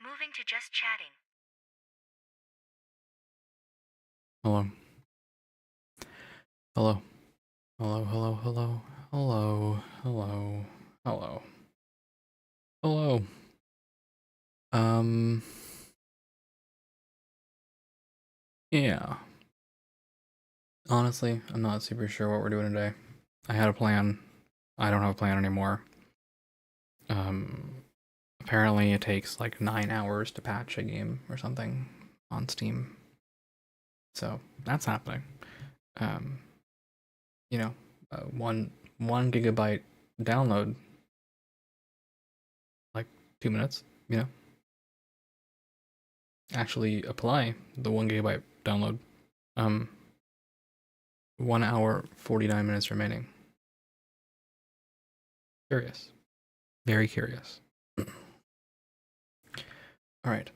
Moving to just chatting. Hello. Hello. Hello, hello, hello. Hello. Hello. Hello. Hello. Um yeah. Honestly, I'm not super sure what we're doing today. I had a plan. I don't have a plan anymore. Um Apparently it takes like 9 hours to patch a game or something on Steam. So, that's happening. Um you know, one gigabyte download like 2 minutes, you know. Actually apply the 1 gigabyte download. Um, 1 hour, 49 minutes remaining. Curious. Very curious. All right.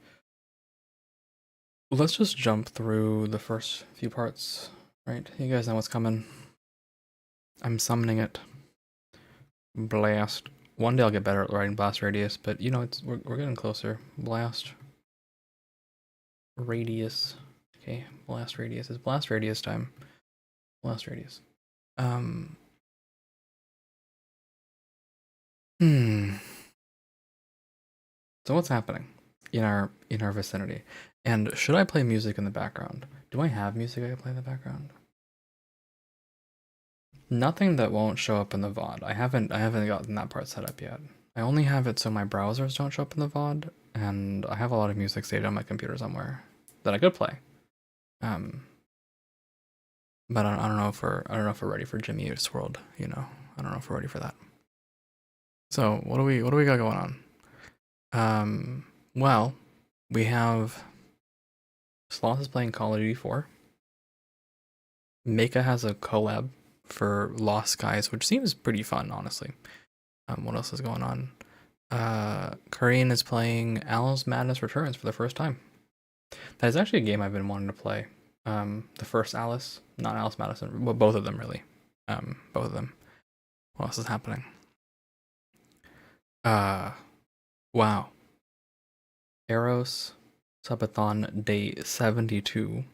Let's just jump through the first few parts, right? You guys know what's coming. I'm summoning it. Blast. One day I'll get better at writing blast radius, but you know, we're getting closer. Blast radius. Okay, blast radius. It's blast radius time. Blast radius. Um. Hmm. So what's happening in our vicinity? And should I play music in the background? Do I have music I can play in the background? Nothing that won't show up in the VOD. I haven't gotten that part set up yet. I only have it so my browsers don't show up in the VOD, and I have a lot of music saved on my computer somewhere that I could play. Um, but I don't know if we're ready for Jimmy Eats World. You know, I don't know if we're ready for that. So what do we got going on? Well, we have Sloth is playing Call of Duty 4. Mecha has a collab for Lost Skies, which seems pretty fun, honestly. What else is going on? Korean is playing Alice Madness Returns for the first time. That is actually a game I've been wanting to play. The first Alice, not Alice Madison, but both of them really. Both of them. What else is happening? Wow. Eros Subathon Day 72.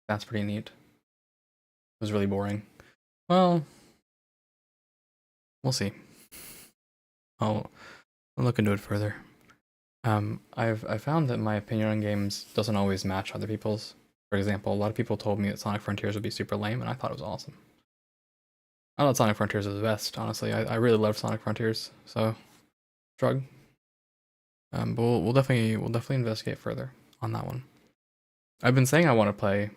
That's pretty neat. It was really boring. Well, we'll see. I'll look into it further. I've found that my opinion on games doesn't always match other people's. For example, a lot of people told me that Sonic Frontiers would be super lame, and I thought it was awesome. I thought Sonic Frontiers was the best, honestly. I really love Sonic Frontiers, so shrug. But we'll definitely investigate further on that one. I've been saying I want to play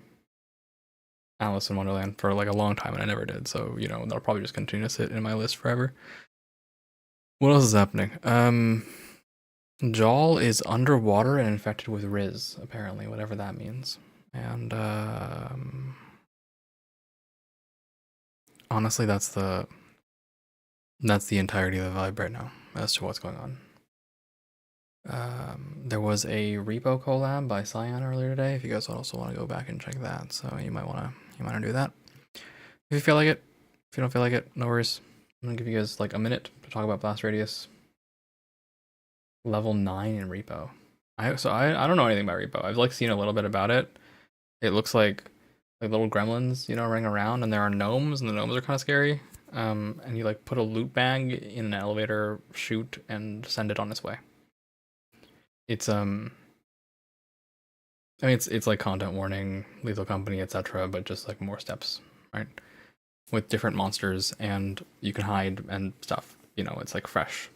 Alice in Wonderland for like a long time, and I never did. So you know that'll probably just continue to sit in my list forever. What else is happening? Jal is underwater and infected with Riz, apparently, whatever that means. And honestly, that's the entirety of the vibe right now as to what's going on. There was a repo collab by Cyan earlier today. If you guys also want to go back and check that, so you might wanna do that if you feel like it. If you don't feel like it, no worries. I'm gonna give you guys like a minute to talk about Blast Radius. Level 9 in repo. I don't know anything about repo. I've like seen a little bit about it. It looks like little gremlins, you know, running around, and there are gnomes, and the gnomes are kind of scary. And you like put a loot bag in an elevator chute and send it on its way. It's I mean it's like content warning, lethal company, etc., but just like more steps, right? With different monsters, and you can hide and stuff. You know, it's like fresh.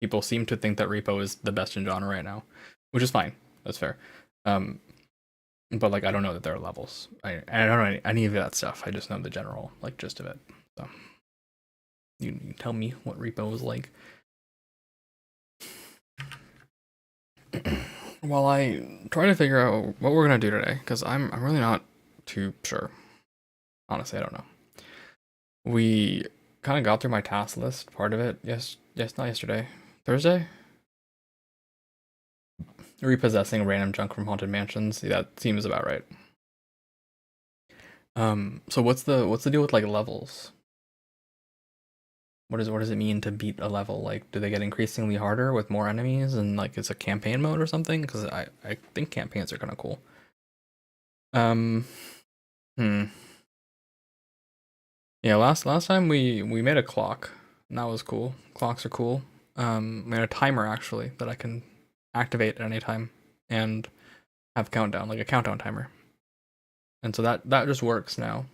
People seem to think that repo is the best in genre right now, which is fine. That's fair. But like I don't know that there are levels. I don't know any of that stuff. I just know the general like gist of it. So you tell me what repo is like. While I try to figure out what we're gonna do today, because I'm really not too sure. Honestly, I don't know. We kind of got through my task list, part of it. Yes, not yesterday. Thursday? Repossessing random junk from haunted mansions. That seems about right. So what's the deal with like levels? what does it mean to beat a level? Like, do they get increasingly harder with more enemies, and like it's a campaign mode or something? Because I think campaigns are kind of cool. Um, hmm. Yeah, last time we made a clock, and that was cool. Clocks are cool. We had a timer actually that I can activate at any time and have countdown, like a countdown timer. And so that just works now.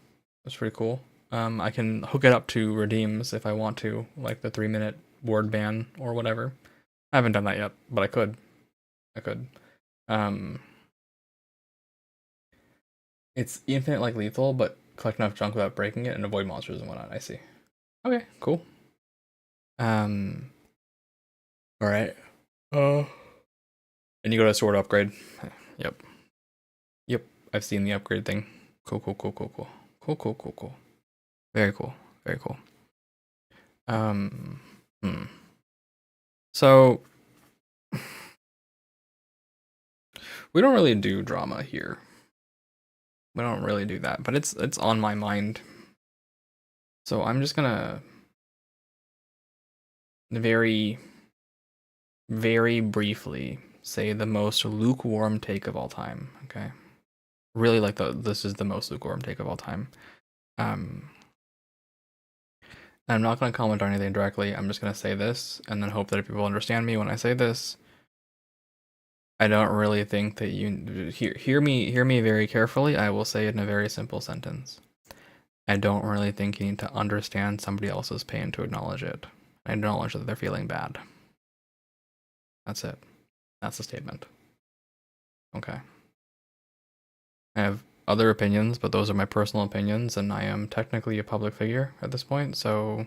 That's pretty cool. I can hook it up to redeems if I want to, like the 3-minute word ban or whatever. I haven't done that yet, but I could. I could. Um, it's infinite like lethal, but collect enough junk without breaking it and avoid monsters and whatnot. I see. Okay, cool. Um, all right. And you go to sword upgrade. Yep. Yep. I've seen the upgrade thing. Cool, cool, cool, cool, cool. Cool, cool, cool, cool. Very cool. Very cool. Um, hmm. So we don't really do drama here. We don't really do that, but it's on my mind. So I'm just gonna very, very briefly say the most lukewarm take of all time. Okay, really like this is the most lukewarm take of all time. I'm not gonna comment on anything directly. I'm just gonna say this and then hope that people understand me when I say this. I don't really think that you hear me very carefully. I will say it in a very simple sentence. I don't really think you need to understand somebody else's pain to acknowledge it. I acknowledge that they're feeling bad. That's it. That's the statement. Okay. I have other opinions, but those are my personal opinions, and I am technically a public figure at this point, so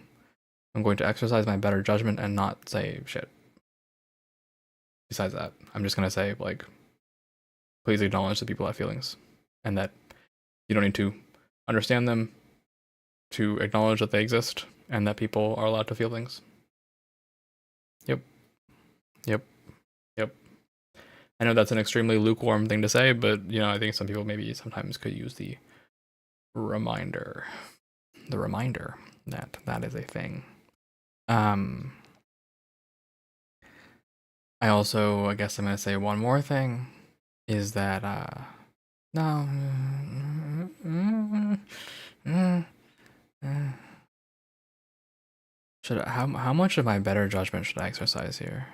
I'm going to exercise my better judgment and not say shit. Besides that, I'm just going to say, like, please acknowledge that people have feelings, and that you don't need to understand them to acknowledge that they exist, and that people are allowed to feel things. Yep. Yep. Yep. I know that's an extremely lukewarm thing to say, but you know, I think some people maybe sometimes could use the reminder that that is a thing. I also, I guess I'm gonna say one more thing is that no, how much of my better judgment should I exercise here?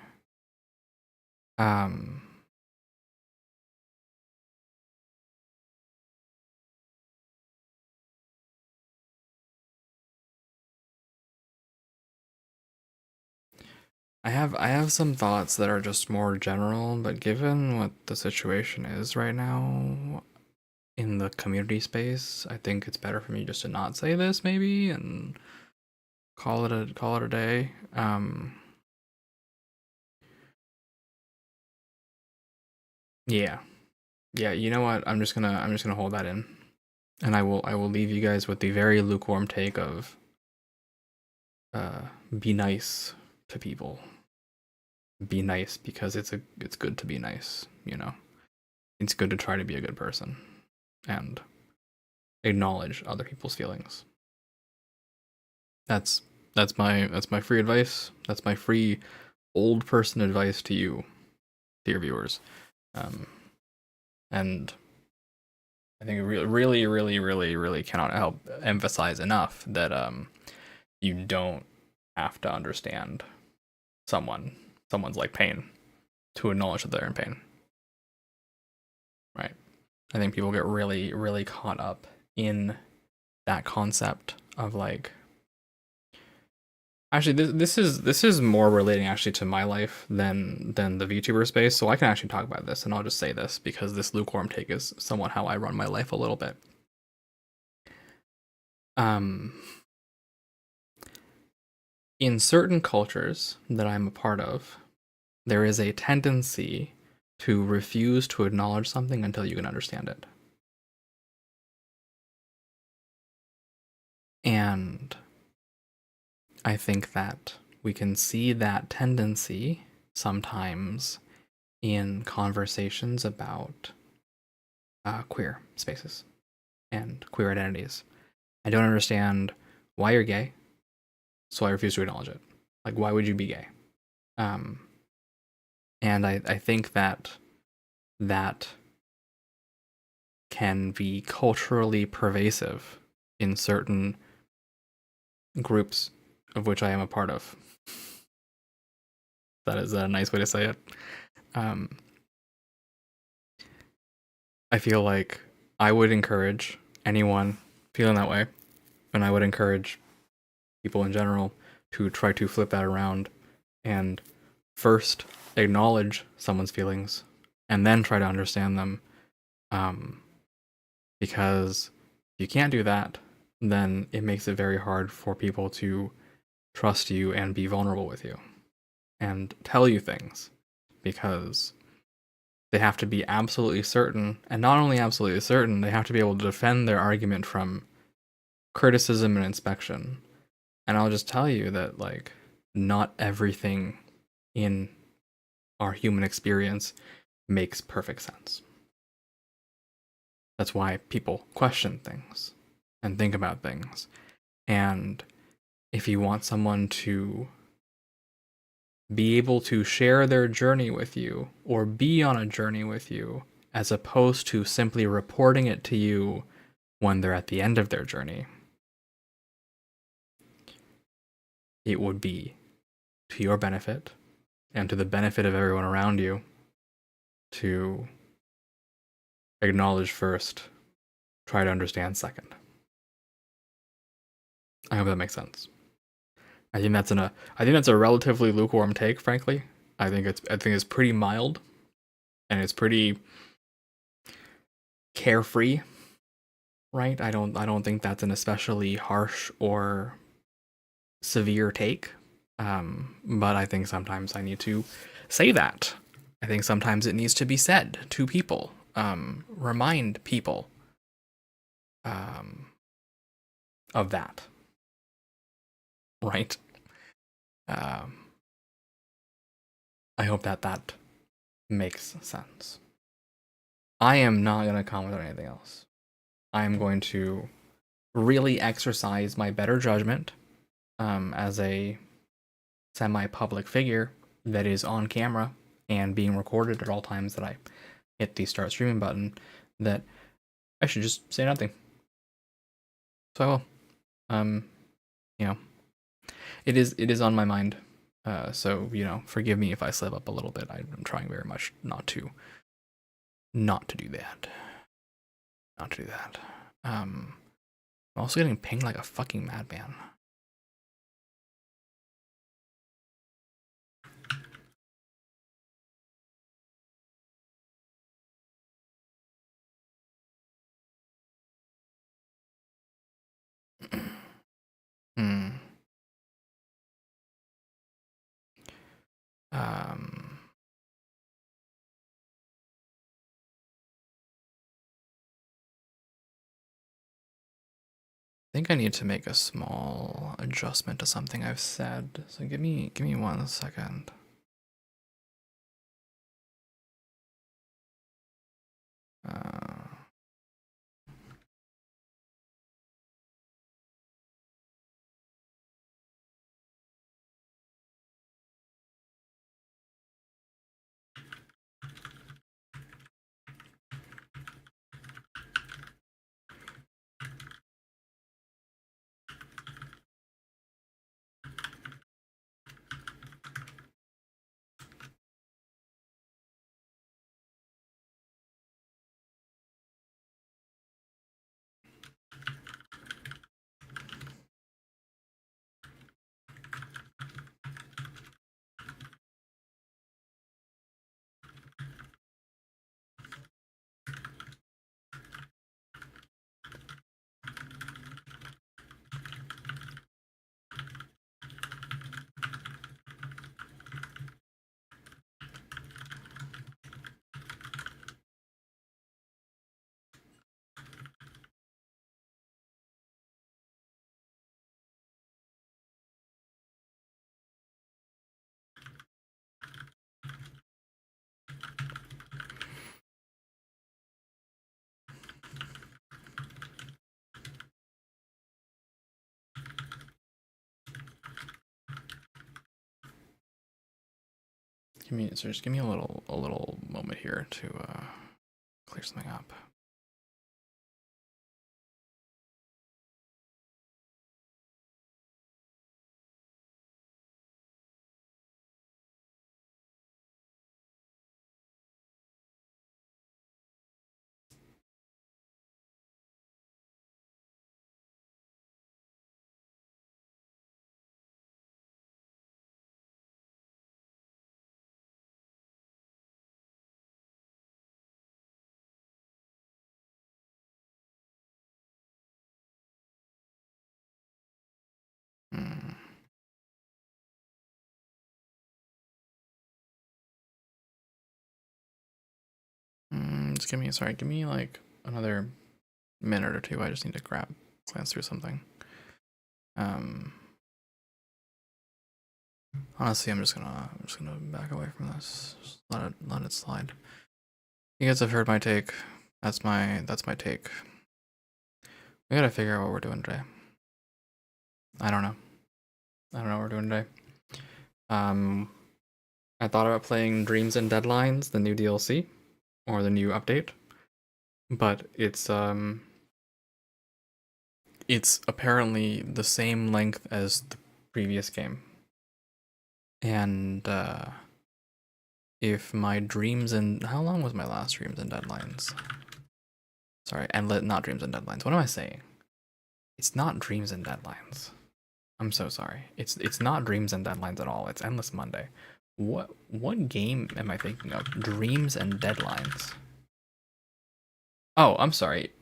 I have some thoughts that are just more general, but given what the situation is right now in the community space, I think it's better for me just to not say this maybe and call it a day. Yeah. Yeah, you know what? I'm just gonna hold that in. And I will leave you guys with the very lukewarm take of be nice to people. Be nice because it's good to be nice, you know. It's good to try to be a good person and acknowledge other people's feelings. That's my free advice. That's my free old person advice to you, to your viewers. And I think it really cannot help emphasize enough that you don't have to understand someone's like pain to acknowledge that they're in pain. Right. I think people get really caught up in that concept of like actually this is more relating actually to my life than the VTuber space, so I can actually talk about this and I'll just say this because this lukewarm take is somewhat how I run my life a little bit. In certain cultures that I'm a part of, there is a tendency to refuse to acknowledge something until you can understand it. And I think that we can see that tendency sometimes in conversations about queer spaces and queer identities. I don't understand why you're gay. so I refuse to acknowledge it. Like, why would you be gay? Um, and I think that that can be culturally pervasive in certain groups of which I am a part of. Is that a nice way to say it? Um, I feel like I would encourage anyone feeling that way, and I would encourage people in general to try to flip that around and first acknowledge someone's feelings and then try to understand them. Because if you can't do that, then it makes it very hard for people to trust you and be vulnerable with you and tell you things, because they have to be absolutely certain, and not only absolutely certain, they have to be able to defend their argument from criticism and inspection. And I'll just tell you that, like, not everything in our human experience makes perfect sense. That's why people question things and think about things. And if you want someone to be able to share their journey with you or be on a journey with you, as opposed to simply reporting it to you when they're at the end of their journey, it would be to your benefit and to the benefit of everyone around you to acknowledge first, try to understand second. I hope that makes sense. I think that's a relatively lukewarm take, frankly. I think it's pretty mild, and it's pretty carefree, right? I don't think that's an especially harsh or severe take. But I think sometimes I need to say that. I think sometimes it needs to be said to people. Remind people of that. Right? I hope that makes sense. I am not going to comment on anything else. I am going to really exercise my better judgment as a semi-public figure that is on camera and being recorded at all times that I hit the start streaming button, that I should just say nothing. So I will. You know, it is on my mind. So, you know, forgive me if I slip up a little bit. I'm trying very much not to do that. Not to do that. I'm also getting pinged like a fucking madman. Hmm. I think I need to make a small adjustment to something I've said. So give me 1 second. Just give me a little moment here to clear something up. Just give me like another minute or two. I just need to glance through something. Honestly, I'm just gonna back away from this. Just let it slide. You guys have heard my take. That's my take. We gotta figure out what we're doing today. I don't know what we're doing today. I thought about playing Dreams and Deadlines, the new DLC, or the new update, but it's apparently the same length as the previous game. And if my Dreams and how long was my last Dreams and Deadlines? Sorry, not Dreams and Deadlines. What am I saying? It's not Dreams and Deadlines. I'm so sorry. It's not Dreams and Deadlines at all. It's Endless Monday. What game am I thinking of? Dreams and Deadlines. Oh, I'm sorry.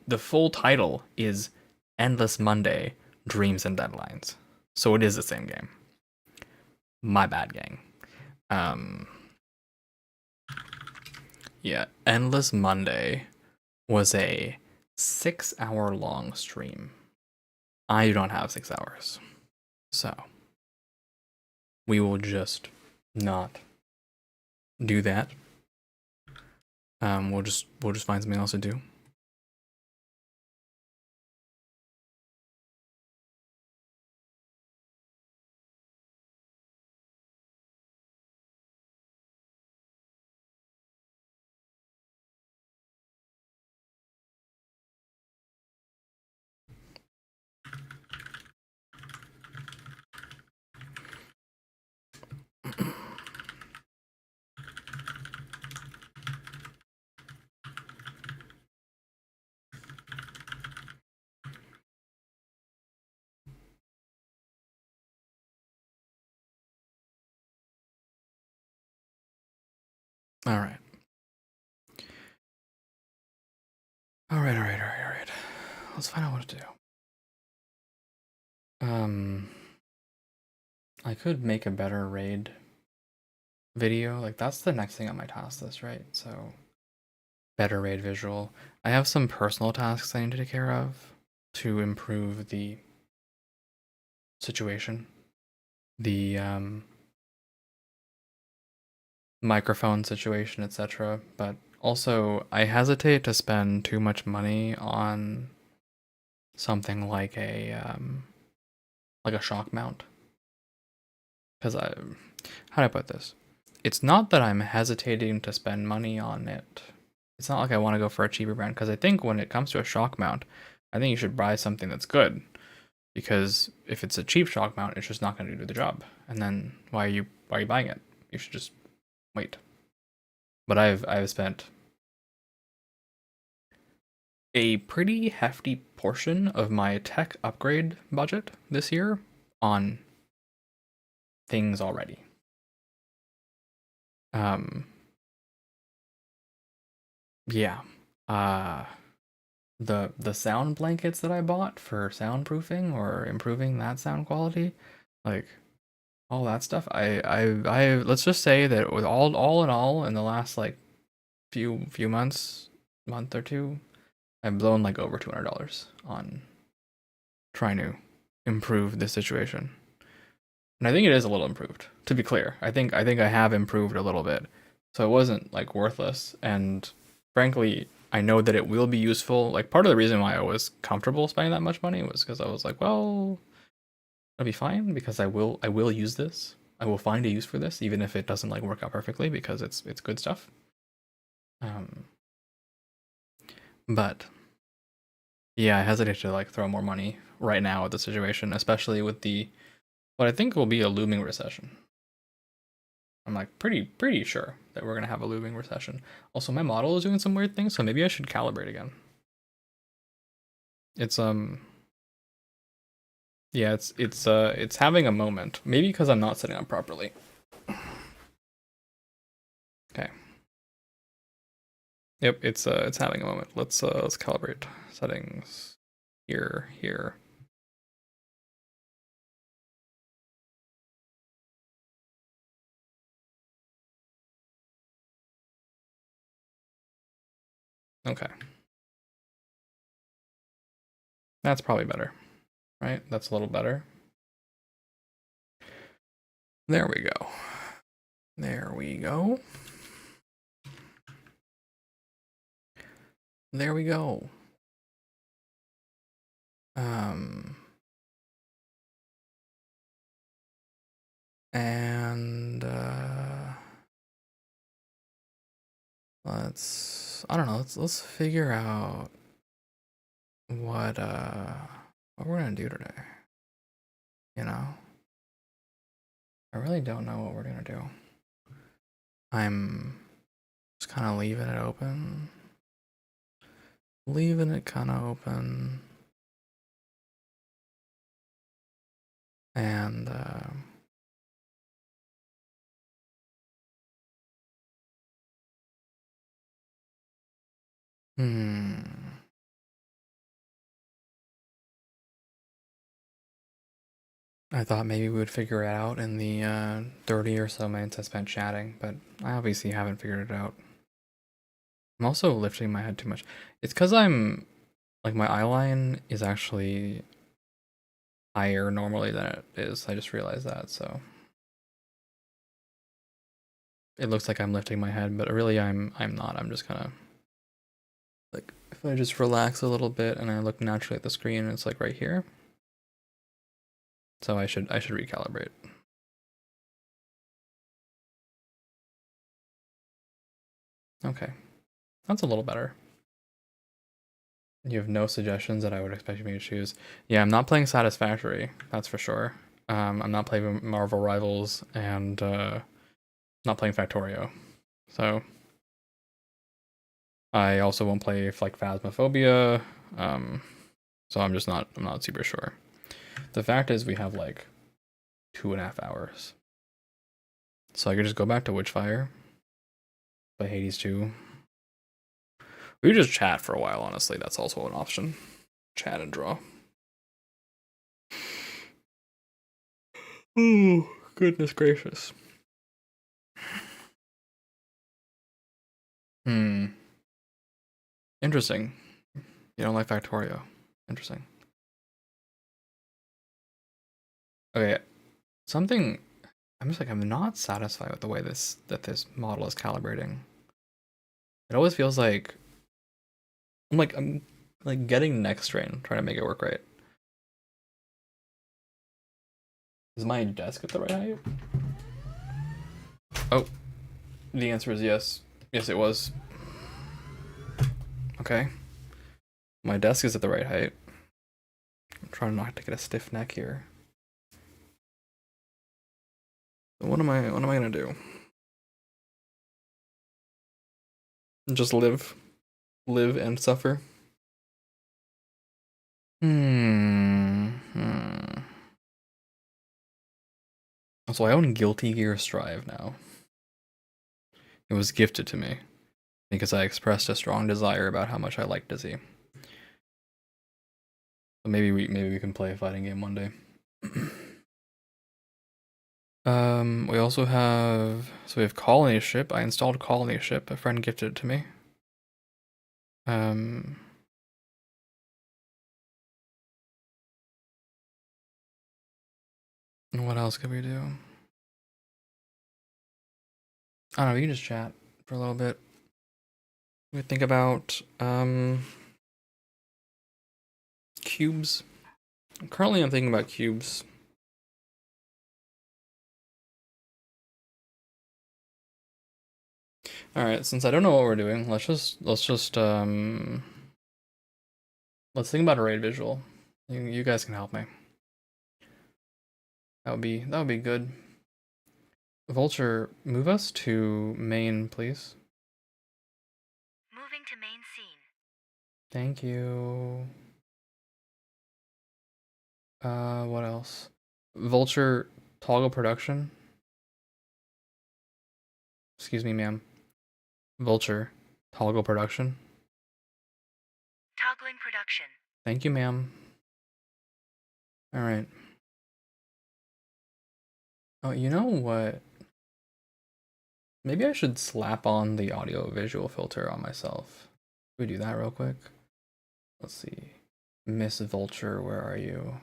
The full title is Endless Monday, Dreams and Deadlines. So it is the same game. My bad, gang. Yeah, Endless Monday was a 6-hour long stream. I don't have 6 hours. So we will just not do that. We'll just find something else to do. All right. Let's find out what to do. I could make a better raid video. Like, that's the next thing on my task list, right? So, better raid visual. I have some personal tasks I need to take care of to improve the situation. The microphone situation, etc. But also, I hesitate to spend too much money on something like a shock mount. Because how do I put this? It's not that I'm hesitating to spend money on it. It's not like I want to go for a cheaper brand, because I think when it comes to a shock mount, I think you should buy something that's good. Because if it's a cheap shock mount, it's just not going to do the job. And then why are you buying it? You should just wait. But I've spent a pretty hefty portion of my tech upgrade budget this year on things already. Yeah. The sound blankets that I bought for soundproofing or improving that sound quality, like all that stuff. I let's just say that with all in all, in the last like few months, month or two, I've blown like over $200 on trying to improve this situation. And I think it is a little improved, to be clear. I think I have improved a little bit. So it wasn't like worthless, and frankly, I know that it will be useful. Like, part of the reason why I was comfortable spending that much money was because I was like, well, it'll be fine because I will use this. I will find a use for this, even if it doesn't like work out perfectly, because it's good stuff. But yeah, I hesitate to like throw more money right now at the situation, especially with the what I think will be a looming recession. I'm like pretty sure that we're gonna have a looming recession. Also, my model is doing some weird things, so maybe I should calibrate again. It's yeah, it's having a moment. Maybe because I'm not setting up properly. Okay. Yep, it's having a moment. Let's calibrate settings here. Okay. That's probably better. Right? That's a little better. There we go. There we go. There we go. And I don't know, let's figure out what we're gonna do today. You know? I really don't know what we're gonna do. I'm just kind of leaving it open. Leaving it kind of open. And I thought maybe we would figure it out in the 30 or so minutes I spent chatting, but I obviously haven't figured it out. I'm also lifting my head too much. It's because I'm, like, my eye line is actually higher normally than it is. I just realized that, so. It looks like I'm lifting my head, but really I'm not. I'm just kind of, like, if I just relax a little bit and I look naturally at the screen, it's like right here. So I should recalibrate. Okay. That's a little better. You have no suggestions that I would expect me to choose. Yeah, I'm not playing Satisfactory, that's for sure. I'm not playing Marvel Rivals and not playing Factorio. So I also won't play like Phasmophobia. So I'm not super sure. The fact is we have like 2.5 hours. So I could just go back to Witchfire, play Hades 2. We could just chat for a while, honestly. That's also an option. Chat and draw. Oh, goodness gracious. Interesting. You don't like Factorio. Interesting. Okay. Something I'm not satisfied with the way this model is calibrating. It always feels like I'm like getting neck strain trying to make it work right. Is my desk at the right height? Oh, the answer is yes. Yes, it was. Okay. My desk is at the right height. I'm trying not to get a stiff neck here. What am I gonna do? Just live and suffer? So I own Guilty Gear Strive now. It was gifted to me because I expressed a strong desire about how much I like Dizzy. So maybe we can play a fighting game one day. We also have we have Colony Ship. I installed Colony Ship. A friend gifted it to me. What else could we do? I don't know, we can just chat for a little bit. We think about cubes. Currently I'm thinking about cubes. All right, since I don't know what we're doing, let's think about a raid visual. You guys can help me. That would be good. Vulture, move us to main, please. Moving to main scene. Thank you. What else? Vulture, toggle production. Excuse me, ma'am. Vulture, toggle production. Toggling production. Thank you, ma'am. All right. Oh, you know what? Maybe I should slap on the audio visual filter on myself. Can we do that real quick? Let's see. Miss Vulture, where are you?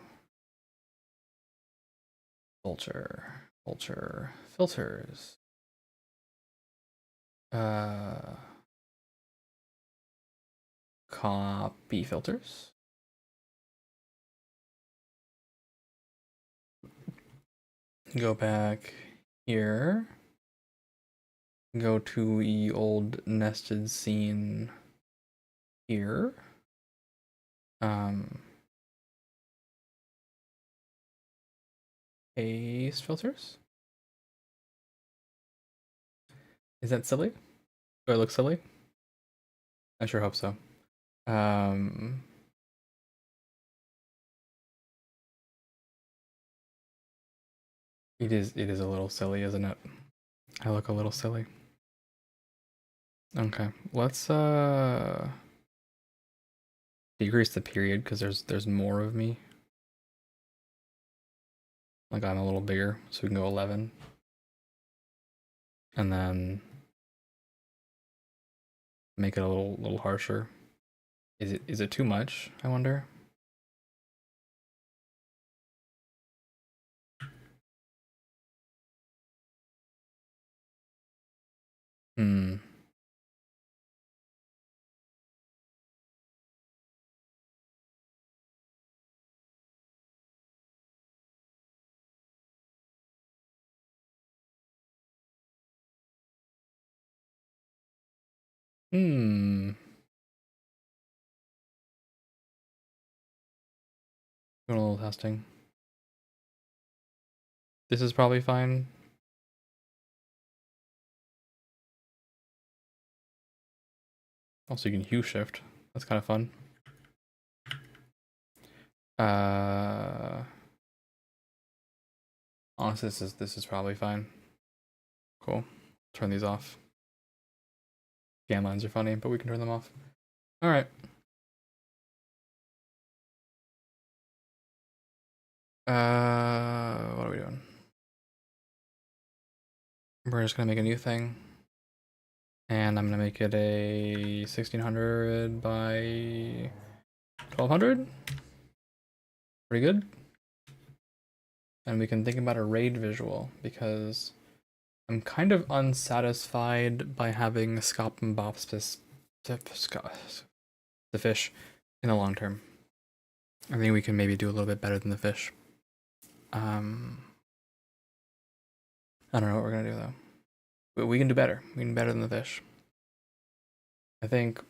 Vulture, Vulture, filters. Copy filters. Go back here. Go to the old nested scene here. Paste filters. Is that silly? Do I look silly? I sure hope so. It is a little silly, isn't it? I look a little silly. Okay, let's decrease the period because there's more of me. Like I'm a little bigger, so we can go 11. And then make it a little harsher. Is it too much, I wonder? Hmm. Hmm. Doing a little testing. This is probably fine. Also, you can hue shift. That's kind of fun. Honestly, this is probably fine. Cool. Turn these off. Scan lines are funny, but we can turn them off. All right. What are we doing? We're just gonna make a new thing, and I'm gonna make it a 1600 by 1200. Pretty good. And we can think about a raid visual because I'm kind of unsatisfied by having Scop and Bop the fish in the long term. I think we can maybe do a little bit better than the fish. I don't know what we're gonna do though. But we can do better. We can do better than the fish. I think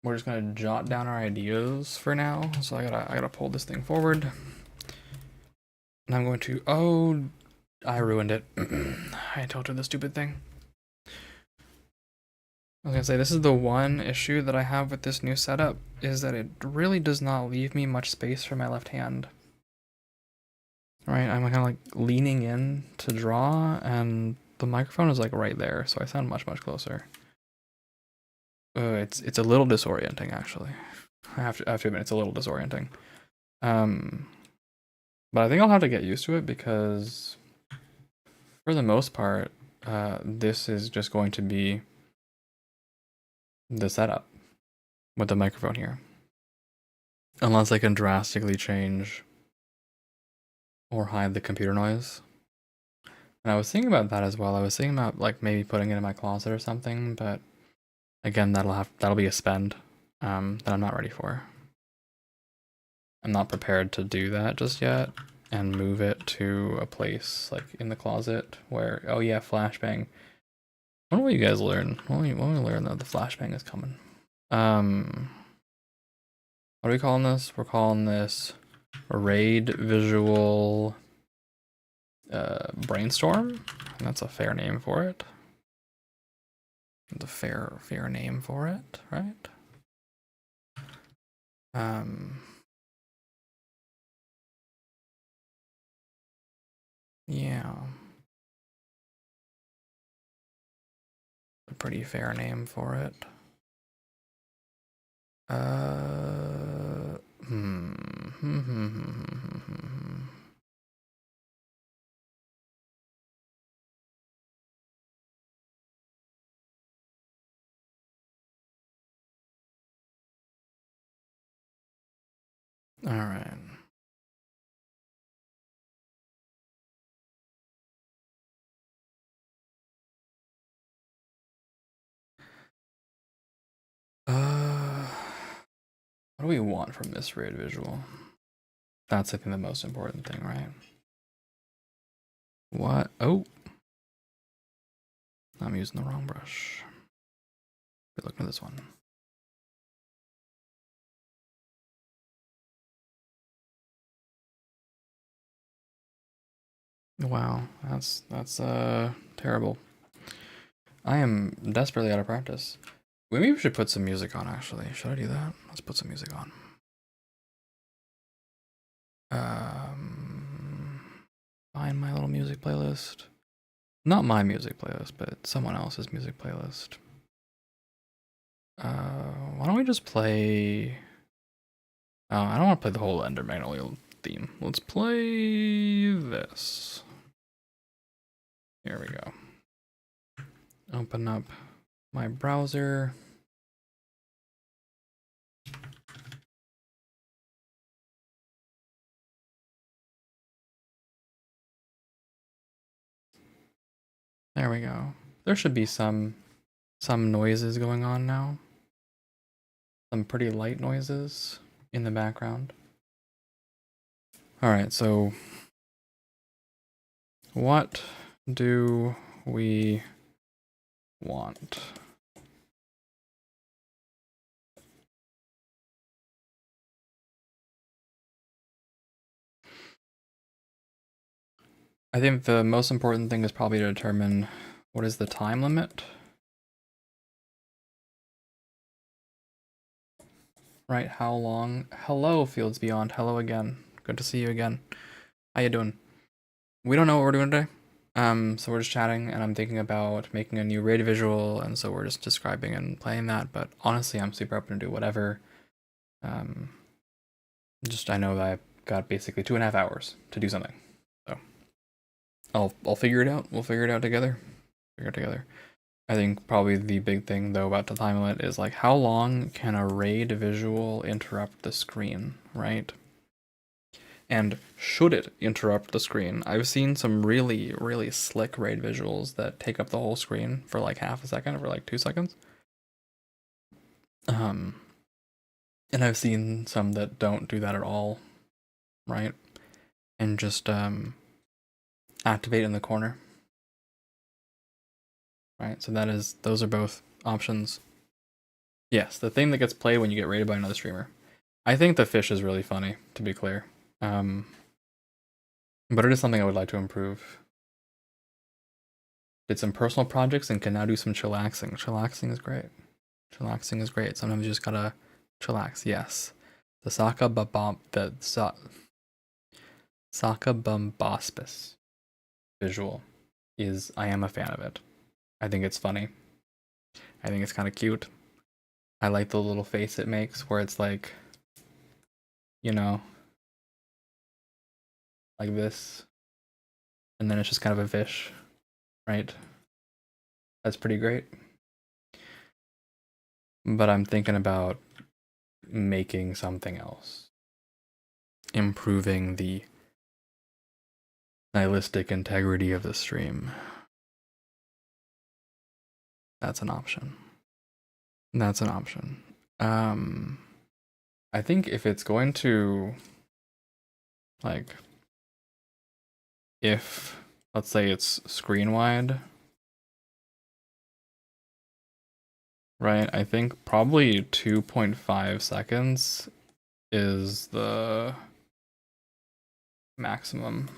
we're just gonna jot down our ideas for now. So I gotta pull this thing forward. And I'm going to I ruined it. I tilted the stupid thing. I was gonna say, this is the one issue that I have with this new setup, is that it really does not leave me much space for my left hand. Right, I'm kind of like leaning in to draw, and the microphone is like right there, so I sound much closer. It's a little disorienting, actually. I have to admit, it's a little disorienting. But I think I'll have to get used to it because, for the most part, this is just going to be the setup with the microphone here. Unless I can drastically change or hide the computer noise. And I was thinking about that as well. I was thinking about like maybe putting it in my closet or something, but again, that'll be a spend that I'm not ready for. I'm not prepared to do that just yet and move it to a place like in the closet where, oh yeah, flashbang. When will you guys learn? When will we learn that the flashbang is coming? What are we calling this? We're calling this raid visual brainstorm. And that's a fair name for it. It's a fair name for it, right? Yeah. A pretty fair name for it. All right. What do we want from this raid visual? That's, I think, the most important thing, right? What? Oh. I'm using the wrong brush. Be looking at this one. Wow, that's terrible. I am desperately out of practice. Maybe we should put some music on, actually. Should I do that? Let's put some music on. Find my little music playlist. Not my music playlist, but someone else's music playlist. Why don't we just play... Oh, I don't want to play the whole Ender Magnolia theme. Let's play this. Here we go. Open up my browser. There we go. There should be some noises going on now. Some pretty light noises in the background. All right, so what do we want? I think the most important thing is probably to determine what is the time limit. Right, how long? Hello, Fields Beyond. Hello again. Good to see you again. How you doing? We don't know what we're doing today. So we're just chatting, and I'm thinking about making a new raid visual, and so we're just describing and playing that. But honestly, I'm super open to do whatever. Just I know that I've got basically 2.5 hours to do something, so I'll figure it out. We'll figure it out together. Figure it together. I think probably the big thing though about the time limit is like how long can a raid visual interrupt the screen, right? And should it interrupt the screen? I've seen some really, really slick raid visuals that take up the whole screen for like half a second or like 2 seconds. And I've seen some that don't do that at all, right? And just activate in the corner. Right, so those are both options. Yes, the thing that gets played when you get raided by another streamer. I think the fish is really funny, to be clear. But it is something I would like to improve. Did some personal projects and can now do some chillaxing. Chillaxing is great. Chillaxing is great. Sometimes you just gotta chillax. Yes, the Saka Bumbospis visual is. I am a fan of it. I think it's funny. I think it's kind of cute. I like the little face it makes where it's like, you know, like this. And then it's just kind of a fish, right? That's pretty great. But I'm thinking about making something else. Improving the nihilistic integrity of the stream. That's an option. That's an option. I think if it's going to, like, if, let's say it's screen wide, right? I think probably 2.5 seconds is the maximum.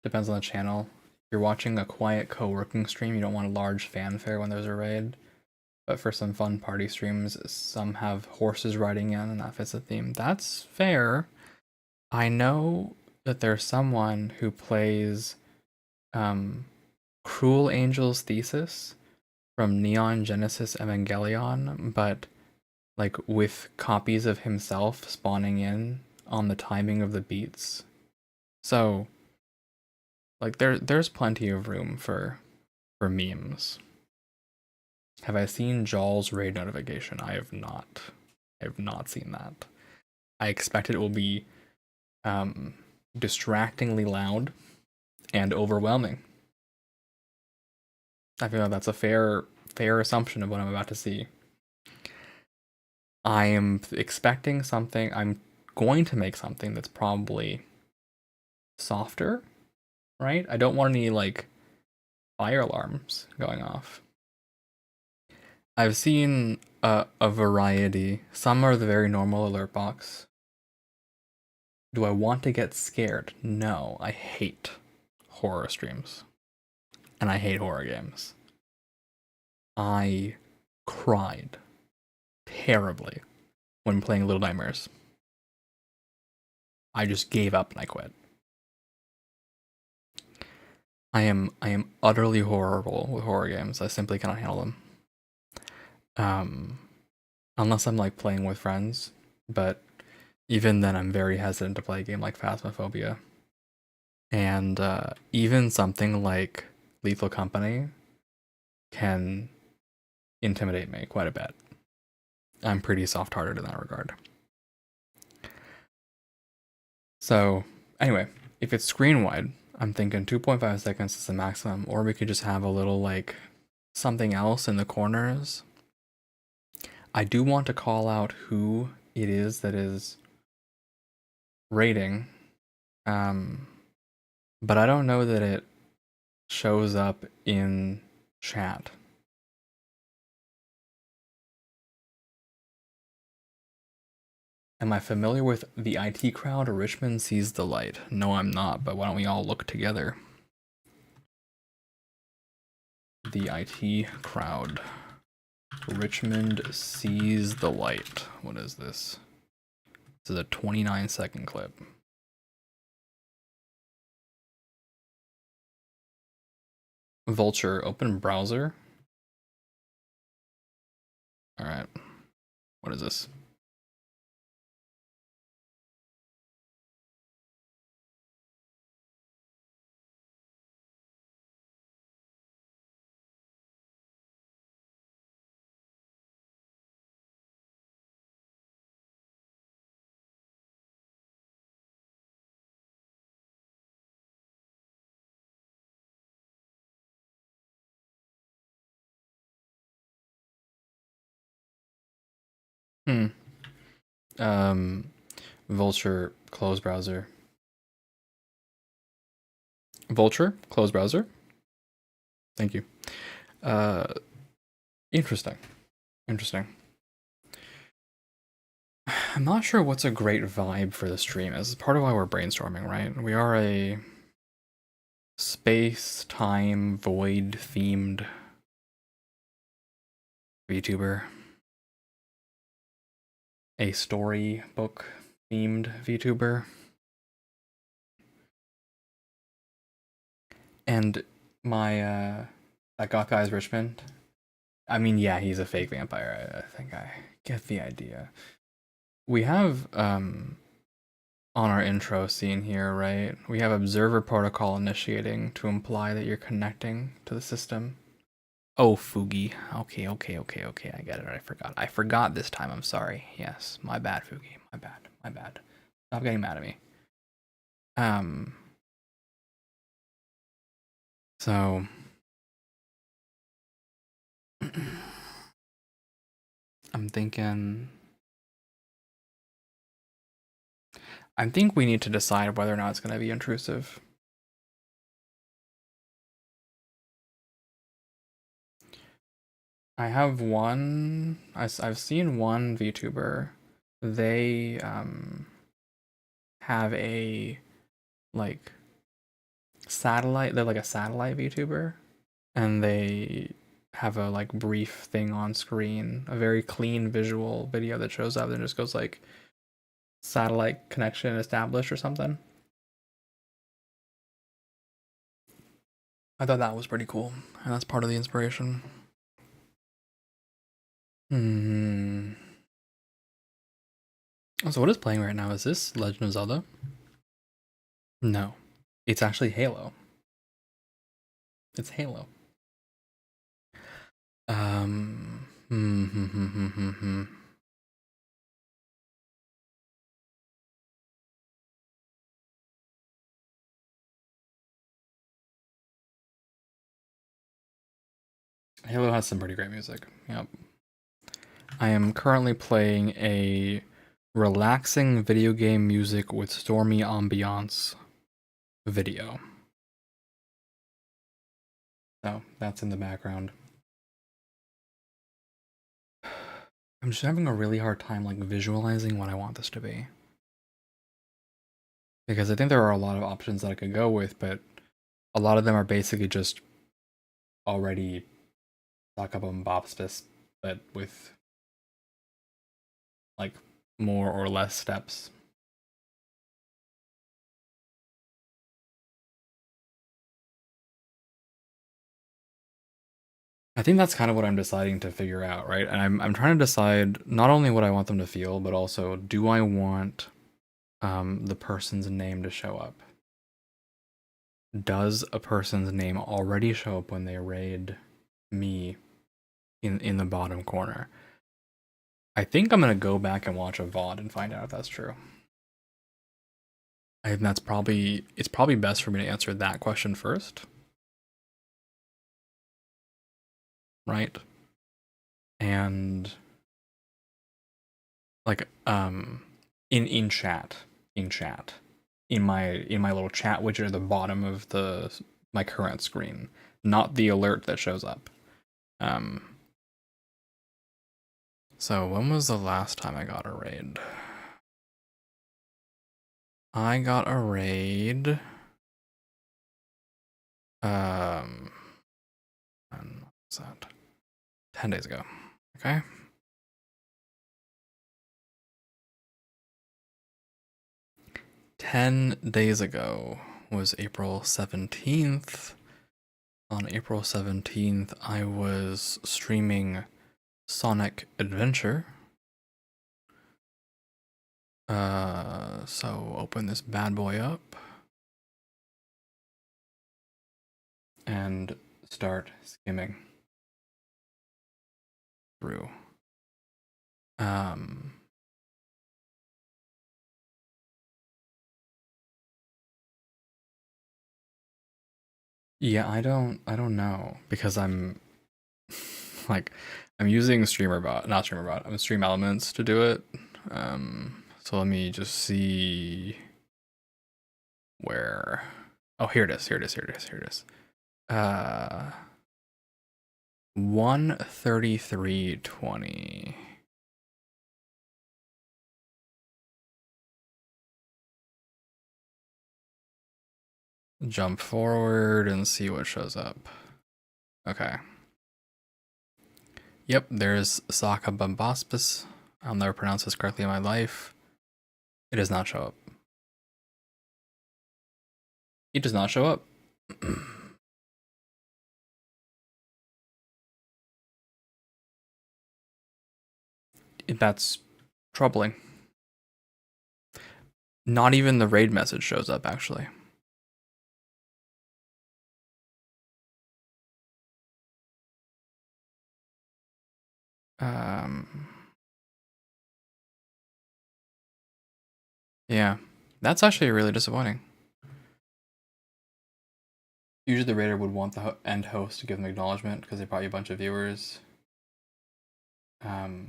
Depends on the channel. If you're watching a quiet co-working stream, you don't want a large fanfare when there's a raid. But for some fun party streams, some have horses riding in and that fits the theme. That's fair. I know that there's someone who plays Cruel Angel's Thesis from Neon Genesis Evangelion, but like with copies of himself spawning in on the timing of the beats. So like there's plenty of room for memes. Have I seen Jaw's raid notification? I have not. I have not seen that. I expect it will be distractingly loud and overwhelming. I feel like that's a fair assumption of what I'm about to see. I am expecting something. I'm going to make something that's probably softer, right? I don't want any like fire alarms going off. I've seen a variety. Some are the very normal alert box. Do I want to get scared? No, I hate horror streams. And I hate horror games. I cried terribly when playing Little Nightmares. I just gave up and I quit. I am utterly horrible with horror games. I simply cannot handle them. Unless I'm like playing with friends, but even then I'm very hesitant to play a game like Phasmophobia. And even something like Lethal Company can intimidate me quite a bit. I'm pretty soft-hearted in that regard. So anyway, if it's screen wide, I'm thinking 2.5 seconds is the maximum, or we could just have a little like something else in the corners. I do want to call out who it is that is rating, but I don't know that it shows up in chat. Am I familiar with the IT crowd? Richmond sees the light. No, I'm not, but why don't we all look together? The IT crowd. Richmond sees the light. What is this? This is a 29-second clip. Vulture, open browser. All right. What is this? Vulture, close browser. Vulture, close browser. Thank you. Interesting. I'm not sure what's a great vibe for the stream. This is part of why we're brainstorming, right? We are a space, time, void themed VTuber. A storybook themed VTuber. And my that goth guy's Richmond. I mean, yeah, he's a fake vampire. I think I get the idea. We have on our intro scene here, right? We have observer protocol initiating to imply that you're connecting to the system. Oh, Fugi. Okay. I get it. I forgot this time. I'm sorry. Yes, my bad, Fugi. My bad. Stop getting mad at me. So I'm thinking. I think we need to decide whether or not it's going to be intrusive. I have one. I've seen one VTuber. They have a like satellite. They're like a satellite VTuber, and they have a like brief thing on screen, a very clean visual video that shows up and just goes like satellite connection established or something. I thought that was pretty cool, and that's part of the inspiration. Hmm. So what is playing right now? Is this Legend of Zelda? No, it's actually Halo. It's Halo. Um. Hmm, hmm, hmm, hmm, hmm, hmm. Halo has some pretty great music. Yep. I am currently playing a relaxing video game music with stormy ambiance video. So that's in the background. I'm just having a really hard time like visualizing what I want this to be. Because I think there are a lot of options that I could go with, but a lot of them are basically just already sock up and bopspis, but with like more or less steps. I think that's kind of what I'm deciding to figure out, right? And I'm trying to decide not only what I want them to feel, but also do I want the person's name to show up? Does a person's name already show up when they raid me in the bottom corner? I think I'm gonna go back and watch a VOD and find out if that's true. And it's probably best for me to answer that question first, right? And like in chat in my little chat widget at the bottom of the my current screen, not the alert that shows up. So when was the last time I got a raid? I got a raid when was that? 10 days ago. Okay. 10 days ago was April 17th. On April 17th, I was streaming Sonic Adventure. So open this bad boy up and start skimming through. Yeah, I don't know because I'm like I'm using not StreamerBot. I'm Stream Elements to do it. So let me just see where. Oh, here it is. Here it is. Here it is. Here it is. 1:33:20. Jump forward and see what shows up. Okay. Yep, there's Saka Bombospis. I'll never pronounce this correctly in my life. It does not show up. It does not show up. That's troubling. Not even the raid message shows up, actually. Yeah, that's actually really disappointing. Usually the raider would want the end host to give them acknowledgement because they brought you a bunch of viewers. No,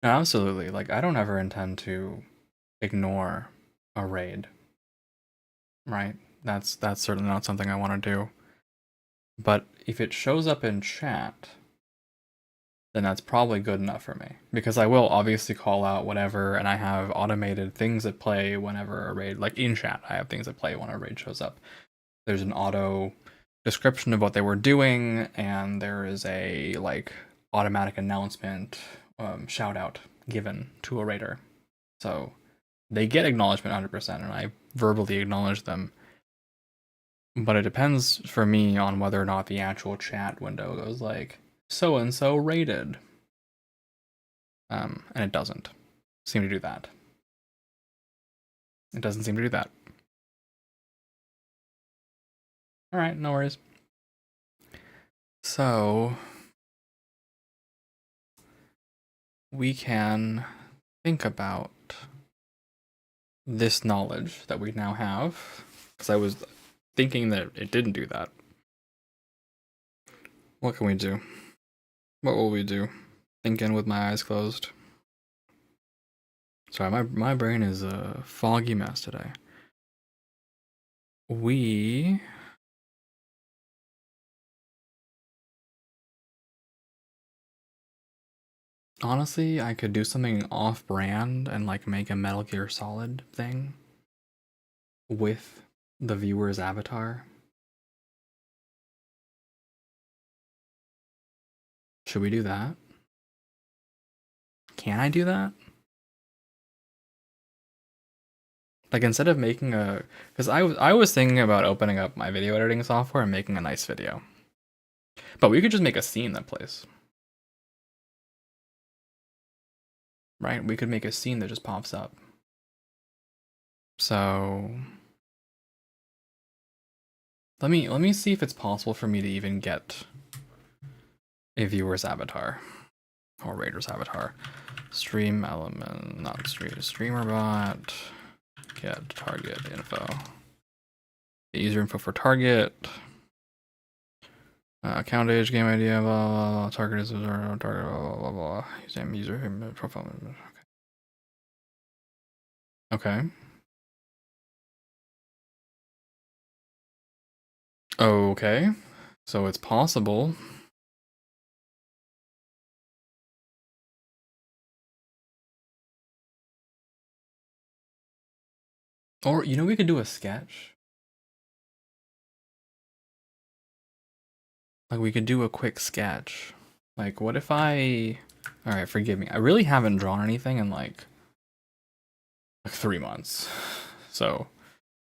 absolutely. Like, I don't ever intend to ignore a raid. Right? That's certainly not something I want to do. But if it shows up in chat, then that's probably good enough for me. Because I will obviously call out whatever, and I have automated things that play whenever a raid, like in chat, I have things that play when a raid shows up. There's an auto description of what they were doing, and there is a like automatic announcement shout out given to a raider. So they get acknowledgement 100%, and I verbally acknowledge them. But it depends for me on whether or not the actual chat window goes like, so and so rated. And it doesn't seem to do that. It doesn't seem to do that. Alright, no worries. So we can think about this knowledge that we now have, because I was thinking that it didn't do that. What can we do? What will we do? Thinking with my eyes closed. Sorry, my brain is a foggy mess today. Honestly, I could do something off-brand and like make a Metal Gear Solid thing with the viewer's avatar. Should we do that? Can I do that? Like instead of making a, because I was thinking about opening up my video editing software and making a nice video. But we could just make a scene that plays. Right? We could make a scene that just pops up. So let me see if it's possible for me to even get a viewer's avatar or raider's avatar. Stream element, not streamer bot. Get target info. Get user info for target. Account age, game idea, blah blah blah. Target is target, blah blah blah. User profile. Okay. Okay. So it's possible. Or you know, we could do a sketch. Like we could do a quick sketch. Like what if I, all right, forgive me. I really haven't drawn anything in like 3 months. So,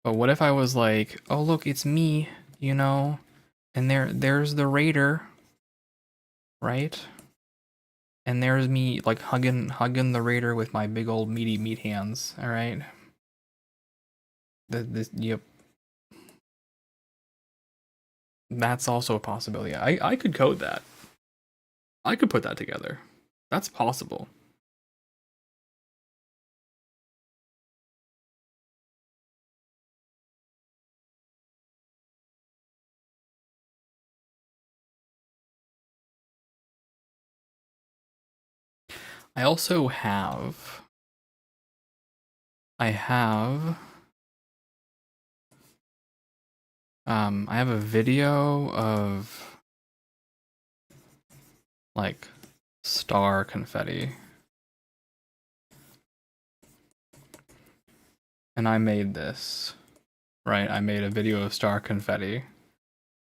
but what if I was like, oh look, it's me, you know, and there's the raider, right? And there's me like hugging the raider with my big old meaty meat hands. All right. Yep. That's also a possibility. I could code that. I could put that together. That's possible. I also have. I have a video of like star confetti. And I made this, right? I made a video of star confetti.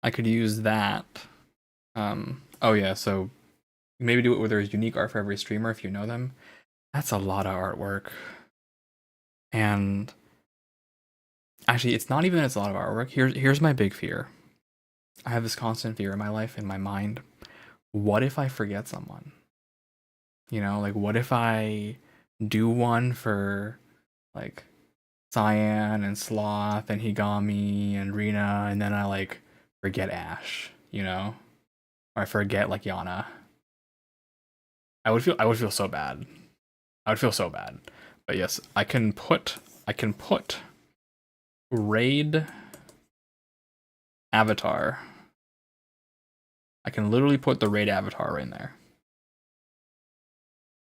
I could use that. Oh yeah, so maybe do it where there's unique art for every streamer if you know them. That's a lot of artwork. And actually, it's not even it's a lot of artwork. Here's my big fear. I have this constant fear in my life, in my mind. What if I forget someone? You know, like what if I do one for like Cyan and Sloth and Higami and Rena, and then I like forget Ash, you know? Or I forget like Yana. I would feel so bad. I would feel so bad. But yes, I can put raid avatar. I can literally put the raid avatar right in there.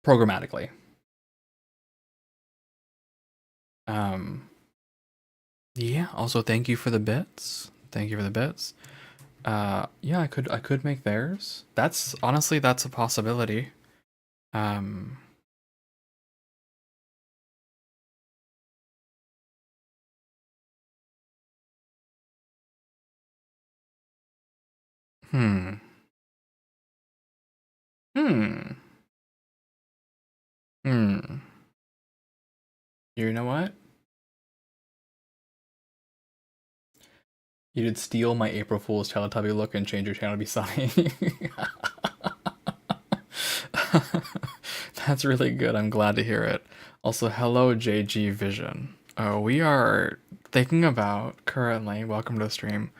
Programmatically. Yeah, also thank you for the bits. Thank you for the bits. Yeah, I could make theirs. That's honestly that's a possibility. Um, hmm. Hmm. Hmm. You know what? You did steal my April Fool's Teletubby look and change your channel to be Sunny. That's really good. I'm glad to hear it. Also, hello, JG Vision. We are thinking about currently, welcome to the stream.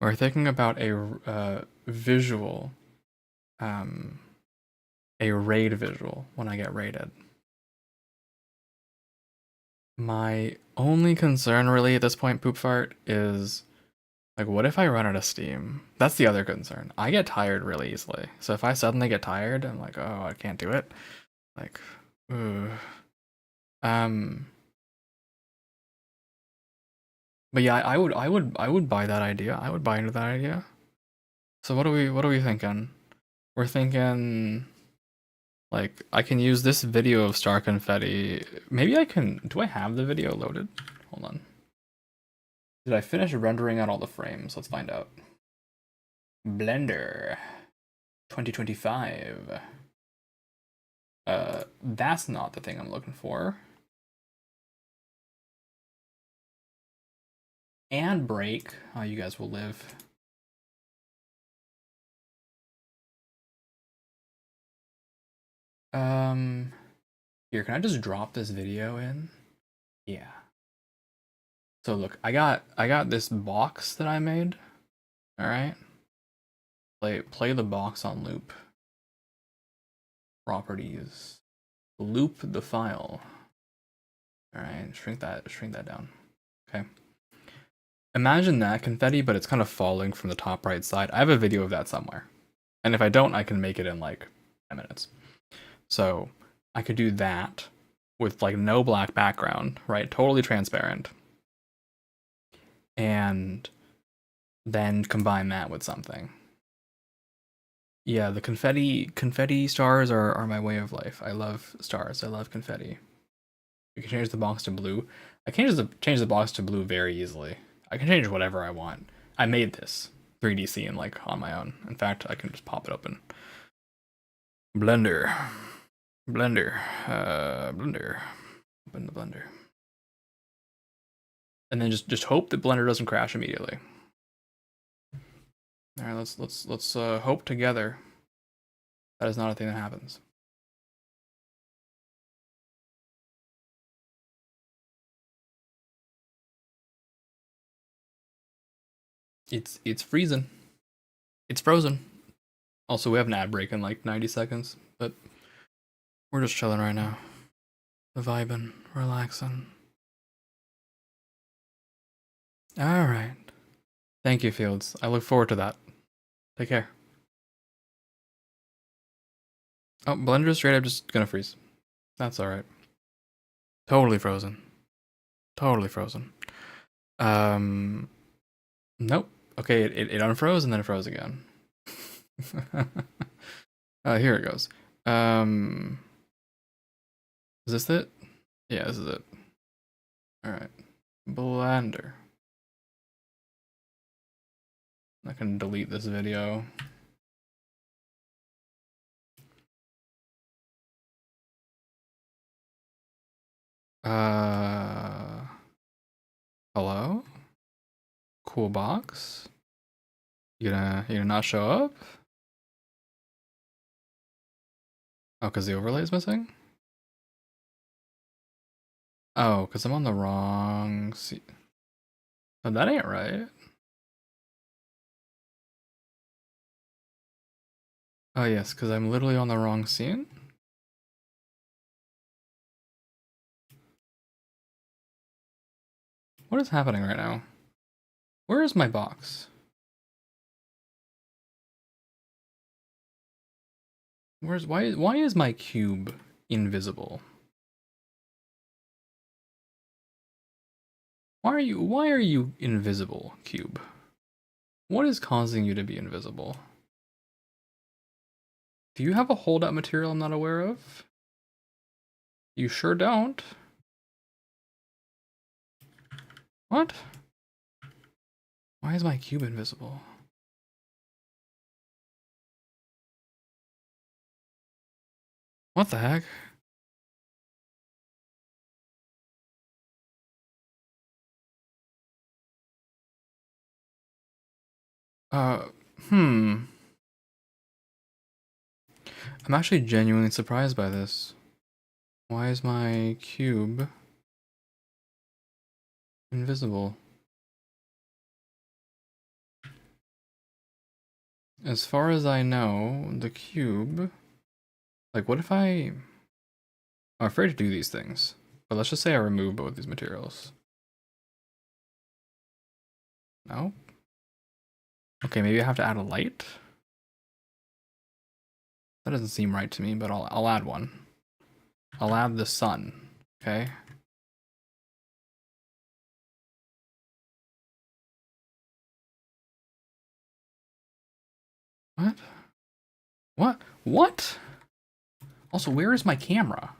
We're thinking about a visual, um, a raid visual when I get raided. My only concern really at this point, Poop Fart, is like, what if I run out of steam? That's the other concern. I get tired really easily. So if I suddenly get tired, I'm like, oh, I can't do it. Like, ugh. Um, but yeah, I would buy that idea. I would buy into that idea. So what are we thinking? We're thinking like I can use this video of star confetti. Maybe I can. Do I have the video loaded? Hold on. Did I finish rendering out all the frames? Let's find out. Blender 2025. That's not the thing I'm looking for. And break. Oh, you guys will live. Here, can I just drop this video in? Yeah. So look, I got this box that I made. All right. Play the box on loop. Properties. Loop the file. All right, shrink that down. Okay. Imagine that confetti, but it's kind of falling from the top right side. I have a video of that somewhere. And if I don't, I can make it in like 10 minutes. So I could do that with like no black background, right? Totally transparent. And then combine that with something. Yeah, the confetti stars are my way of life. I love stars. I love confetti. You can change the box to blue. I can change the box to blue very easily. I can change whatever I want. I made this 3D scene like on my own. In fact, I can just pop it open. Blender. Blender. Blender. Open the blender. And then just hope that Blender doesn't crash immediately. All right, let's hope together. That is not a thing that happens. It's freezing. It's frozen. Also, we have an ad break in like 90 seconds, but we're just chilling right now. Vibing, relaxing. All right. Thank you, Fields. I look forward to that. Take care. Oh, Blender's straight up just gonna freeze. That's alright. Totally frozen. Totally frozen. Nope. Okay, it unfroze and then it froze again. Here it goes. Is this it? Yeah, this is it. Alright. Blender. I can delete this video. Hello? Cool box? You gonna not show up? Oh, because the overlay is missing? Oh, because I'm on the wrong scene. Oh, that ain't right. Oh, yes, because I'm literally on the wrong scene? What is happening right now? Where is my box? Why is my cube invisible? Why are you invisible, cube? What is causing you to be invisible? Do you have a holdout material I'm not aware of? You sure don't. What? Why is my cube invisible? What the heck? Uh, hmm. I'm actually genuinely surprised by this. Why is my cube invisible? As far as I know, the cube... Like, what if I'm afraid to do these things. But let's just say I remove both these materials. No? Okay, maybe I have to add a light? That doesn't seem right to me, but I'll add one. I'll add the sun, okay? What? What? What? Also, where is my camera?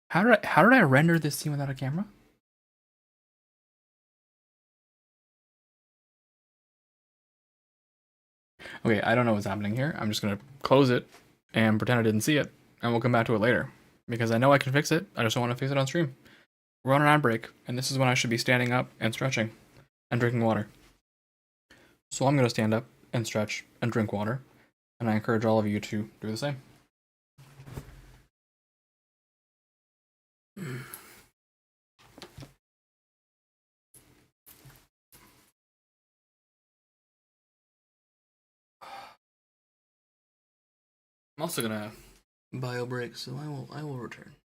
How did I render this scene without a camera? Okay, I don't know what's happening here. I'm just gonna close it and pretend I didn't see it, and we'll come back to it later. Because I know I can fix it, I just don't want to fix it on stream. We're on an ad break, and this is when I should be standing up and stretching and drinking water. So I'm gonna stand up and stretch and drink water, and I encourage all of you to do the same. I'm also gonna bio break, so I will return.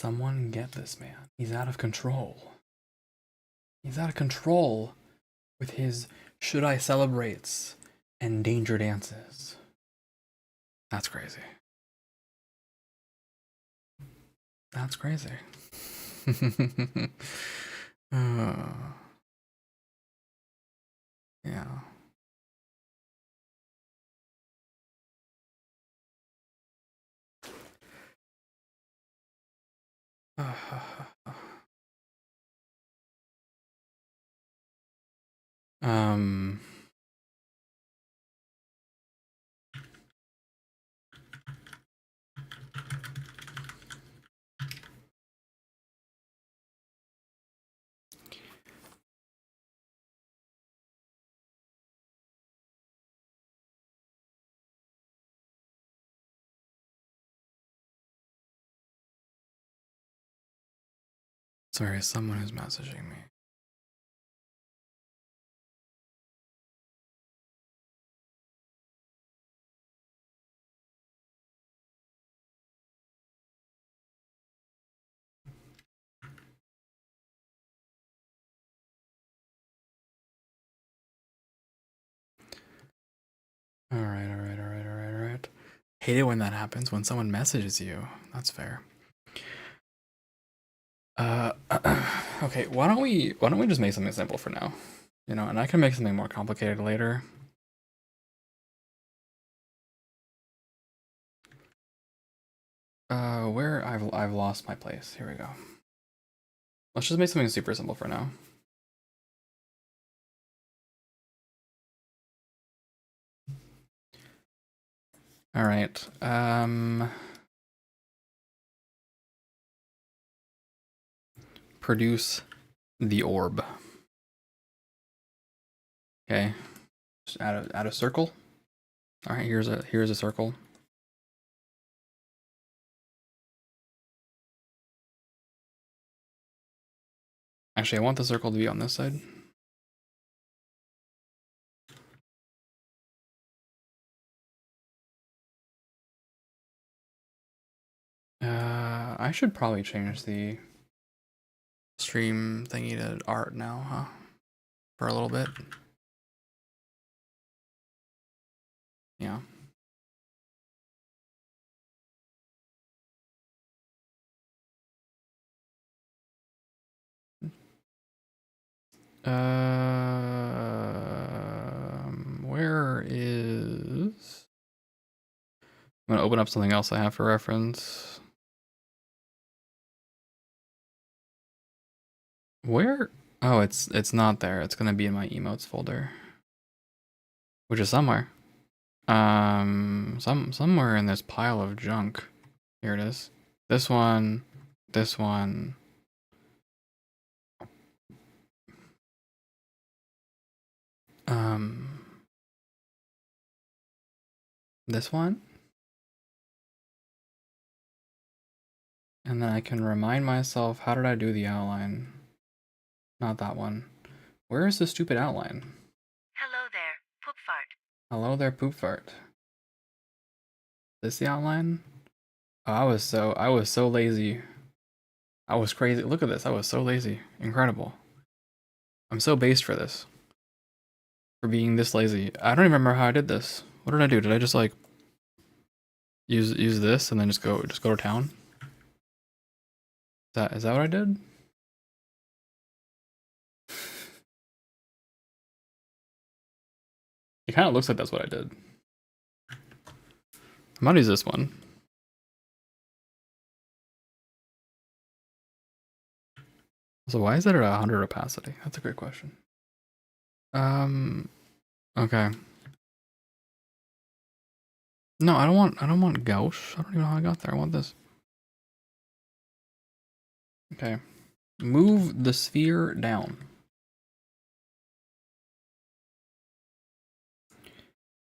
Someone get this man. He's out of control. He's out of control with his should I celebrates and danger dances. That's crazy. That's crazy. Yeah. um. Sorry, someone is messaging me. Alright. Hate it when that happens, when someone messages you. That's fair. Okay, why don't we just make something simple for now? You know, and I can make something more complicated later. Where I've lost my place. Here we go. Let's just make something super simple for now. All right. Produce the orb. Okay. Just add a circle. All right. Here's a circle. Actually, I want the circle to be on this side. I should probably change the stream thingy to art now, huh? For a little bit. Yeah. Where is... I'm gonna open up something else I have for reference. Where? Oh, it's not there. It's gonna be in my emotes folder, which is somewhere. Somewhere in this pile of junk. Here it is. This one. This one. This one. And then I can remind myself, how did I do the outline? Not that one. Where is the stupid outline? Hello there, poop fart. Hello there, poop fart. This the outline? Oh, I was so lazy. I was crazy. Look at this. I was so lazy. Incredible. I'm so based for this. For being this lazy. I don't even remember how I did this. What did I do? Did I just like use this and then just go to town? Is that what I did? It kind of looks like that's what I did. I might use this one. So why is it at 100 opacity? That's a great question. Okay. No, I don't want gauche. I don't even know how I got there. I want this. Okay. Move the sphere down.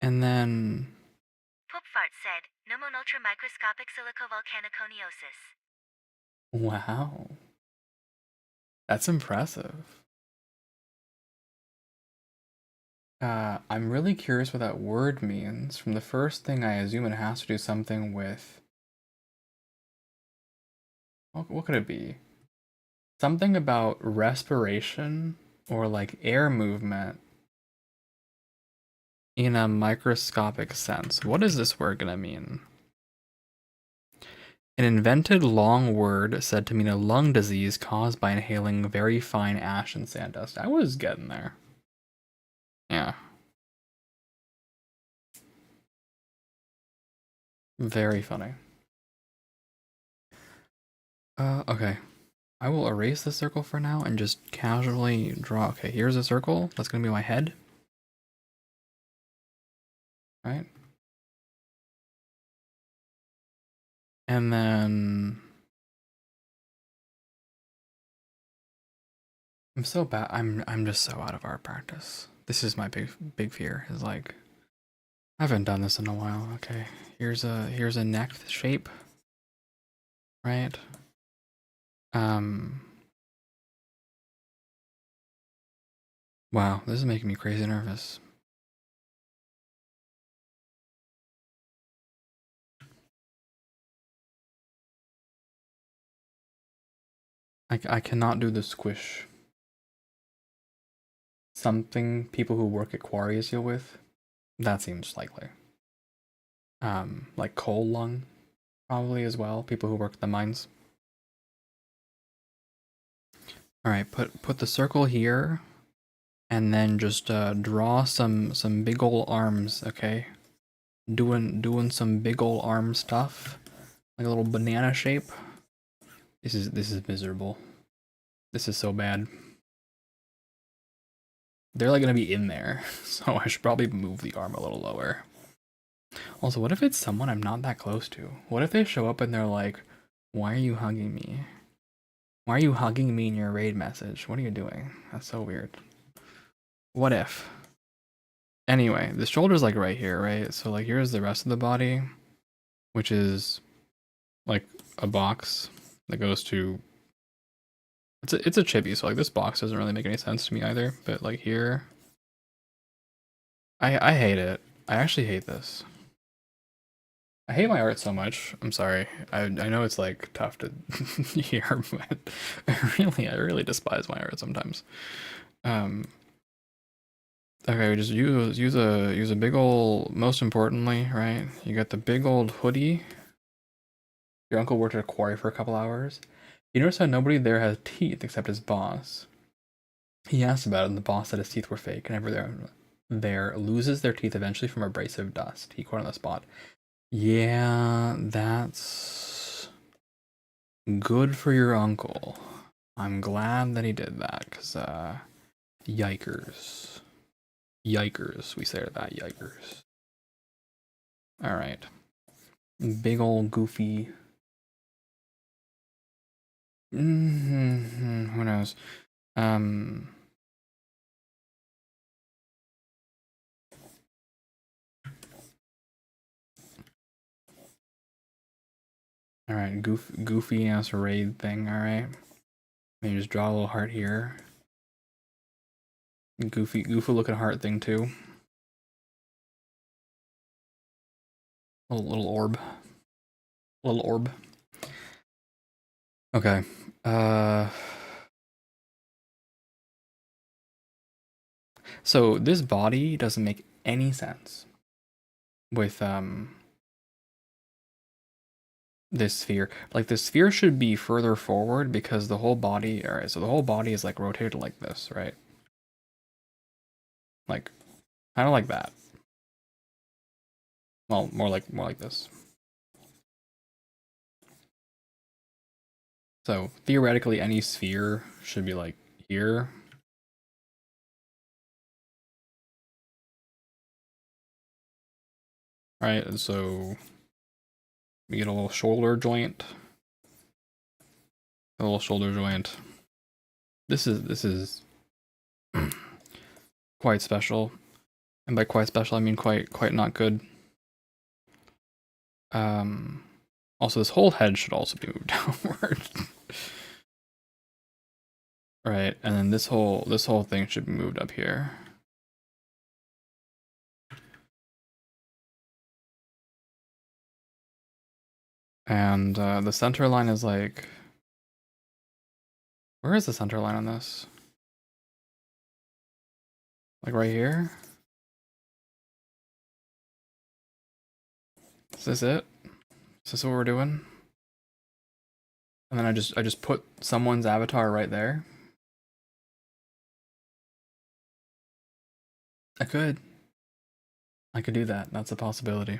And then... Poop fart said, Nomonultra microscopic silicovolcaniconiosis. Wow. That's impressive. I'm really curious what that word means. From the first thing, I assume it has to do something with... What could it be? Something about respiration or like air movement in a microscopic sense. What is this word gonna mean? An invented long word said to mean a lung disease caused by inhaling very fine ash and sand dust. I was getting there. Yeah. Very funny. Okay. I will erase the circle for now and just casually draw. Okay, here's a circle. That's gonna be my head. Right? And then... I'm so bad. I'm just so out of art practice. This is my big fear. Is like, I haven't done this in a while. Okay, here's a neck shape. Right. Wow, this is making me crazy nervous. I cannot do the squish. Something people who work at quarries deal with. That seems likely. like coal lung, probably as well. People who work at the mines. All right, put the circle here, and then just draw some big ol' arms. Okay, doing some big ol' arm stuff, like a little banana shape. This is miserable. This is so bad. They're like gonna be in there, so I should probably move the arm a little lower. Also, what if it's someone I'm not that close to? What if they show up and they're like, "Why are you hugging me? Why are you hugging me in your raid message? What are you doing?" That's so weird. What if? Anyway, the shoulder's like right here, right? So like here's the rest of the body, which is like a box that goes to it's a chibi, so like this box doesn't really make any sense to me either. But like here, I hate it. I actually hate this. I hate my art so much. I'm sorry. I know it's like tough to hear, but I really despise my art sometimes. Okay, just use a big old. Most importantly, right? You got the big old hoodie. Your uncle worked at a quarry for a couple hours. You notice how nobody there has teeth except his boss. He asked about it, and the boss said his teeth were fake, and everyone there loses their teeth eventually from abrasive dust. He quote on the spot. Yeah, that's good for your uncle. I'm glad that he did that, because, yikers. Yikers, we say that, yikers. Alright. Big old goofy. Who knows? Alright, goofy ass raid thing, alright. Maybe just draw a little heart here. Goofy looking heart thing too. Little orb. Little orb. Okay. So this body doesn't make any sense with this sphere. Like the sphere should be further forward because the whole body, alright, so the whole body is like rotated like this, right? Like kind of like that. Well, more like this. So theoretically any sphere should be like here. Right, and so we get a little shoulder joint. A little shoulder joint. This is quite special. And by quite special I mean quite not good. Also this whole head should also be moved downward. Right, and then this whole thing should be moved up here. And the center line is like, where is the center line on this? Like right here? Is this it? Is this what we're doing? And then I just put someone's avatar right there. I could do that. That's a possibility.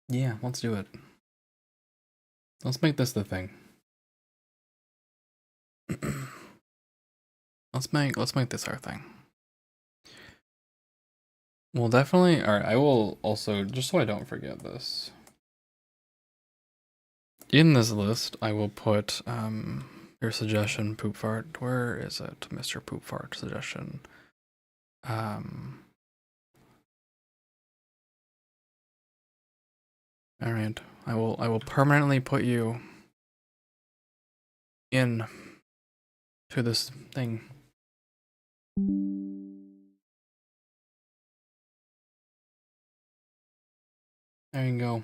Yeah, let's do it. Let's make this the thing. let's make this our thing. Well, definitely. All right, I will also, just so I don't forget this. In this list, I will put your suggestion, poop fart. Where is it, Mr. Poop Fart suggestion? All right, I will permanently put you in to this thing. There you go.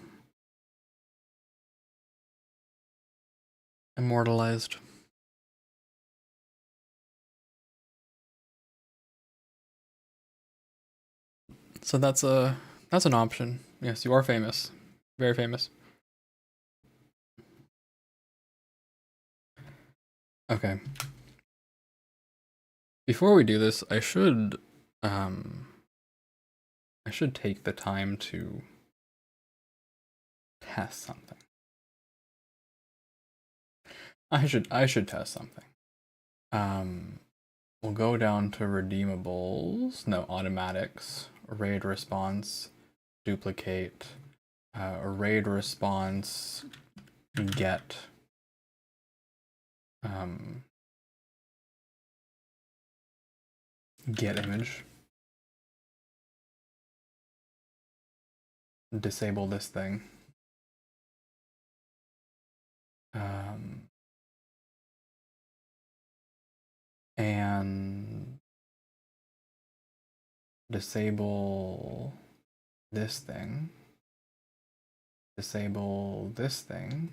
Immortalized. So that's an option. Yes, you are famous. Very famous. Okay. Before we do this, I should take the time to test something. I should test something. We'll go down to redeemables. No, automatics, raid response, duplicate, raid response, get, get image. Disable this thing. And disable this thing. Disable this thing.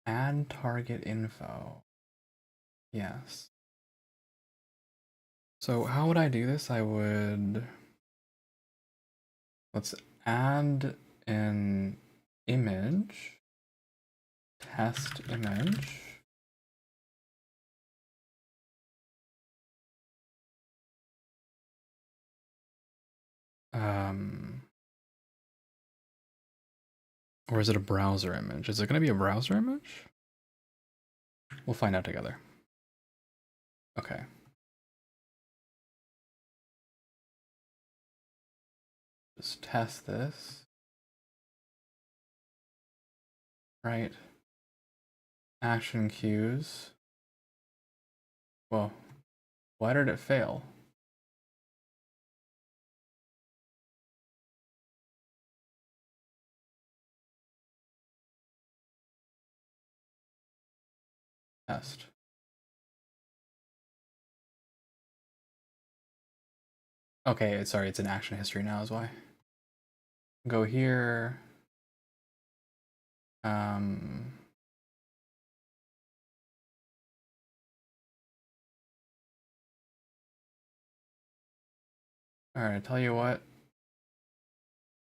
Add target info. Yes. So how would I do this? I would, let's add an image, test image. Or is it a browser image? Is it going to be a browser image? We'll find out together. Okay. Just test this. Right. Action cues. Well, why did it fail? Test. Okay, sorry, it's in action history now is why. Go here. Alright, tell you what.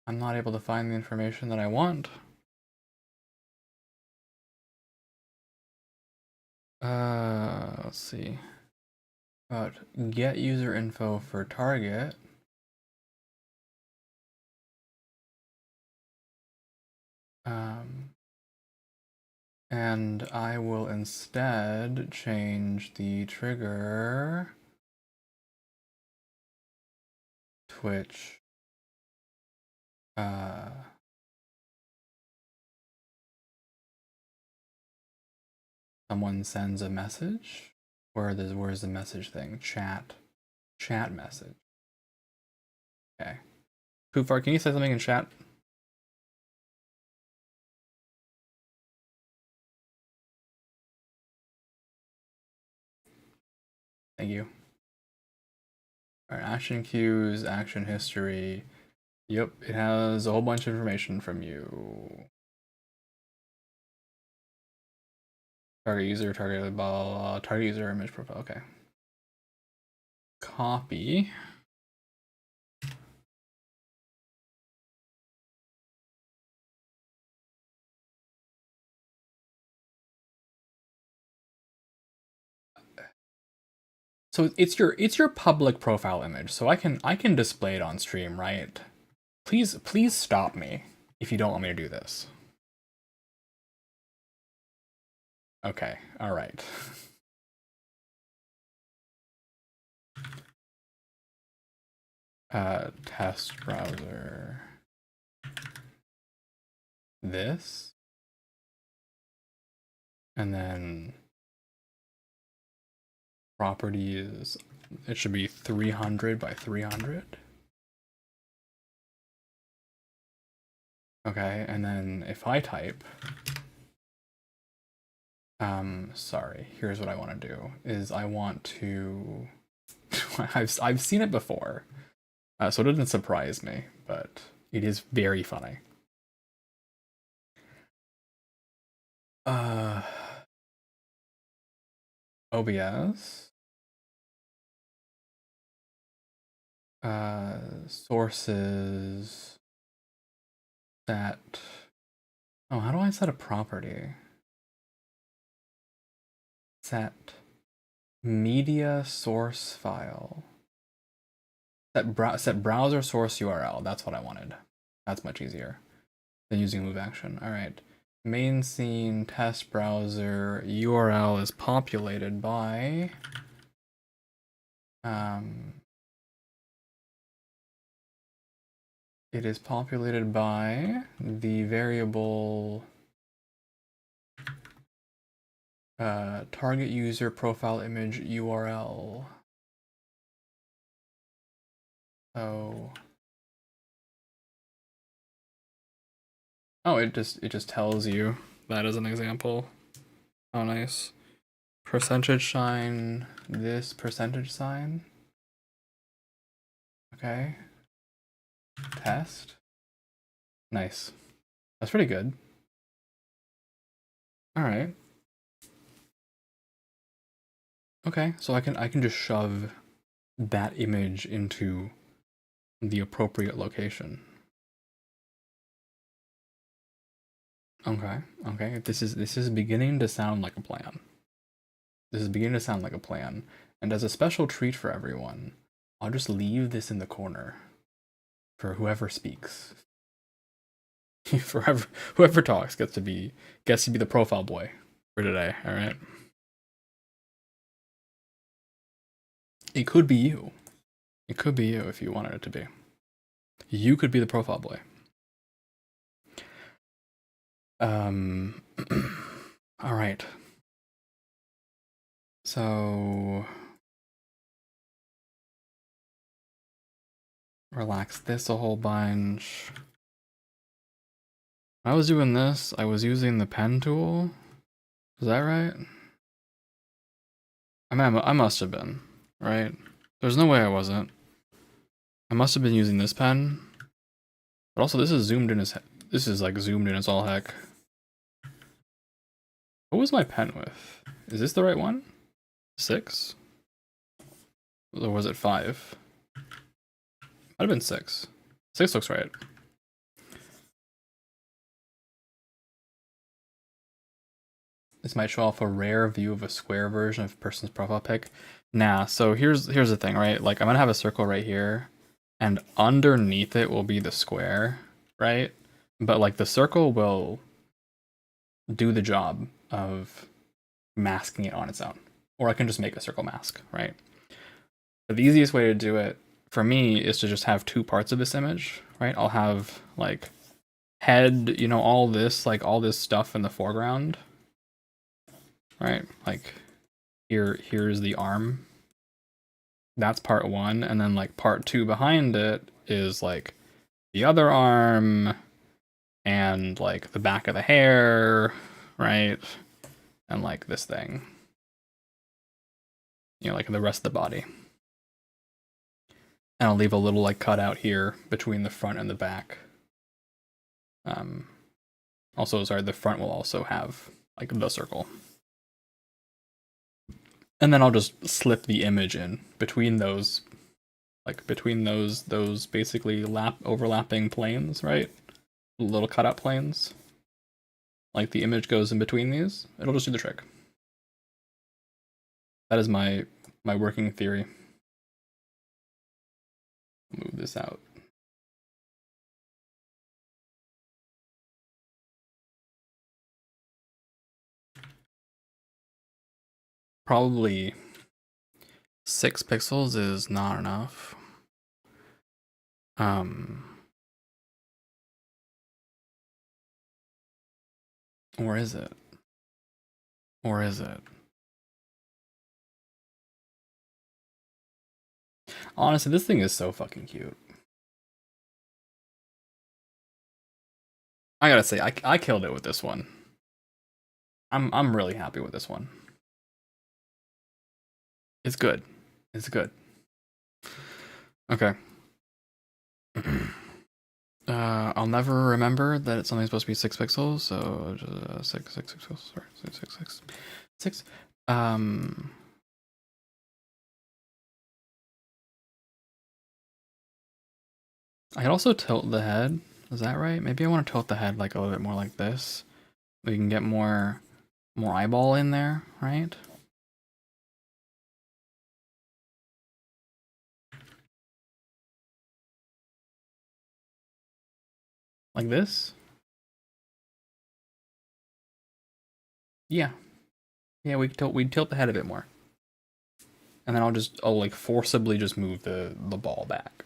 I'm not able to find the information that I want. Let's see. About get user info for target. And I will instead change the trigger Twitch someone sends a message. Where's the message thing? Chat message. Okay. Poofar, can you say something in chat? Thank you. Alright, action cues, action history. Yep, it has a whole bunch of information from you. Target user, target blah, target user, image profile. Okay. Copy. So it's your public profile image, so I can display it on stream, right? Please stop me if you don't want me to do this. Okay, all right. Test browser. This. And then properties, it should be 300 by 300. Okay, and then if I type, sorry, here's what I want to do, is I want to I've seen it before, so it didn't surprise me, but it is very funny. OBS. Sources. Set. Oh, how do I set a property? Set media source file. Set browser source URL. That's what I wanted. That's much easier than using move action. All right. Main scene test browser URL is populated by it is populated by the variable target user profile image URL. Oh, it just tells you that as an example. Oh, nice. Percentage sign this percentage sign. Okay. Test. Nice. That's pretty good. All right. Okay, so I can just shove that image into the appropriate location. Okay. This is beginning to sound like a plan. And as a special treat for everyone, I'll just leave this in the corner for whoever speaks. whoever talks gets to be the profile boy for today, all right? It could be you. It could be you if you wanted it to be. You could be the profile boy. All right. So relax this a whole bunch. When I was doing this, I was using the pen tool. Is that right? I mean, I must have been, right? There's no way I wasn't. I must have been using this pen. But also, this is zoomed in as zoomed in as all heck. What was my pen with? Is this the right one? 6? Or was it 5? Might have been 6. 6 looks right. This might show off a rare view of a square version of a person's profile pic. Nah, so here's the thing, right? Like, I'm gonna have a circle right here, and underneath it will be the square, right? But like the circle will do the job of masking it on its own. Or I can just make a circle mask, right? But the easiest way to do it for me is to just have 2 parts of this image, right? I'll have like head, all this stuff in the foreground, right? Like here's the arm. That's part 1, and then like part 2 behind it is like the other arm and like the back of the hair, right? And like this thing. Like the rest of the body. And I'll leave a little like cutout here between the front and the back. Also, sorry, the front will also have like the circle. And then I'll just slip the image in between those basically overlapping planes, right? Little cutout planes. Like the image goes in between these. It'll just do the trick. That is my working theory. Move this out. Probably 6 pixels is not enough. Or is it? Honestly, this thing is so fucking cute. I gotta say, I killed it with this one. I'm really happy with this one. It's good. Okay. I'll never remember that it's only supposed to be 6 pixels, so just, 6 pixels. Sorry, 6. I could also tilt the head. Is that right? Maybe I want to tilt the head like a little bit more like this. We can get more eyeball in there, right? Like this? Yeah. Yeah, we tilt the head a bit more. And then I'll like forcibly just move the ball back.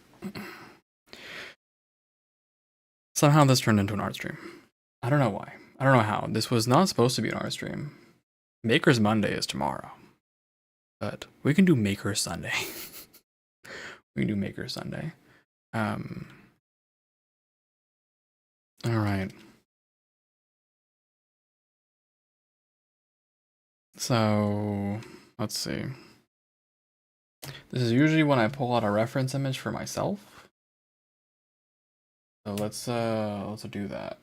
Somehow this turned into an art stream. I don't know why. I don't know how. This was not supposed to be an art stream. Maker's Monday is tomorrow. But we can do Maker Sunday. We can do Maker Sunday. Alright. So let's see. This is usually when I pull out a reference image for myself. So let's do that.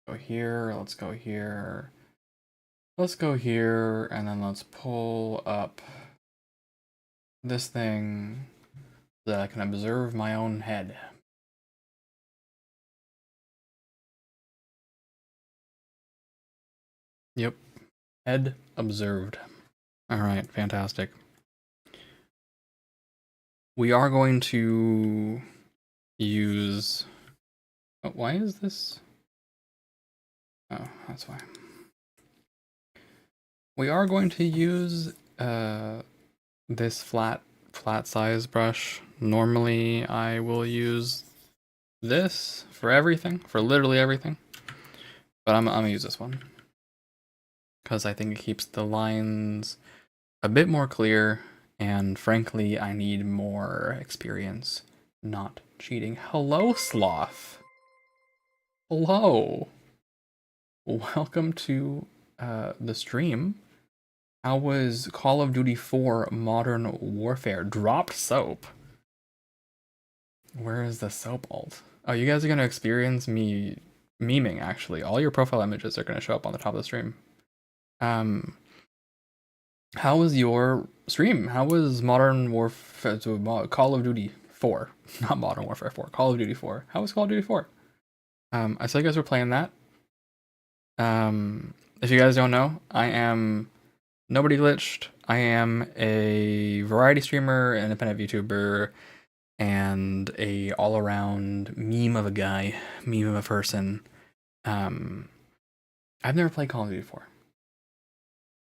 Go here, let's go here. Let's go here, and then let's pull up this thing so that I can observe my own head. Yep. Head observed. Alright, fantastic. We are going to use... Oh, why is this? Oh, that's why. We are going to use this flat size brush. Normally I will use this for everything, for literally everything. But I'm gonna use this one. Because I think it keeps the lines a bit more clear, and frankly, I need more experience not cheating. Hello, Sloth. Hello. Welcome to the stream. How was Call of Duty 4 Modern Warfare? Dropped soap. Where is the soap alt? Oh, you guys are gonna experience me memeing, actually. All your profile images are gonna show up on the top of the stream. How was your stream? How was Modern Warfare, Call of Duty 4? Not Modern Warfare 4, Call of Duty 4. How was Call of Duty 4? I saw you guys were playing that. If you guys don't know, I am NobodyGlitched. I am a variety streamer, an independent YouTuber, and a all-around meme of a guy, meme of a person. I've never played Call of Duty 4.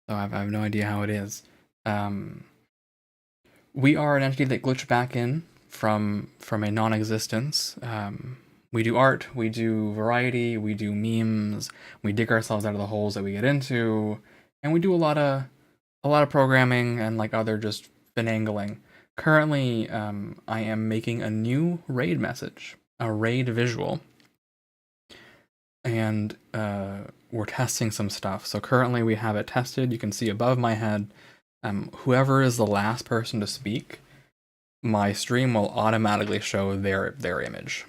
So I have no idea how it is. We are an entity that glitched back in from a non-existence. We do art, we do variety, we do memes, we dig ourselves out of the holes that we get into, and we do a lot of programming and like other just finagling. Currently, I am making a new raid message, a raid visual, and we're testing some stuff. So currently we have it tested. You can see above my head, whoever is the last person to speak, my stream will automatically show their image.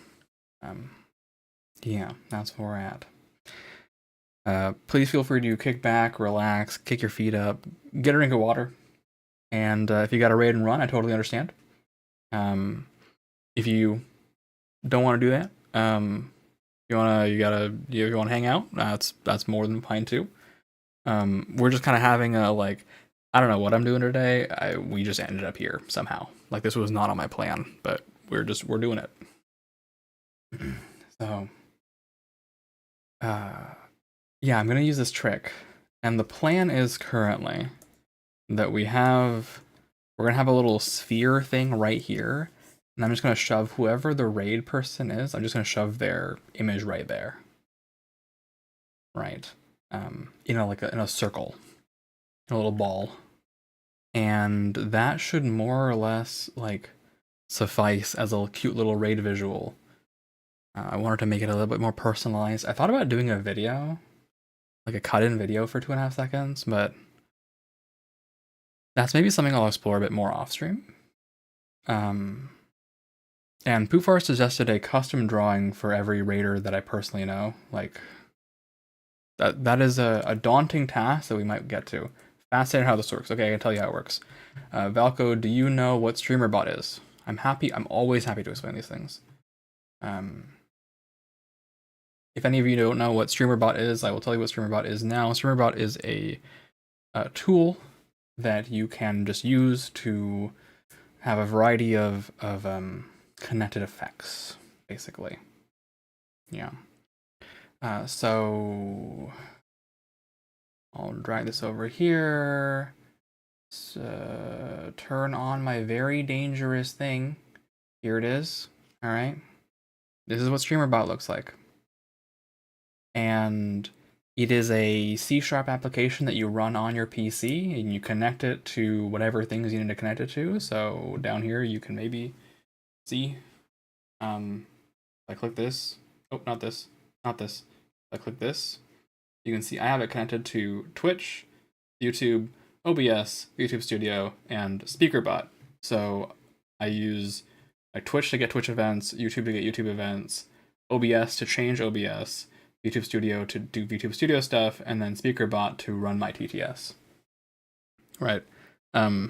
Yeah, that's where we're at. Please feel free to kick back, relax, kick your feet up, get a drink of water, and if you got a raid and run, I totally understand. If you don't want to do that, you wanna hang out, that's more than fine too. We're just kind of having a like, I don't know what I'm doing today. We just ended up here somehow. Like this was not on my plan, but we're doing it. So, yeah, I'm gonna use this trick, and the plan is currently that we're gonna have a little sphere thing right here, and I'm just gonna shove whoever the raid person is. I'm just gonna shove their image right there, right? In a circle, in a little ball, and that should more or less like suffice as a cute little raid visual. I wanted to make it a little bit more personalized. I thought about doing a video, like a cut-in video for 2.5 seconds, but that's maybe something I'll explore a bit more off stream. And Poofar suggested a custom drawing for every raider that I personally know. Like, that is a daunting task that we might get to. Fascinating how this works. Okay, I can tell you how it works. Valko, do you know what StreamerBot is? I'm always happy to explain these things. If any of you don't know what StreamerBot is, I will tell you what StreamerBot is now. StreamerBot is a tool that you can just use to have a variety of connected effects, basically. Yeah. So I'll drag this over here. So, turn on my very dangerous thing. Here it is. All right. This is what StreamerBot looks like. And it is a C# application that you run on your PC, and you connect it to whatever things you need to connect it to. So down here, you can maybe see. I click this. Oh, not this. Not this. I click this. You can see I have it connected to Twitch, YouTube, OBS, YouTube Studio, and SpeakerBot. So I use Twitch to get Twitch events, YouTube to get YouTube events, OBS to change OBS, YouTube Studio to do YouTube Studio stuff, and then SpeakerBot to run my TTS. Right. A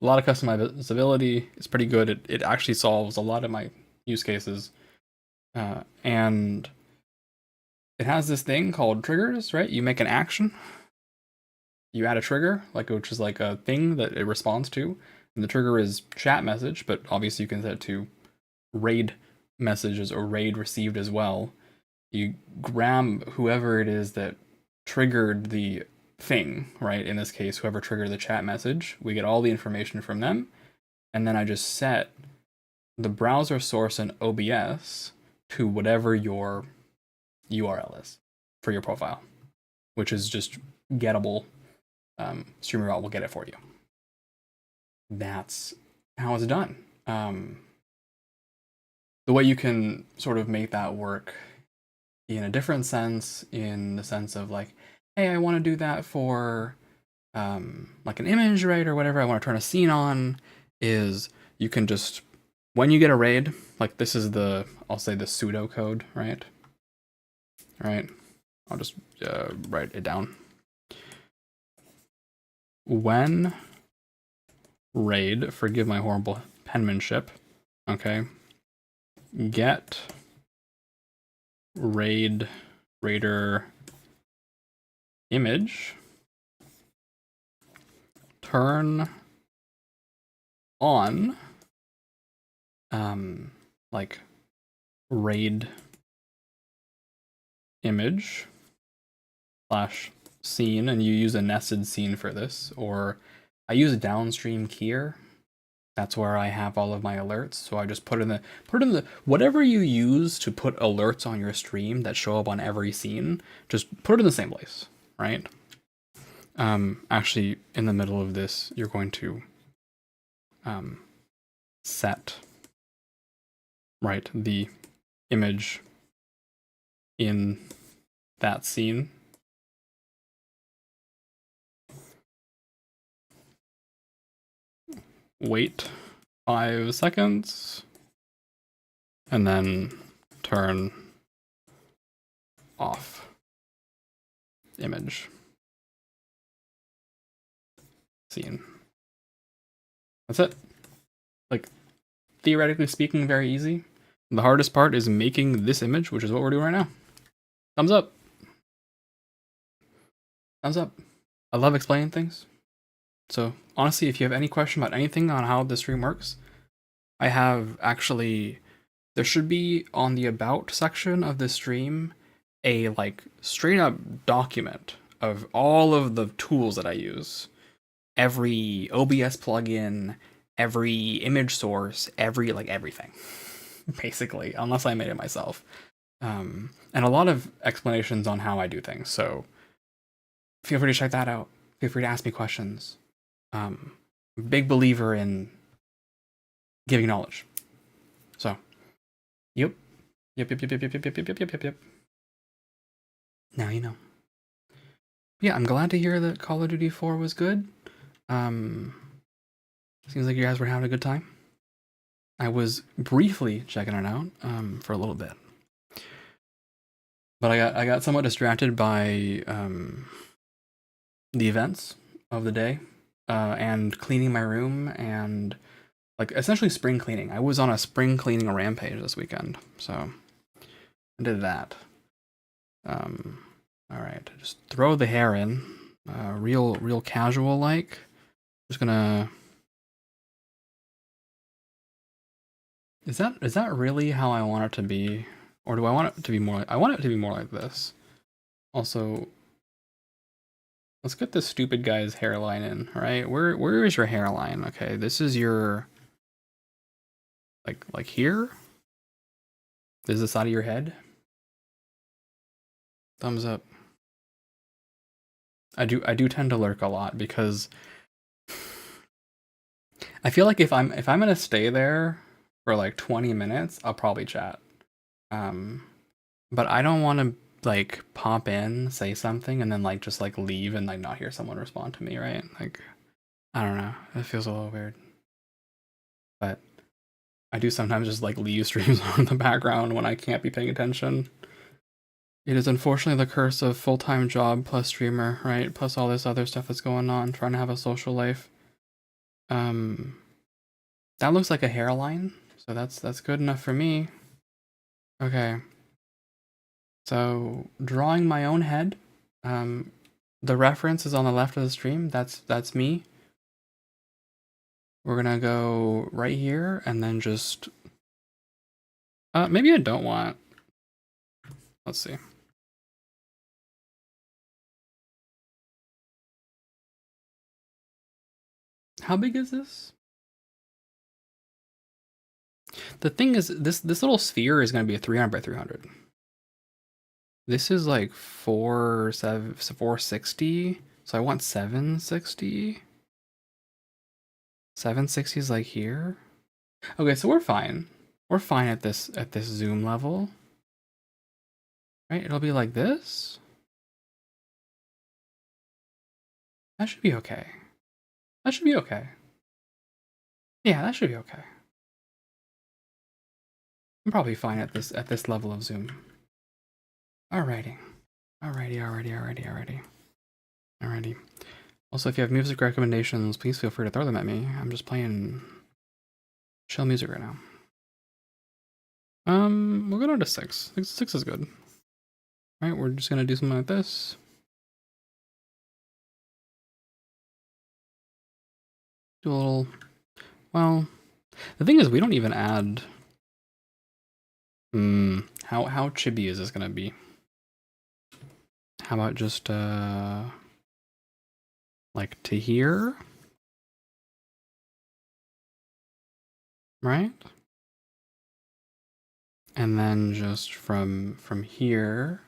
lot of customizability. It's pretty good. It actually solves a lot of my use cases. And it has this thing called triggers, right? You make an action, you add a trigger, which is like a thing that it responds to. And the trigger is chat message, but obviously you can set it to raid messages or raid received as well. You grab whoever it is that triggered the thing, right? In this case, whoever triggered the chat message, we get all the information from them. And then I just set the browser source in OBS to whatever your URL is for your profile, which is just gettable. StreamerBot will get it for you. That's how it's done. The way you can sort of make that work in a different sense, in the sense of like, hey, I want to do that for like an image, right, or whatever, I want to turn a scene on, is you can just, when you get a raid, like this is I'll say the pseudo code, right? Right. I'll just write it down. When raid, forgive my horrible penmanship, okay, get raider image, turn on like raid image / scene, and you use a nested scene for this, or I use a downstream keyer. That's where I have all of my alerts. So I just put in the whatever you use to put alerts on your stream that show up on every scene, just put it in the same place, right? Actually, in the middle of this, you're going to set, right, the image in that scene. Wait 5 seconds, and then turn off image scene. That's it. Like, theoretically speaking, very easy. The hardest part is making this image, which is what we're doing right now. Thumbs up. Thumbs up. I love explaining things. So honestly, if you have any question about anything on how the stream works, I have actually, there should be on the about section of the stream a like straight up document of all of the tools that I use. Every OBS plugin, every image source, everything, basically, unless I made it myself. And a lot of explanations on how I do things. So feel free to check that out. Feel free to ask me questions. Big believer in giving knowledge. So, yep. Now you know. Yeah, I'm glad to hear that Call of Duty 4 was good. Seems like you guys were having a good time. I was briefly checking it out for a little bit, but I got somewhat distracted by the events of the day and cleaning my room and like essentially spring cleaning. I was on a spring cleaning rampage this weekend, so I did that. All right, just throw the hair in, real casual like. Just gonna. Is that really how I want it to be, or do I want it to be more? I want it to be more like this. Also, let's get this stupid guy's hairline in. Right? Where is your hairline? Okay, this is your like here. This is the side of your head. Thumbs up. I do tend to lurk a lot because I feel like if I'm gonna stay there for like 20 minutes, I'll probably chat. But I don't want to like pop in, say something, and then like just like leave and like not hear someone respond to me, right? Like I don't know, it feels a little weird. But I do sometimes just like leave streams on in the background when I can't be paying attention. It is unfortunately the curse of full-time job plus streamer, right? Plus all this other stuff that's going on, trying to have a social life. That looks like a hairline, so that's good enough for me. Okay. So drawing my own head. The reference is on the left of the stream. That's me. We're gonna go right here and then just maybe I don't want. Let's see. How big is this? The thing is, this little sphere is gonna be a 300 by 300. This is like 460, so I want 760. 760 is like here. Okay, so we're fine. We're fine at this zoom level. Right? It'll be like this. That should be okay. That should be okay. Yeah, that should be okay. I'm probably fine at this level of zoom. Alrighty. Alrighty. Also, if you have music recommendations, please feel free to throw them at me. I'm just playing chill music right now. We'll go down to 6. 6 is good. Alright, we're just gonna do something like this. Do a little. Well, the thing is, we don't even add. How chibi is this gonna be? How about just like to here? Right? And then just from here.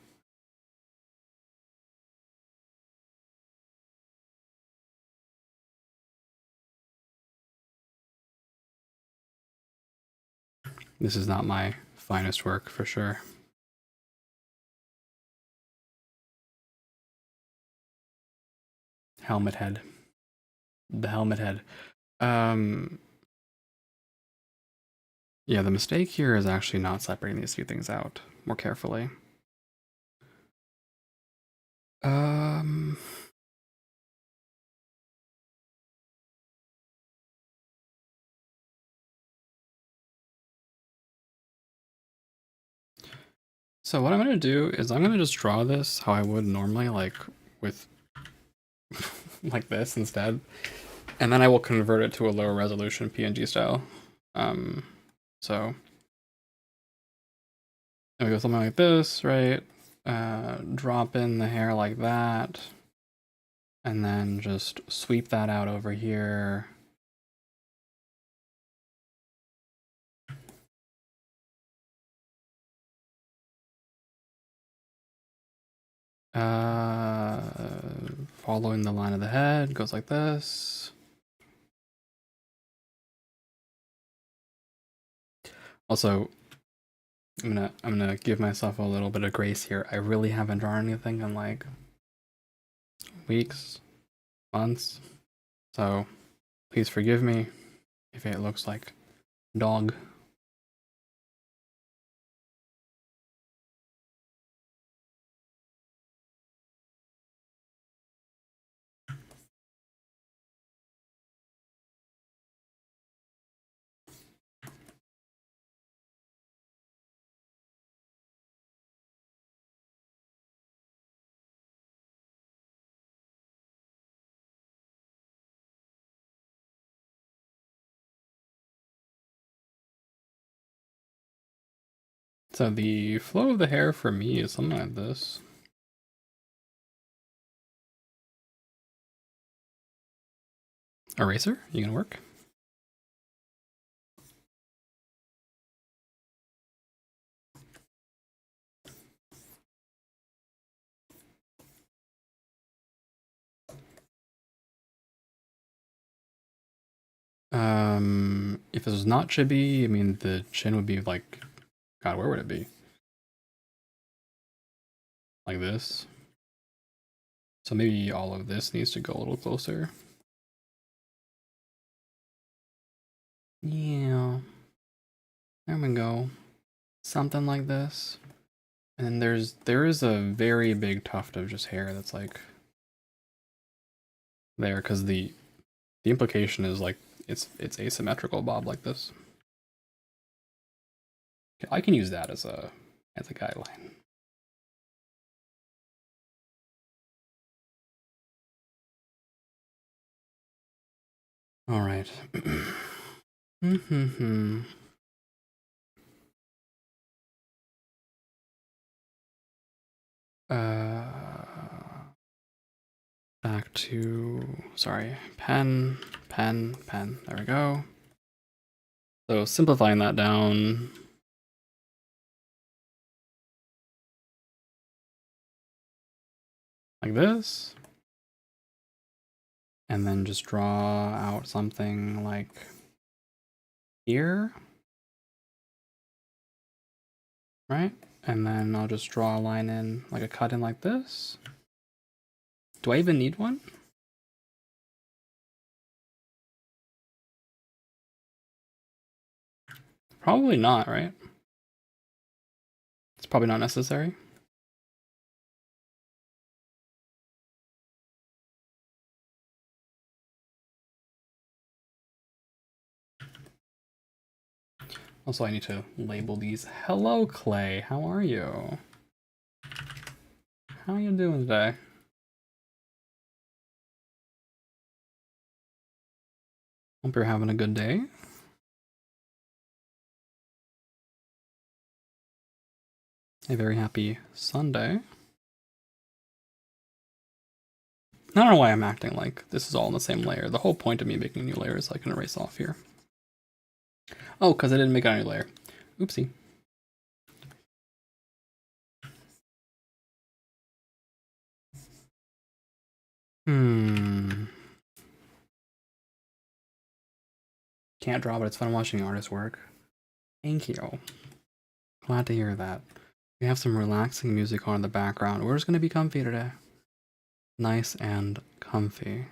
This is not my finest work for sure. Helmet head. The helmet head. Yeah, the mistake here is actually not separating these two things out more carefully. So what I'm gonna do is I'm gonna just draw this how I would normally, like with like this instead, and then I will convert it to a lower resolution PNG style. So we go something like this, right? Drop in the hair like that, and then just sweep that out over here. Following the line of the head goes like this. Also, I'm gonna give myself a little bit of grace here. I really haven't drawn anything in like weeks, months, so please forgive me if it looks like dog. So the flow of the hair for me is something like this. Eraser, you gonna work? If this was not chibi, I mean the chin would be like, God, where would it be? Like this. So maybe all of this needs to go a little closer. Yeah. There we go. Something like this. And then there is a very big tuft of just hair that's like there, because the implication is like it's asymmetrical bob like this. I can use that as a guideline. All right. Back to, sorry, pen. There we go. So simplifying that down. Like this. And then just draw out something like here. Right? And then I'll just draw a line in, like a cut in like this. Do I even need one? Probably not, right? It's probably not necessary. Also, I need to label these. Hello, Clay. How are you? How are you doing today? Hope you're having a good day. A very happy Sunday. I don't know why I'm acting like this is all in the same layer. The whole point of me making a new layer is I can erase off here. Oh, because I didn't make a new layer. Oopsie. Can't draw, but it's fun watching artists work. Thank you. Glad to hear that. We have some relaxing music on in the background. We're just going to be comfy today. Nice and comfy.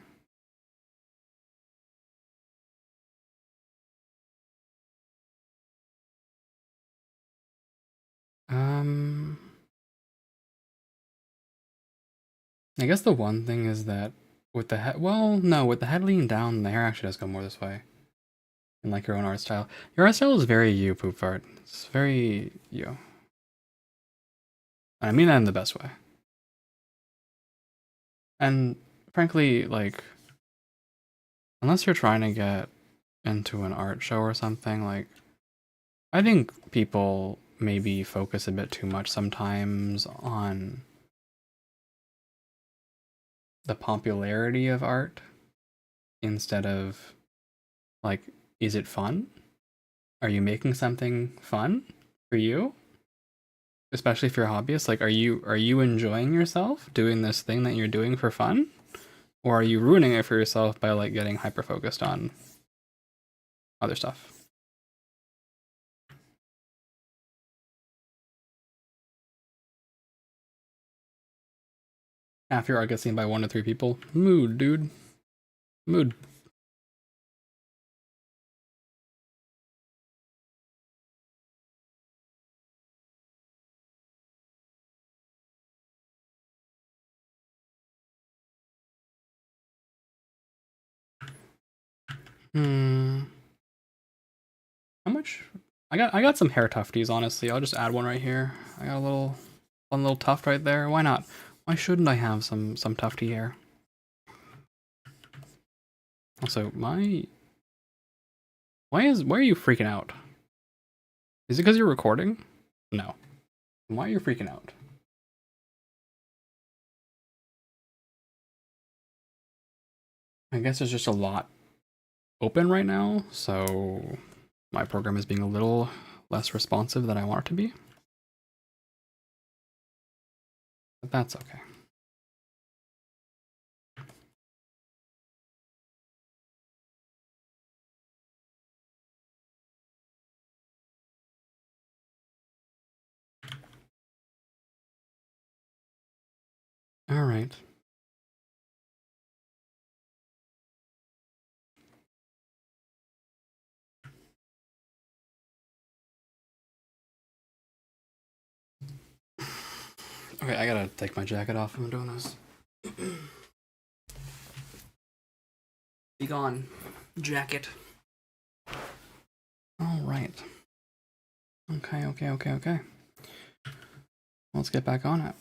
I guess the one thing is that with the head, well, no, with the head leaning down, the hair actually does go more this way. And like your own art style. Your art style is very you, Poop Fart. It's very you. I mean that in the best way. And frankly, like, unless you're trying to get into an art show or something, like, I think people maybe focus a bit too much sometimes on the popularity of art instead of, like, is it fun? Are you making something fun for you? Especially if you're a hobbyist, like, are you enjoying yourself doing this thing that you're doing for fun? Or are you ruining it for yourself by, like, getting hyper focused on other stuff? After your art gets seen by 1 to 3 people, mood, dude. Mood. Hmm. How much? I got some hair tufties, honestly. I'll just add one right here. I got one little tuft right there. Why not? Why shouldn't I have some tufty hair? Also, why are you freaking out? Is it because you're recording? No. Why are you freaking out? I guess there's just a lot open right now, so my program is being a little less responsive than I want it to be. But that's okay. All right. Okay, I gotta take my jacket off. I'm doing this. Be gone, jacket. All right. Okay. Let's get back on it.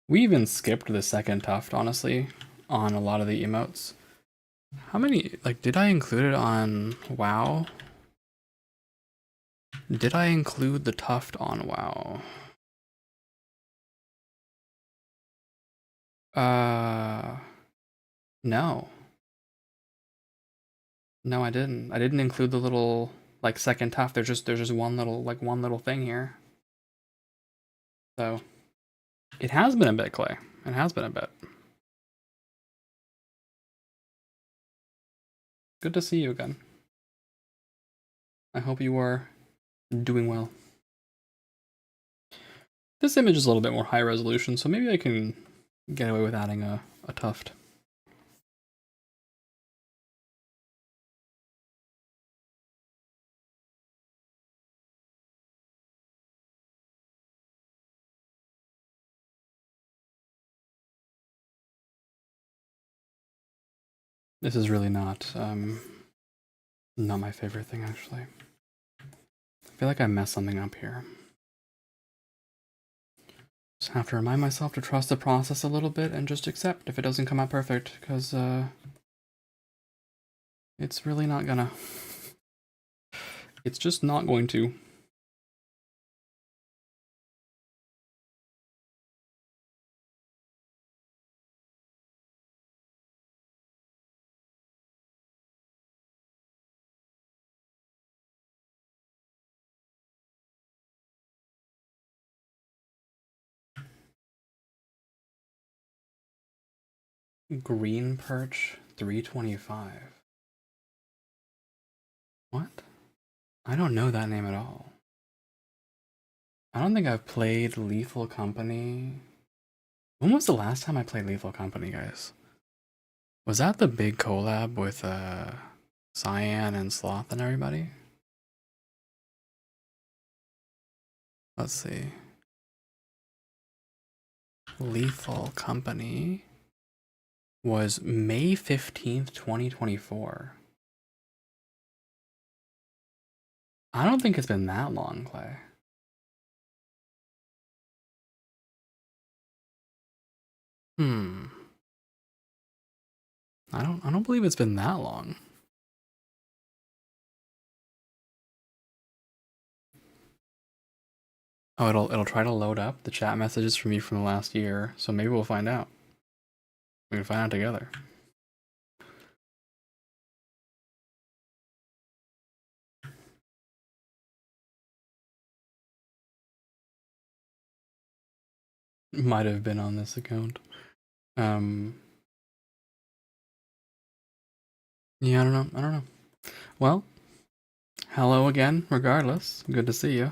We even skipped the second tuft, honestly, on a lot of the emotes. How many, like, did I include it on WoW? Did I include the tuft on WoW? No. No, I didn't. I didn't include the little, like, second tuft. There's just one little thing here. So, it has been a bit, Clay. It has been a bit. Good to see you again. I hope you are doing well. This image is a little bit more high resolution, so maybe I can get away with adding a tuft. This is really not my favorite thing, actually. I feel like I messed something up here. Just have to remind myself to trust the process a little bit and just accept if it doesn't come out perfect, because it's really not gonna. It's just not going to. Green Perch 325. What? I don't know that name at all. I don't think I've played Lethal Company. When was the last time I played Lethal Company, guys? Was that the big collab with Cyan and Sloth and everybody? Let's see. Lethal Company was May 15th, 2024. I don't think it's been that long, Clay. I don't believe it's been that long. Oh, it'll try to load up the chat messages from you from the last year, so maybe we'll find out. We can find out together. Might have been on this account. Yeah, I don't know. Well, hello again, regardless. Good to see you.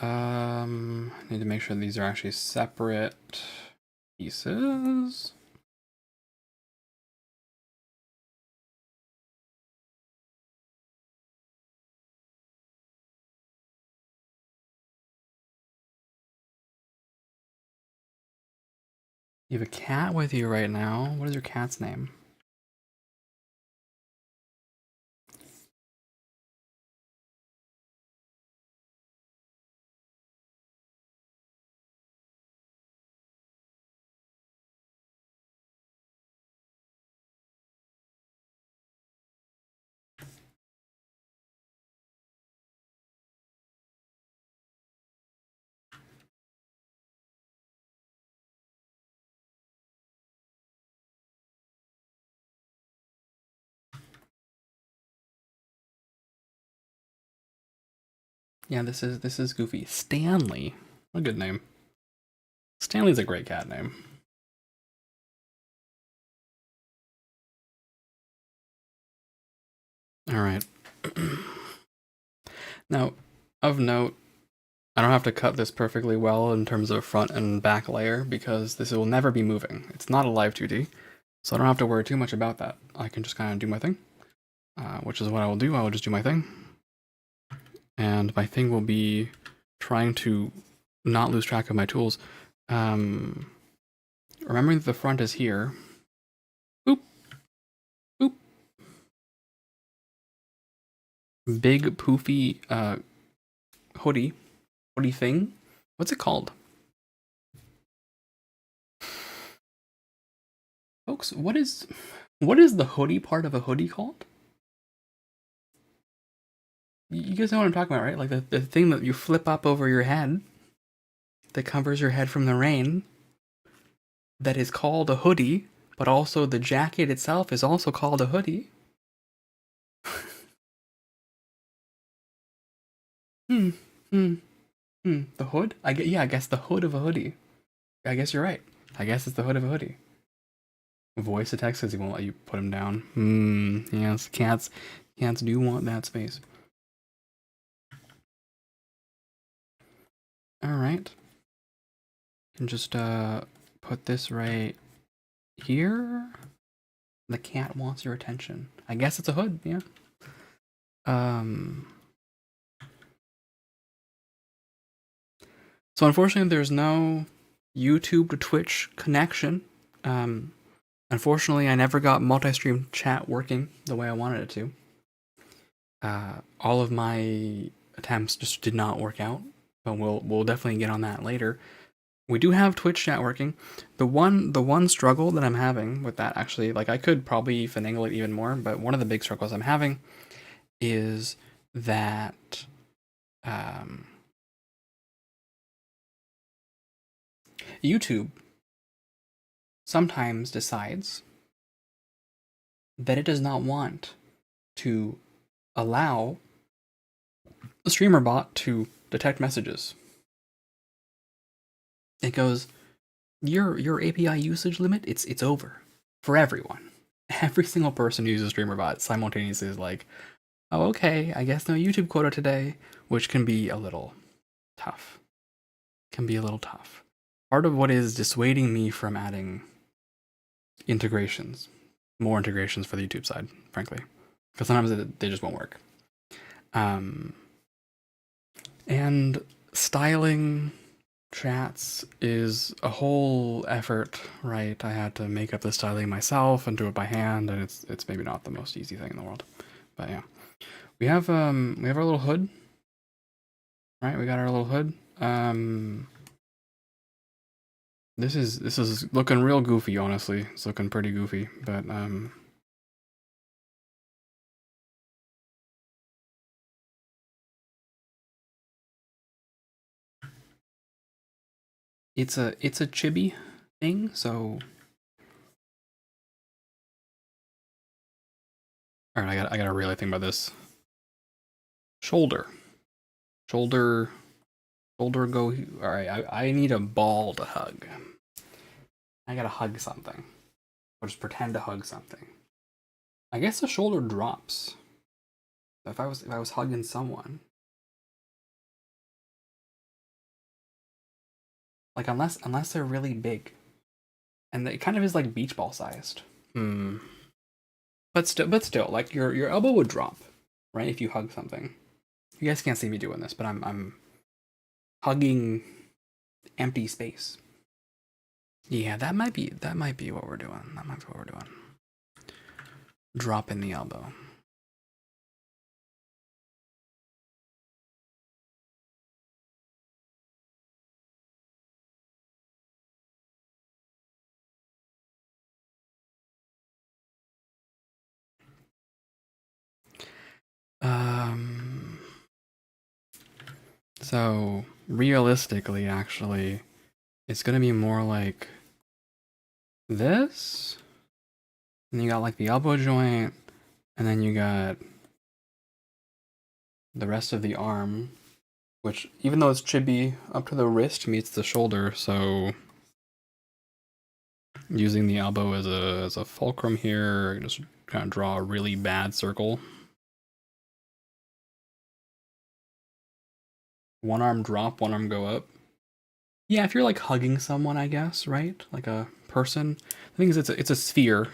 Need to make sure these are actually separate pieces. You have a cat with you right now. What is your cat's name? Yeah, this is Goofy. Stanley. What a good name. Stanley's a great cat name. All right. Now, of note, I don't have to cut this perfectly well in terms of front and back layer because this will never be moving. It's not a live 2D, so I don't have to worry too much about that. I can just kind of do my thing, which is what I will do. I will just do my thing. And my thing will be trying to not lose track of my tools. Remembering that the front is here. Boop. Boop. Big poofy hoodie thing. What's it called? Folks, what is the hoodie part of a hoodie called? You guys know what I'm talking about, right? Like the thing that you flip up over your head that covers your head from the rain that is called a hoodie, but also the jacket itself is also called a hoodie. The hood? I guess the hood of a hoodie. I guess you're right. I guess it's the hood of a hoodie. Voice to text says he won't let you put him down. Yes, cats do want that space. Alright. Can just put this right here. The cat wants your attention. I guess it's a hood, yeah. So unfortunately there's no YouTube to Twitch connection. Unfortunately I never got multi-stream chat working the way I wanted it to. All of my attempts just did not work out, but we'll definitely get on that later. We do have Twitch chat working. The one struggle that I'm having with that, actually, like I could probably finagle it even more, but one of the big struggles I'm having is that YouTube sometimes decides that it does not want to allow the streamer bot to detect messages. It goes, your API usage limit, it's over for everyone. Every single person who uses StreamerBot simultaneously is like, oh, okay, I guess no YouTube quota today, which can be a little tough. Part of what is dissuading me from adding integrations, more integrations for the YouTube side, frankly, because sometimes they just won't work. And styling chats is a whole effort, right? I had to make up the styling myself and do it by hand, and it's maybe not the most easy thing in the world, but yeah. We have our little hood, right? We got our little hood. This is looking real goofy, honestly. It's looking pretty goofy, but it's a chibi thing, so all right, I gotta really think about this. Shoulder go. All right, I need a ball to hug. I gotta hug something, or just pretend to hug something. I guess the shoulder drops. If I was hugging someone, Like unless they're really big, and it kind of is like beach ball sized. But still, like your elbow would drop, right, if you hug something. You guys can't see me doing this, but I'm hugging empty space. Yeah, that might be what we're doing. That might be what we're doing. Drop in the elbow. So realistically, actually, it's gonna be more like this. And you got like the elbow joint, and then you got the rest of the arm, which even though it's chibi up to the wrist meets the shoulder, so using the elbow as a fulcrum here, just kind of draw a really bad circle. One arm drop, one arm go up. Yeah, if you're like hugging someone, I guess, right? Like a person. The thing is, it's a sphere,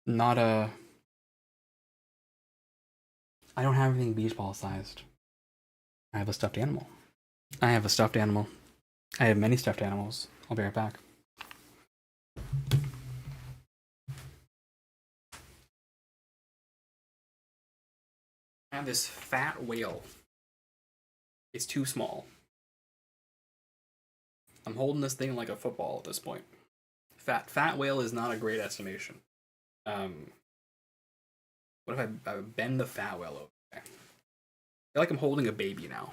not a. I don't have anything beach ball sized. I have a stuffed animal. I have a stuffed animal. I have many stuffed animals. I'll be right back. I have this fat whale. It's too small. I'm holding this thing like a football at this point. Fat whale is not a great estimation. What if I bend the fat whale over? Okay. I feel like I'm holding a baby now.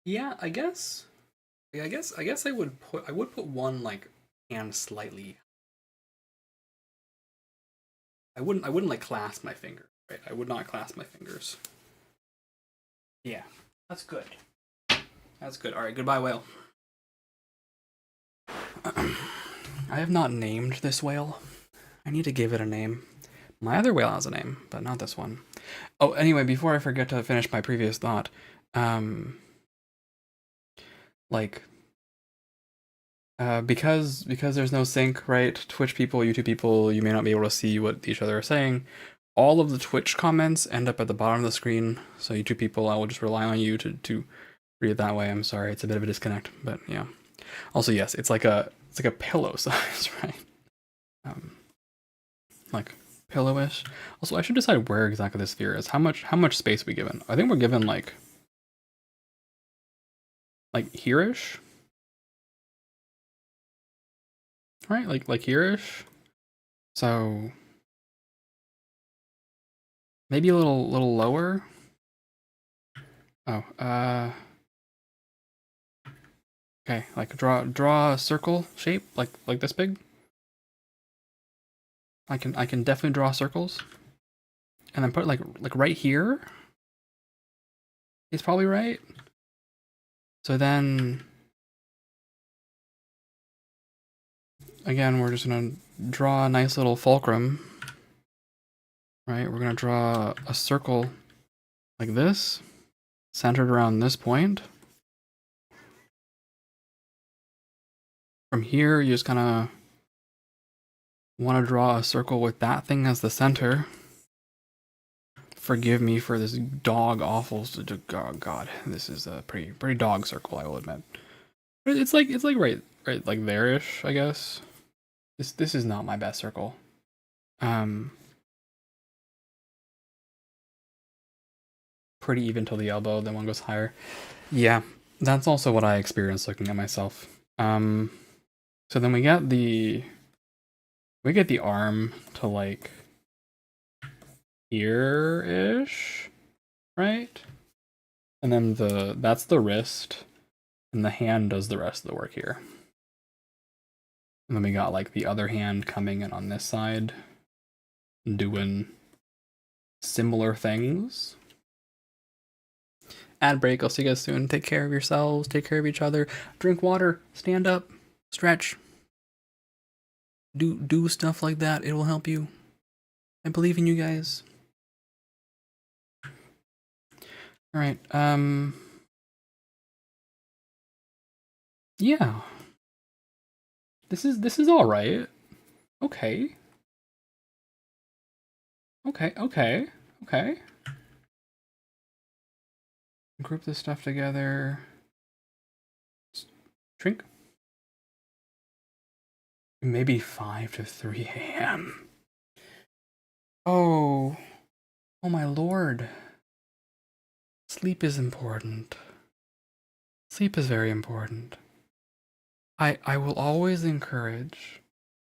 Yeah, I guess. I guess I would put one like hand slightly. I wouldn't like clasp my finger, right? I would not clasp my fingers. Yeah, that's good. That's good. All right, goodbye, whale. I have not named this whale. I need to give it a name. My other whale has a name, but not this one. Oh, anyway, before I forget to finish my previous thought, because there's no sync, right? Twitch people, YouTube people, you may not be able to see what each other are saying. All of the Twitch comments end up at the bottom of the screen. So YouTube people, I will just rely on you to read it that way. I'm sorry, it's a bit of a disconnect, but yeah. Also, yes, it's like a pillow size, right? Like pillowish. Also, I should decide where exactly the sphere is. How much space we given? I think we're given like here-ish. Right? Like here-ish. So maybe a little lower. Oh, okay, like draw a circle shape like this big. I can definitely draw circles. And then put like right here. Is probably right. So then again, we're just gonna draw a nice little fulcrum. Right? We're gonna draw a circle like this, centered around this point. From here, you just kind of want to draw a circle with that thing as the center. Forgive me for this dog awful. Oh God, this is a pretty dog circle, I will admit. But it's like right like there-ish, I guess. This is not my best circle. Pretty even till the elbow, then one goes higher. Yeah, that's also what I experienced looking at myself. So then we get the arm to like here-ish, right? And then that's the wrist, and the hand does the rest of the work here. And then we got like the other hand coming in on this side, doing similar things. Ad break. I'll see you guys soon. Take care of yourselves. Take care of each other. Drink water. Stand up. Stretch. Do stuff like that. It will help you. I believe in you guys. All right. Yeah. This is all right. Okay. Okay. Group this stuff together. Drink. Maybe 5 to 3 a.m. Oh my lord. Sleep is important. Sleep is very important. I will always encourage,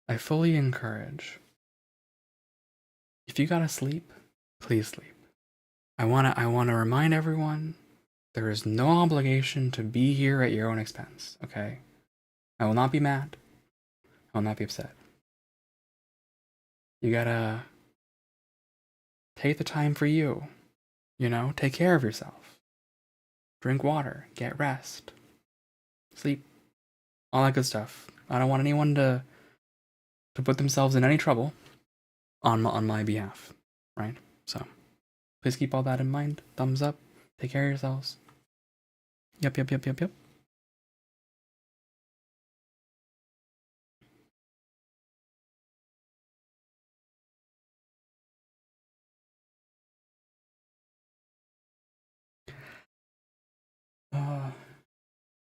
I fully encourage, if you gotta sleep, please sleep. I wanna remind everyone, there is no obligation to be here at your own expense, okay? I will not be mad. I will not be upset. You gotta take the time for you, you know? Take care of yourself. Drink water, get rest, sleep, all that good stuff. I don't want anyone to put themselves in any trouble on my behalf, right? So please keep all that in mind. Thumbs up. Take care of yourselves. Yep.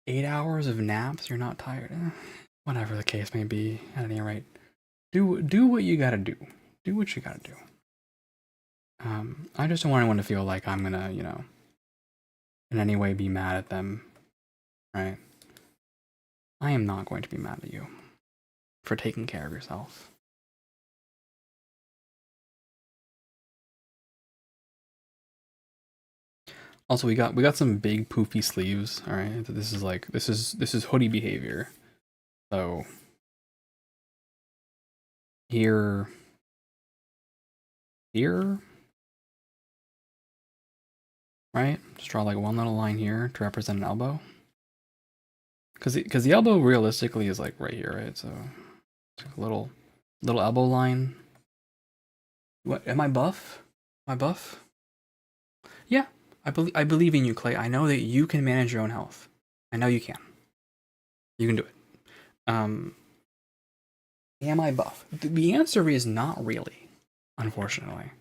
8 hours of naps. You're not tired. Whatever the case may be. At any rate, do what you gotta do. Do what you gotta do. I just don't want anyone to feel like I'm gonna, you know, in any way be mad at them, right? I am not going to be mad at you for taking care of yourself. Also, we got some big poofy sleeves. All right, this is hoodie behavior. So here, right? Just draw like one little line here to represent an elbow. Because the elbow realistically is like right here, right? So a little elbow line. What am I buff? Am I buff? Yeah, I believe in you, Clay. I know that you can manage your own health. I know you can. You can do it. Am I buff? The answer is not really, unfortunately.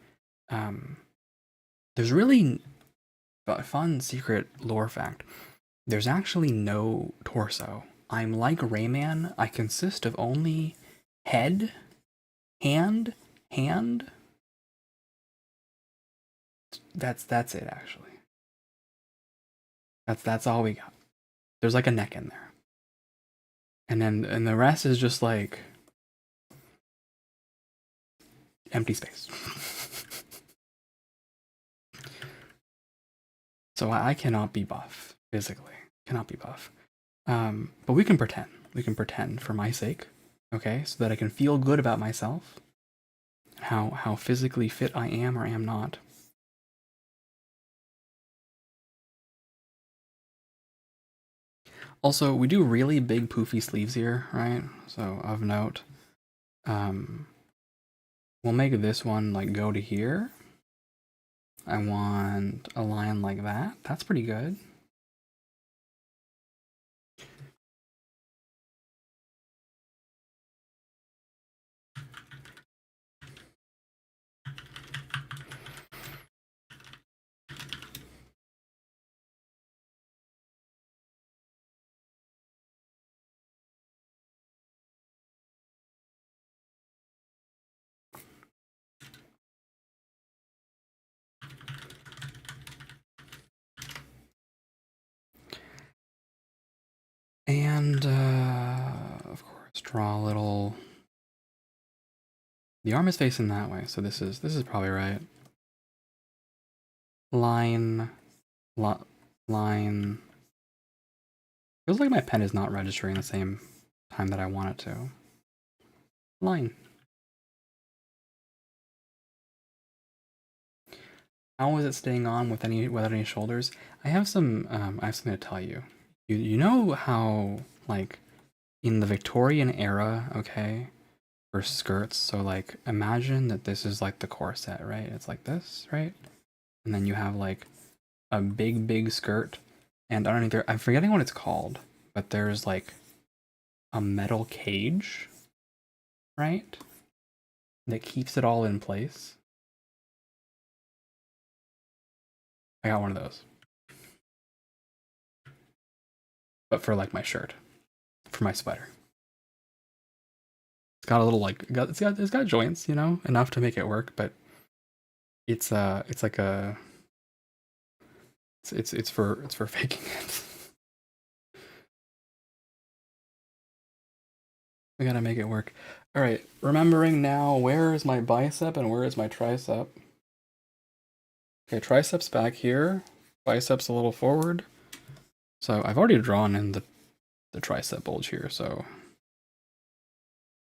There's really a fun secret lore fact. There's actually no torso. I'm like Rayman. I consist of only head, hand. That's it actually. That's all we got. There's like a neck in there. And the rest is just like empty space. So I cannot be buff physically. Cannot be buff. But we can pretend. We can pretend for my sake, okay? So that I can feel good about myself. How physically fit I am or am not. Also, we do really big poofy sleeves here, right? So of note, we'll make this one like go to here. I want a line like that. That's pretty good. And of course, draw a little. The arm is facing that way, so this is probably right. Line. Feels like my pen is not registering the same time that I want it to. Line. How is it staying on without any shoulders? I have something to tell you. You know how, like, in the Victorian era, okay, for skirts. So like imagine that this is like the corset, right? It's like this, right? And then you have like a big skirt, and underneath there, I'm forgetting what it's called, but there's like a metal cage, right? That keeps it all in place. I got one of those. But for like my shirt, for my sweater. It's got a little like it's got joints, you know, enough to make it work, but it's like a it's for faking it. We gotta make it work. All right, remembering now, where is my bicep and where is my tricep? Okay, triceps back here, biceps a little forward. So I've already drawn in the tricep bulge here, so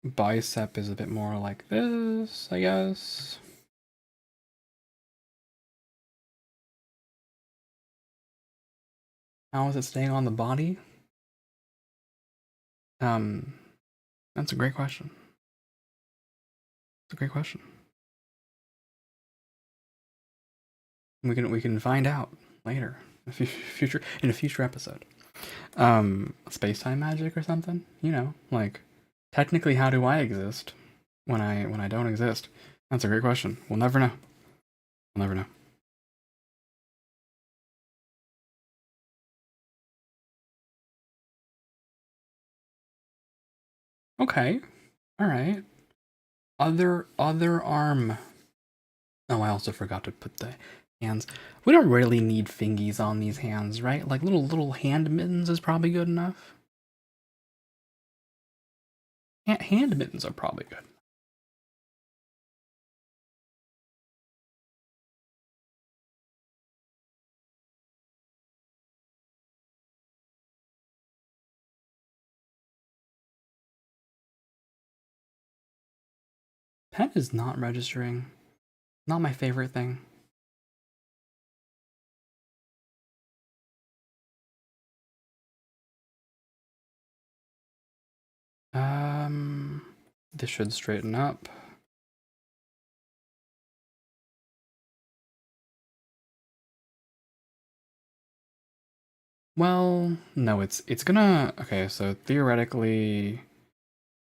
bicep is a bit more like this, I guess. How is it staying on the body? That's a great question. It's a great question. We can find out later, in a future episode. Space-time magic or something, you know, like technically how do I exist when I don't exist? That's a great question. We'll never know. We'll never know. Okay. All right. Other arm. Oh, I also forgot to put the hands. We don't really need fingies on these hands, right? Like little hand mittens is probably good enough. Hand mittens are probably good. Pen is not registering. Not my favorite thing. This should straighten up. Well, no, it's gonna, okay, so theoretically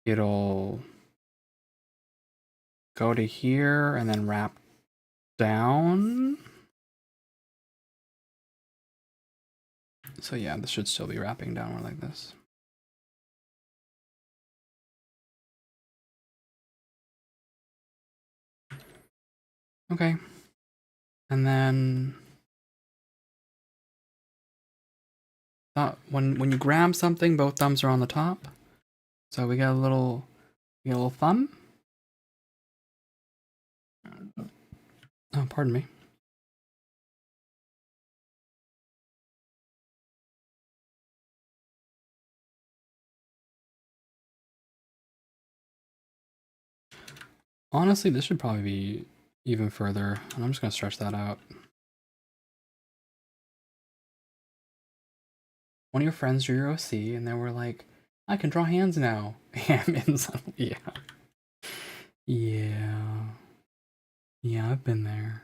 it'll go to here and then wrap down. So yeah, this should still be wrapping downward like this. Okay. And then when you grab something, both thumbs are on the top. So we got a little thumb. Oh, pardon me. Honestly, this should probably be even further, and I'm just gonna stretch that out. One of your friends drew your OC, and they were like, I can draw hands now. Yeah. Yeah. Yeah, I've been there.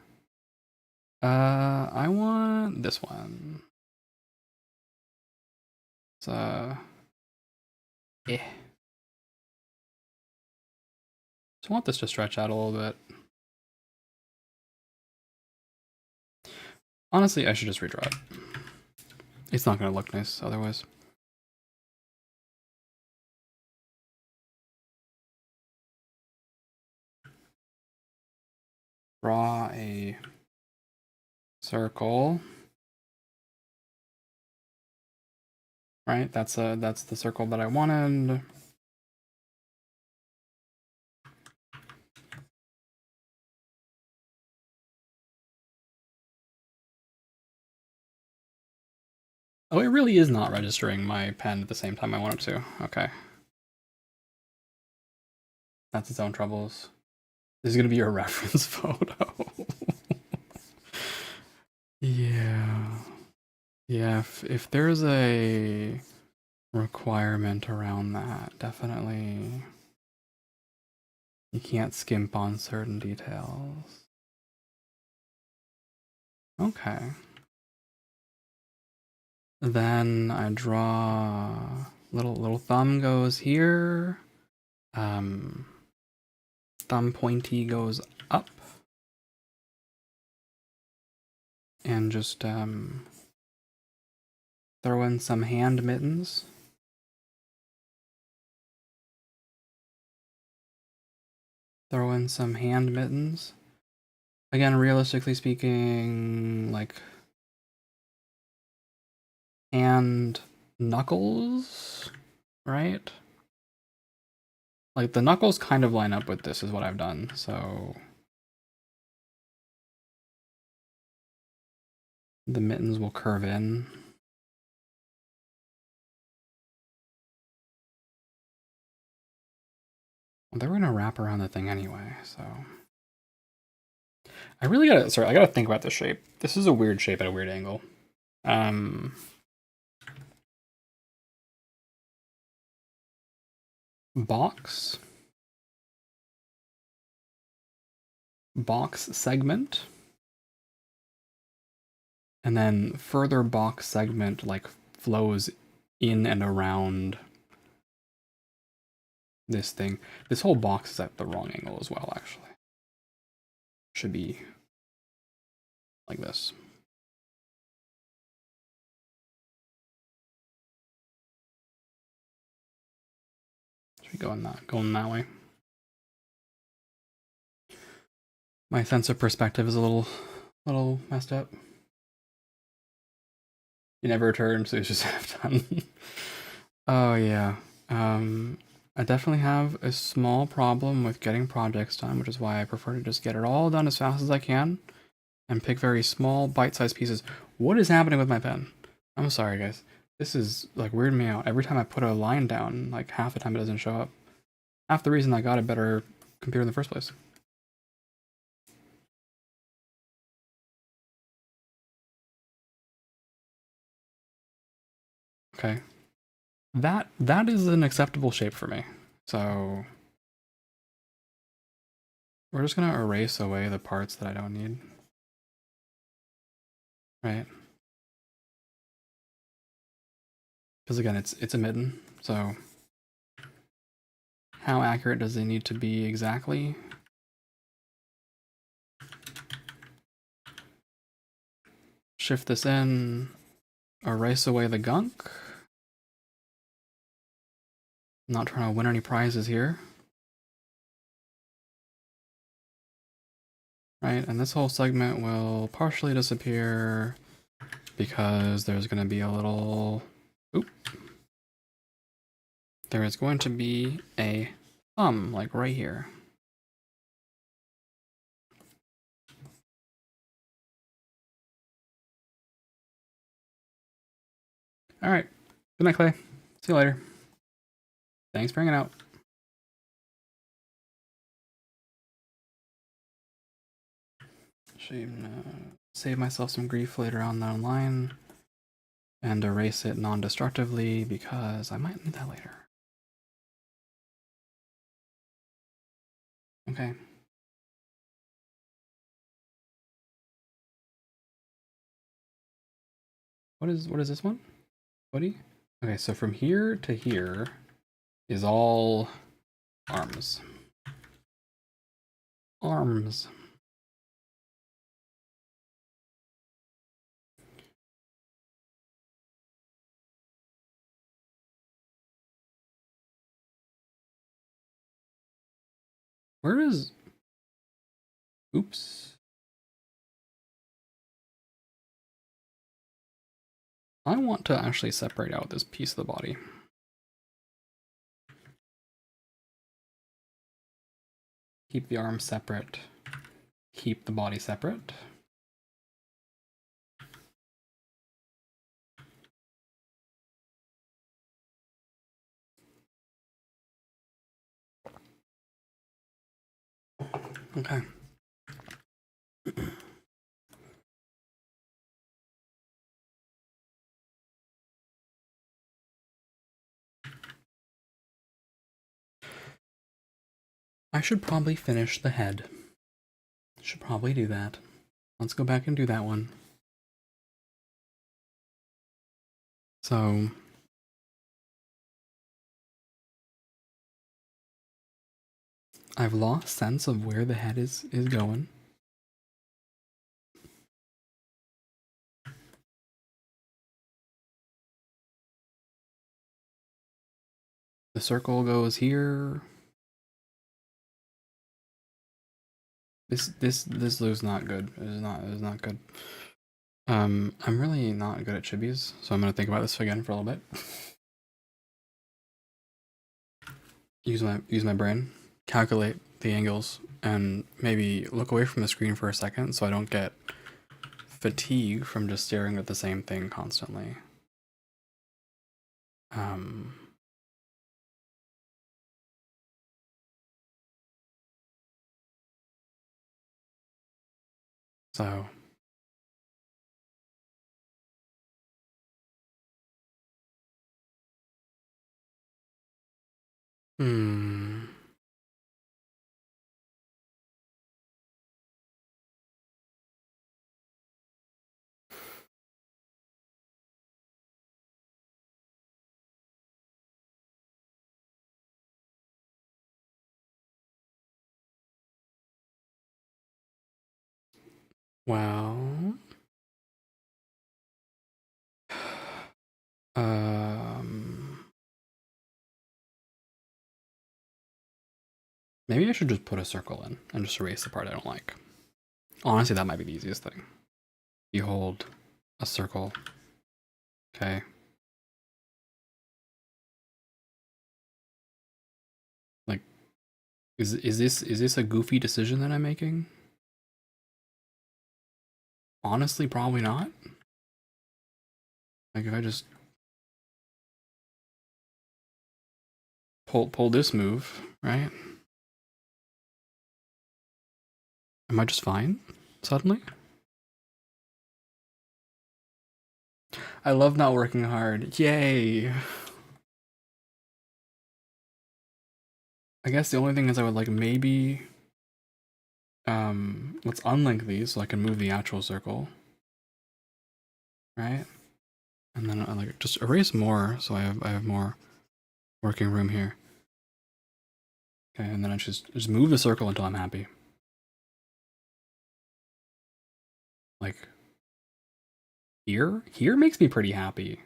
I want this one. It's, eh. So I want this to stretch out a little bit. Honestly, I should just redraw it. It's not gonna look nice otherwise. Draw a circle. Right, that's the circle that I wanted. Oh, it really is not registering my pen at the same time I want it to. Okay. That's its own troubles. This is gonna be your reference photo. Yeah. Yeah, if there's a requirement around that, definitely You can't skimp on certain details. Okay. Then I draw little thumb goes here. Thumb pointy goes up. And just throw in some hand mittens. Throw in some hand mittens. Again, realistically speaking, like hand knuckles, right? Like the knuckles kind of line up with this is what I've done, so the mittens will curve in. Well, they were gonna wrap around the thing anyway, so I really gotta, I gotta think about this shape. This is a weird shape at a weird angle. Box segment, and then further box segment like flows in and around this thing. This whole box is at the wrong angle as well, actually. Should be like this. Should be going that way. My sense of perspective is a little messed up. You never return, so it's just half done. Oh yeah. I definitely have a small problem with getting projects done, which is why I prefer to just get it all done as fast as I can and pick very small bite-sized pieces. What is happening with my pen? I'm sorry, guys. This is like weirding me out. Every time I put a line down, like half the time it doesn't show up. Half the reason I got a better computer in the first place. Okay. That is an acceptable shape for me. So we're just gonna erase away the parts that I don't need. Right? Because again, it's a mitten, so how accurate does it need to be exactly? Shift this in, erase away the gunk. Not trying to win any prizes here. Right, and this whole segment will partially disappear because there's going to be a little... Oop. There is going to be a thumb, like right here. Alright, good night, Clay. See you later. Thanks for hanging out. Save myself some grief later on down the line and erase it non-destructively because I might need that later. Okay. What is this one? Buddy? Okay, so from here to here is all arms. Arms. Where is... Oops. I want to actually separate out this piece of the body. Keep the arms separate. Keep the body separate. Okay. I should probably finish the head. Should probably do that. Let's go back and do that one. So I've lost sense of where the head is going. The circle goes here. This is not good. It is not good. I'm really not good at chibis, so I'm gonna think about this again for a little bit. Use my brain, calculate the angles, and maybe look away from the screen for a second so I don't get fatigue from just staring at the same thing constantly. So well, maybe I should just put a circle in and just erase the part I don't like. Honestly, that might be the easiest thing. You hold a circle. Okay. Like, is this a goofy decision that I'm making? Honestly, probably not. Like, if I just pull this move, right? Am I just fine suddenly? I love not working hard. Yay! I guess the only thing is I would like maybe let's unlink these so I can move the actual circle. Right? And then I like just erase more so I have more working room here. Okay, and then I just move the circle until I'm happy. Like here makes me pretty happy.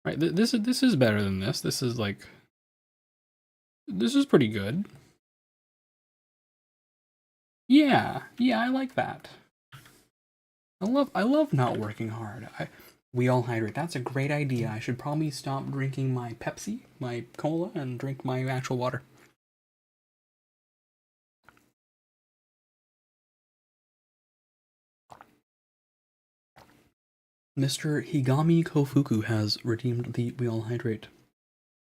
Right, this is better than this. This is like, this is pretty good. Yeah, I like that. I love not working hard. We all hydrate. That's a great idea. I should probably stop drinking my Pepsi, my cola, and drink my actual water. Mr. Higami Kofuku has redeemed the We All Hydrate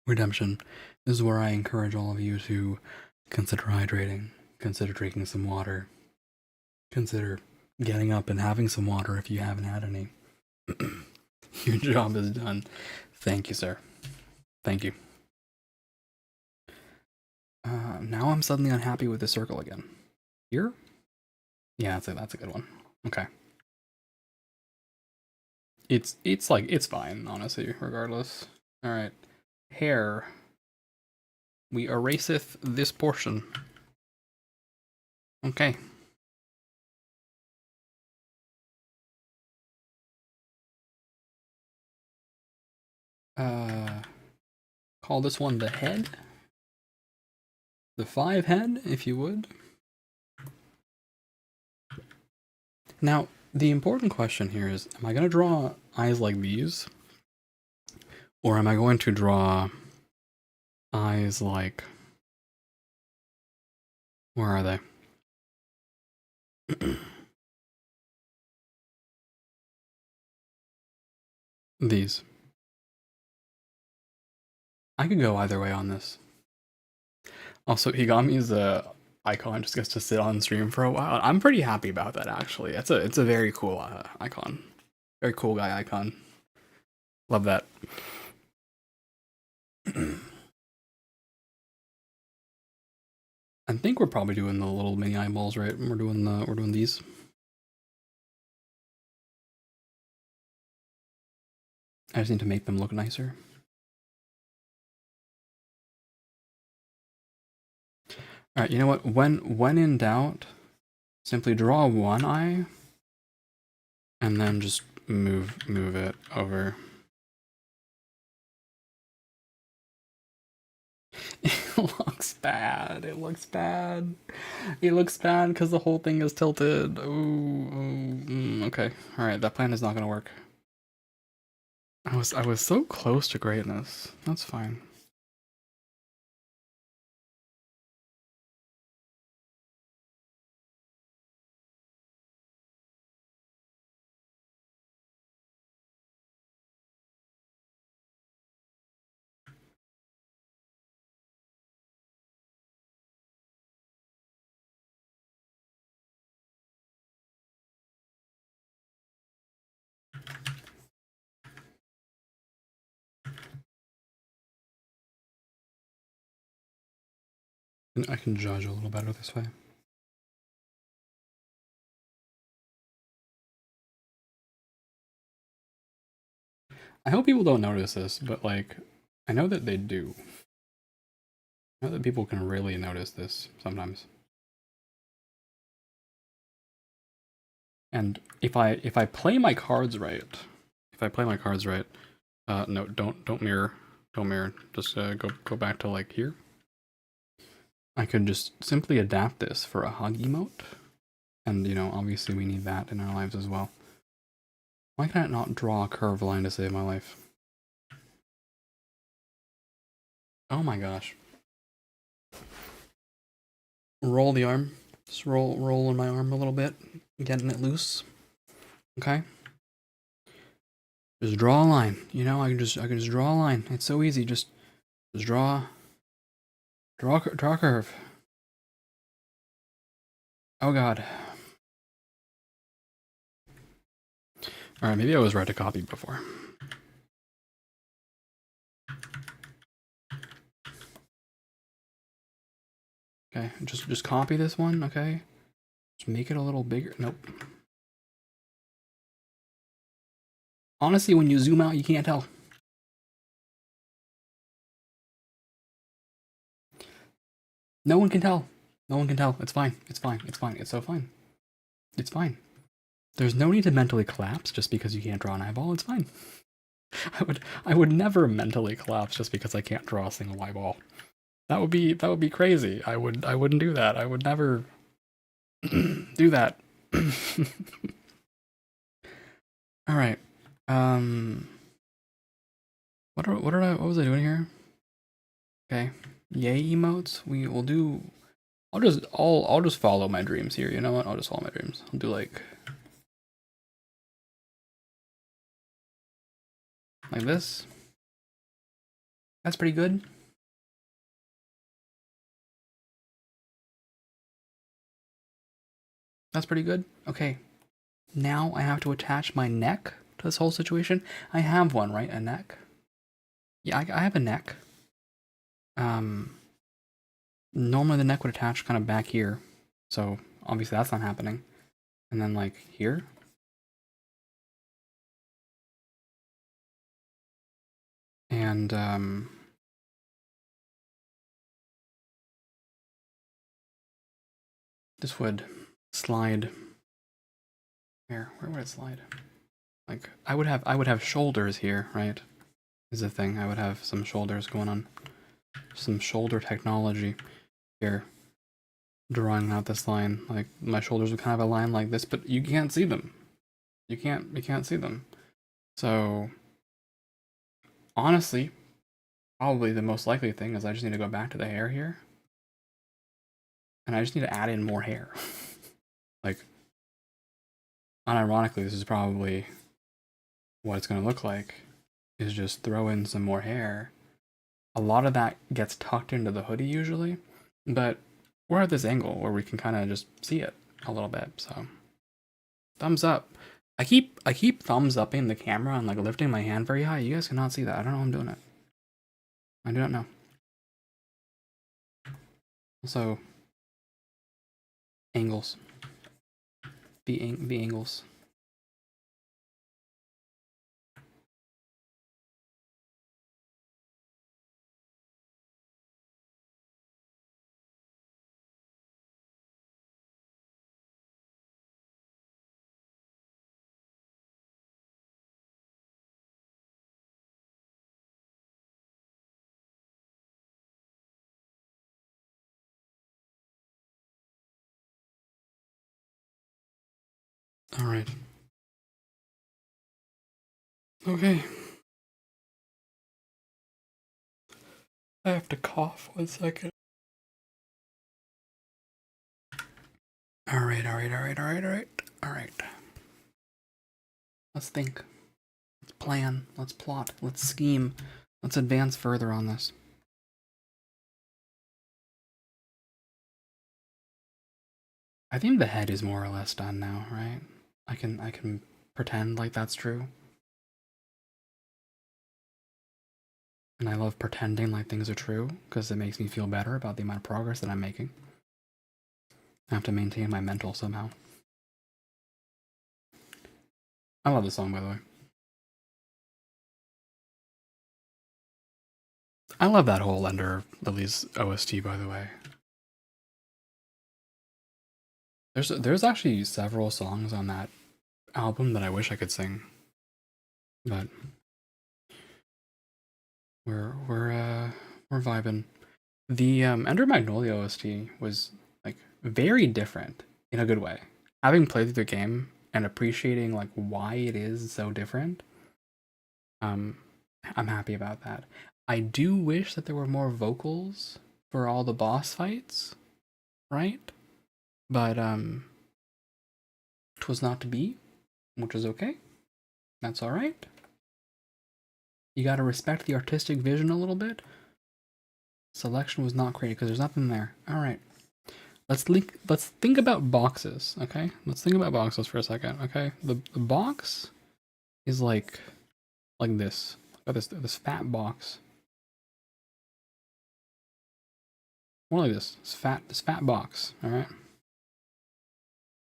redemption. This is where I encourage all of you to consider hydrating, consider drinking some water, consider getting up and having some water if you haven't had any. Your job is done. Thank you, sir. Thank you. Now I'm suddenly unhappy with the circle again. Here? Yeah, that's a good one. Okay. It's like, it's fine, honestly, regardless. Alright. Hair. We eraseth this portion. Okay. Call this one the head. The 5 head, if you would. Now, the important question here is, am I going to draw eyes like these? Or am I going to draw eyes like... Where are they? These. I could go either way on this. Also, Higami's icon just gets to sit on stream for a while. I'm pretty happy about that, actually. It's a very cool icon. Very cool guy icon. Love that. I think we're probably doing the little mini eyeballs, right? We're doing these. I just need to make them look nicer. All right, you know what? When in doubt, simply draw one eye, and then just move it over. It looks bad. It looks bad. It looks bad because the whole thing is tilted. Okay. All right, that plan is not gonna work. I was so close to greatness. That's fine. I can judge a little better this way. I hope people don't notice this, but like, I know that they do. I know that people can really notice this sometimes. And if I play my cards right, no, don't mirror, Just go back to like here. I could just simply adapt this for a hug emote, and you know, obviously we need that in our lives as well. Why can I not draw a curved line to save my life? Oh my gosh. Roll the arm. Just roll on my arm a little bit, getting it loose. Okay. Just draw a line. You know, I can just draw a line. It's so easy. Just draw a curve. Oh god. All right, maybe I was right to copy before. Okay, just copy this one. Okay, just make it a little bigger. Nope. Honestly, when you zoom out, you can't tell. No one can tell. No one can tell. It's fine. It's fine. It's fine. It's so fine. It's fine. There's no need to mentally collapse just because you can't draw an eyeball. It's fine. I would never mentally collapse just because I can't draw a single eyeball. That would be crazy. I wouldn't do that. I would never do that. All right. What was I doing here? Okay. Yay emotes. We will do. I'll just follow my dreams here. You know what? I'll just follow my dreams. I'll do like this. That's pretty good. That's pretty good. Okay. Now I have to attach my neck to this whole situation. I have one, right? A neck. Yeah, I have a neck. Normally the neck would attach kind of back here, so obviously that's not happening. And then like here. And this would slide. Where would it slide? Like I would have shoulders here, right? Is the thing. I would have some shoulders going on. Some shoulder technology here. Drawing out this line. Like my shoulders would kind of align like this, but you can't see them. You can't see them. So honestly, probably the most likely thing is I just need to go back to the hair here. And I just need to add in more hair. Like, unironically, this is probably what it's going to look like, is just throw in some more hair. A lot of that gets tucked into the hoodie usually, but we're at this angle where we can kind of just see it a little bit, so. Thumbs up. I keep thumbs upping the camera and like lifting my hand very high. You guys cannot see that. I don't know how I'm doing it. I do not know. Also, Angles. The angles. All right. Okay. I have to cough 1 second. All right. Let's think. Let's plan. Let's plot. Let's scheme. Let's advance further on this. I think the head is more or less done now, right? I can pretend like that's true. And I love pretending like things are true because it makes me feel better about the amount of progress that I'm making. I have to maintain my mental somehow. I love this song, by the way. I love that whole Ender Lily's OST, by the way. There's actually several songs on that album that I wish I could sing, but we're vibing. The Ender Magnolia OST was like very different in a good way. Having played through the game and appreciating like why it is so different, I'm happy about that. I do wish that there were more vocals for all the boss fights, right? But 'twas not to be, which is okay. That's all right. You gotta respect the artistic vision a little bit. Selection was not created because there's nothing there. All right. Let's think about boxes, okay? Let's think about boxes for a second, okay? The box is like this. Look at this fat box. More like this. This fat box, all right?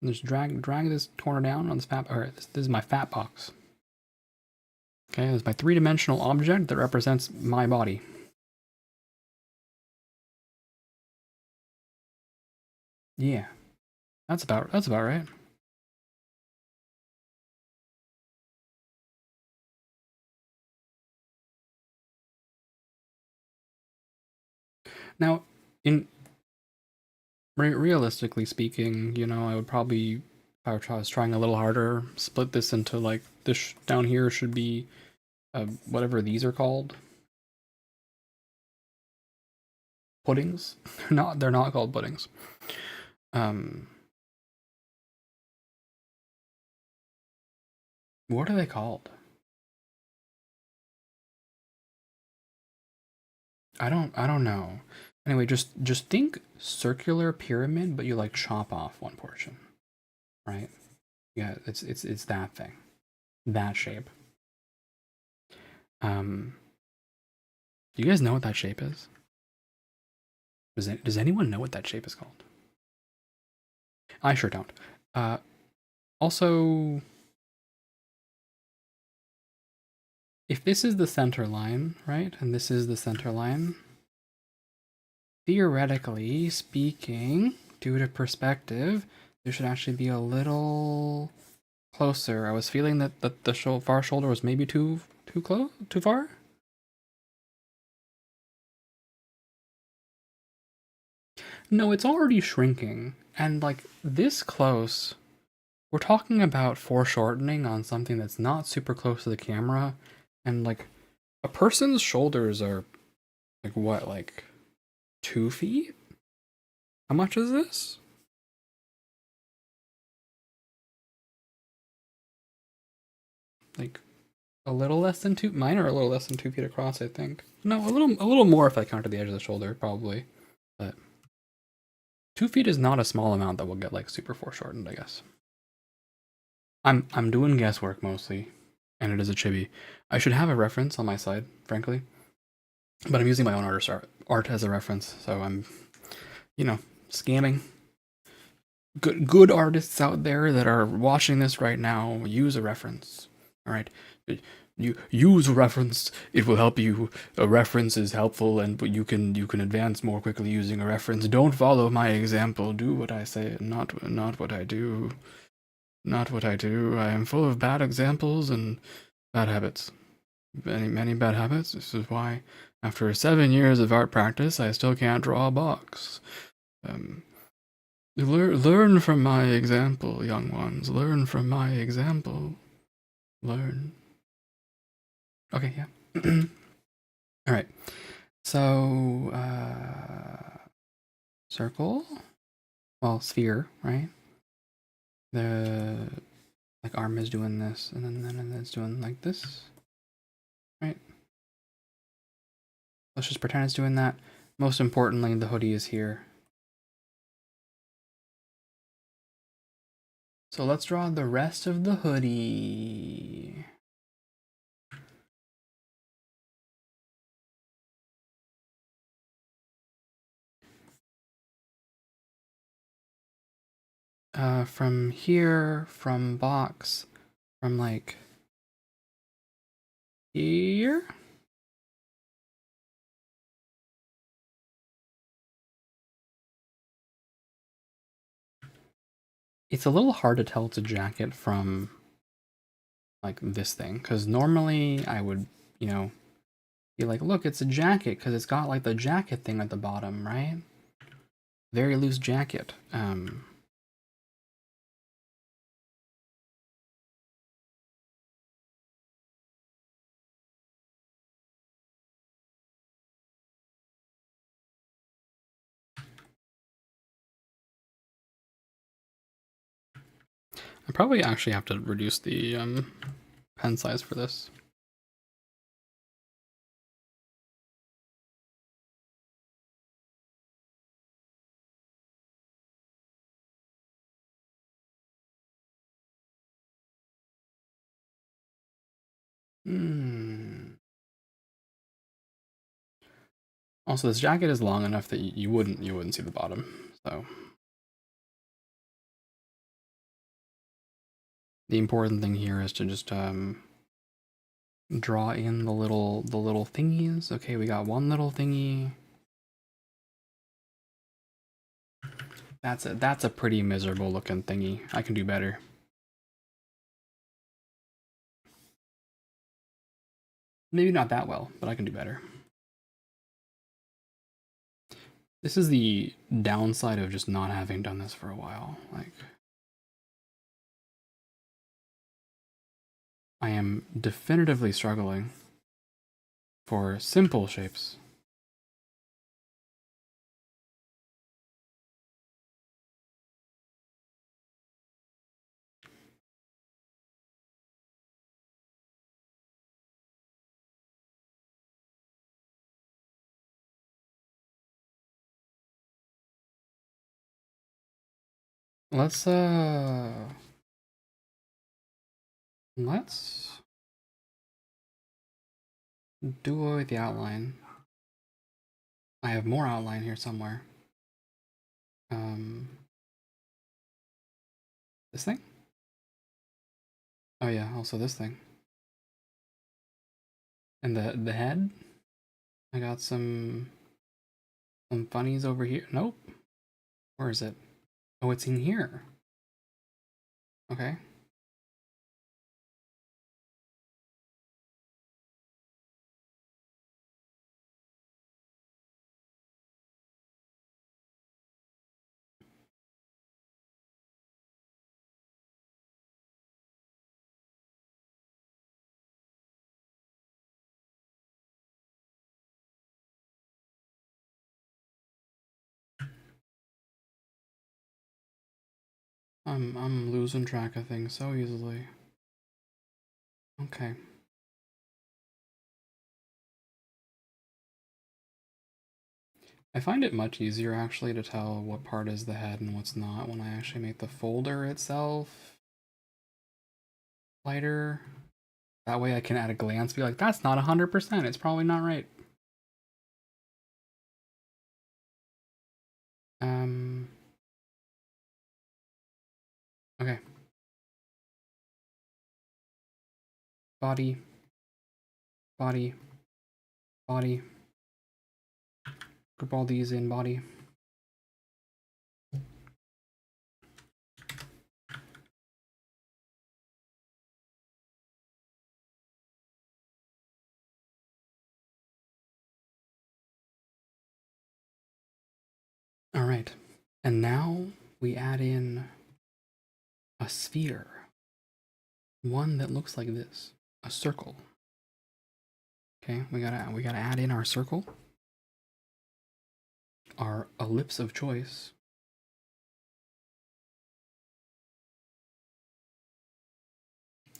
And just drag this corner down on this fat. All right, this is my fat box. Okay, this is my three-dimensional object that represents my body. Yeah, that's about right. Now, in realistically speaking, you know, I would probably, if I was trying a little harder, split this into like this down here should be whatever these are called. Puddings. They're not called puddings. What are they called? I don't know. Anyway, just think circular pyramid, but you like chop off one portion, right? Yeah, it's that thing, that shape. Do you guys know what that shape is? Does anyone know what that shape is called? I sure don't. Also, if this is the center line, right, and this is the center line, theoretically speaking, due to perspective, there should actually be a little closer. I was feeling that the far shoulder was maybe too close, too far. No, it's already shrinking, and like this close, we're talking about foreshortening on something that's not super close to the camera, and like a person's shoulders are like what, like 2 feet? How much is this? Like a little less than 2. Mine are a little less than 2 feet across, I think. No, a little more if I counted the edge of the shoulder, probably. But 2 feet is not a small amount that will get like super foreshortened, I guess. I'm doing guesswork mostly, and it is a chibi. I should have a reference on my side, frankly, but I'm using my own art as a reference, so I'm, you know, scamming. good artists out there that are watching this right now, use a reference. All right, you use a reference. It will help you. A reference is helpful, and you can advance more quickly using a reference. Don't follow my example. Do what I say, not what I do. Not what I do. I am full of bad examples and bad habits. Many bad habits. This is why, after 7 years of art practice, I still can't draw a box. Um, learn from my example, young ones. Learn from my example. Learn. Okay, yeah. All right. So, circle. Well, sphere, right? The like arm is doing this, and then it's doing like this, right? Let's just pretend it's doing that. Most importantly, the hoodie is here. So let's draw the rest of the hoodie. From here, from box, from like here. It's a little hard to tell it's a jacket from like this thing, because normally I would, be like, look, it's a jacket because it's got like the jacket thing at the bottom, right? Very loose jacket. I probably actually have to reduce the pen size for this. Also, this jacket is long enough that you wouldn't see the bottom. So the important thing here is to just draw in the little thingies. Okay, we got one little thingy. That's a pretty miserable looking thingy. I can do better. Maybe not that well, but I can do better. This is the downside of just not having done this for a while. Like, I am definitively struggling for simple shapes. Let's do away with the outline. I have more outline here somewhere. This thing? Oh yeah, also this thing. And the head? I got some funnies over here. Nope. Where is it? Oh, it's in here. Okay. I'm losing track of things so easily. Okay. I find it much easier actually to tell what part is the head and what's not when I actually make the folder itself lighter. That way I can at a glance be like, that's not 100%, it's probably not right. body, body, body. Group all these in body. All right, and now we add in a sphere, one that looks like this, a circle. Okay, we gotta add in our circle, our ellipse of choice.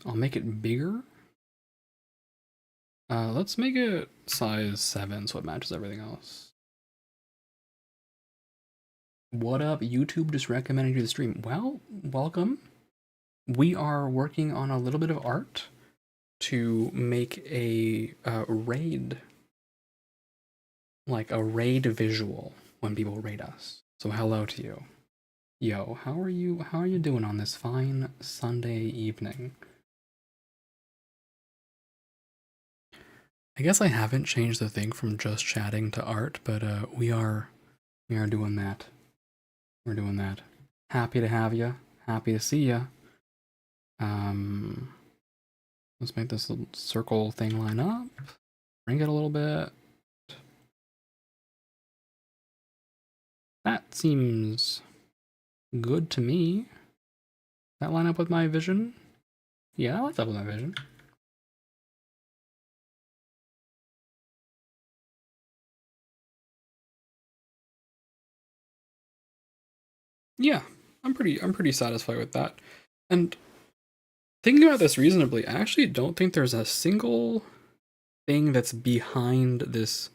I'll make it bigger. Let's make it size 7 so it matches everything else. What up, YouTube? Just recommending you the stream. Well, welcome. We are working on a little bit of art to make a raid, like a raid visual when people raid us. So hello to you. Yo, how are you doing on this fine Sunday evening? I guess I haven't changed the thing from just chatting to art, but we are doing that. We're doing that. Happy to have you. Happy to see you. Let's make this little circle thing line up. Bring it a little bit. That seems good to me. That line up with my vision? Yeah, that lines up with my vision. Yeah, I'm pretty satisfied with that. And thinking about this reasonably, I actually don't think there's a single thing that's behind this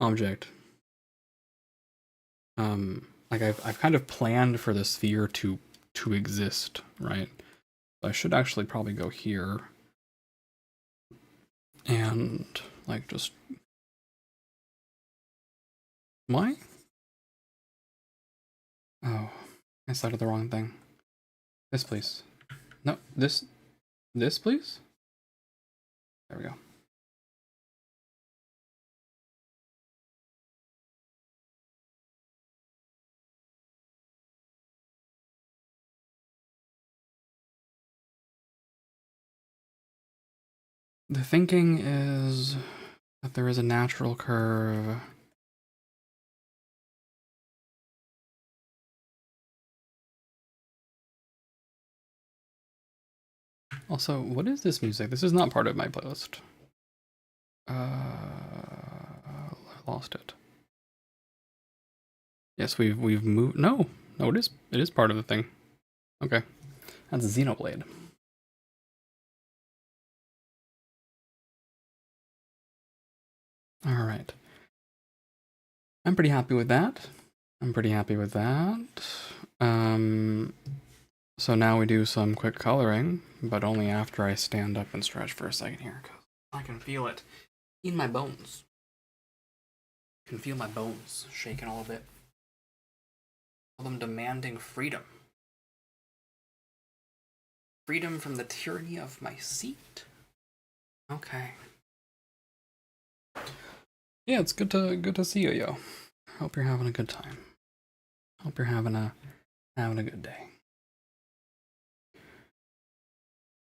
object. Like I've kind of planned for the sphere to exist, right? So I should actually probably go here and like just why? Oh, I selected the wrong thing. This, please. No, this, please. There we go. The thinking is that there is a natural curve. Also, what is this music? This is not part of my playlist. I lost it. Yes, we've moved. No, it is part of the thing. Okay, that's Xenoblade. All right, I'm pretty happy with that. So now we do some quick coloring, but only after I stand up and stretch for a second here, because I can feel it in my bones. I can feel my bones shaking a little bit. I'm demanding freedom. Freedom from the tyranny of my seat. Okay. Yeah, it's good to see you, yo. Hope you're having a good time. Hope you're having a good day.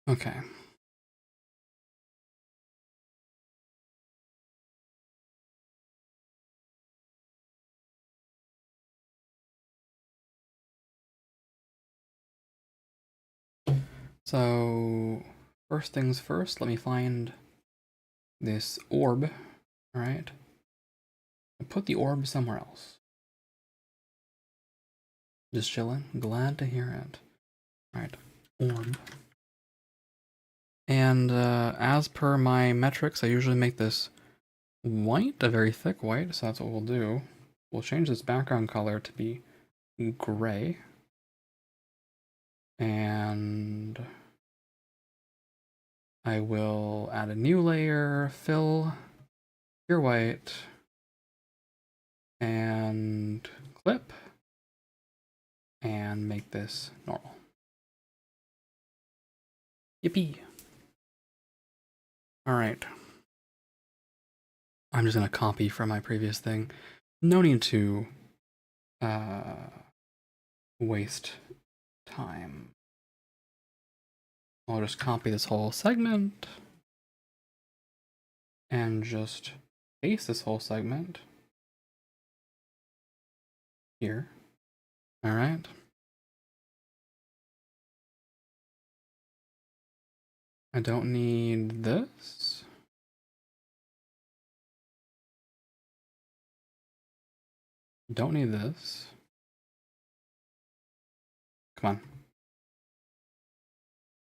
Okay. So, first things first, let me find this orb, alright? Put the orb somewhere else. Just chilling, glad to hear it. Alright, orb. And as per my metrics, I usually make this white, a very thick white, so that's what we'll do. We'll change this background color to be gray. And I will add a new layer, fill, pure white, and clip, and make this normal. Yippee! Alright. I'm just gonna copy from my previous thing. No need to waste time. I'll just copy this whole segment and just paste this whole segment here. Alright. I don't need this. Don't need this. Come on.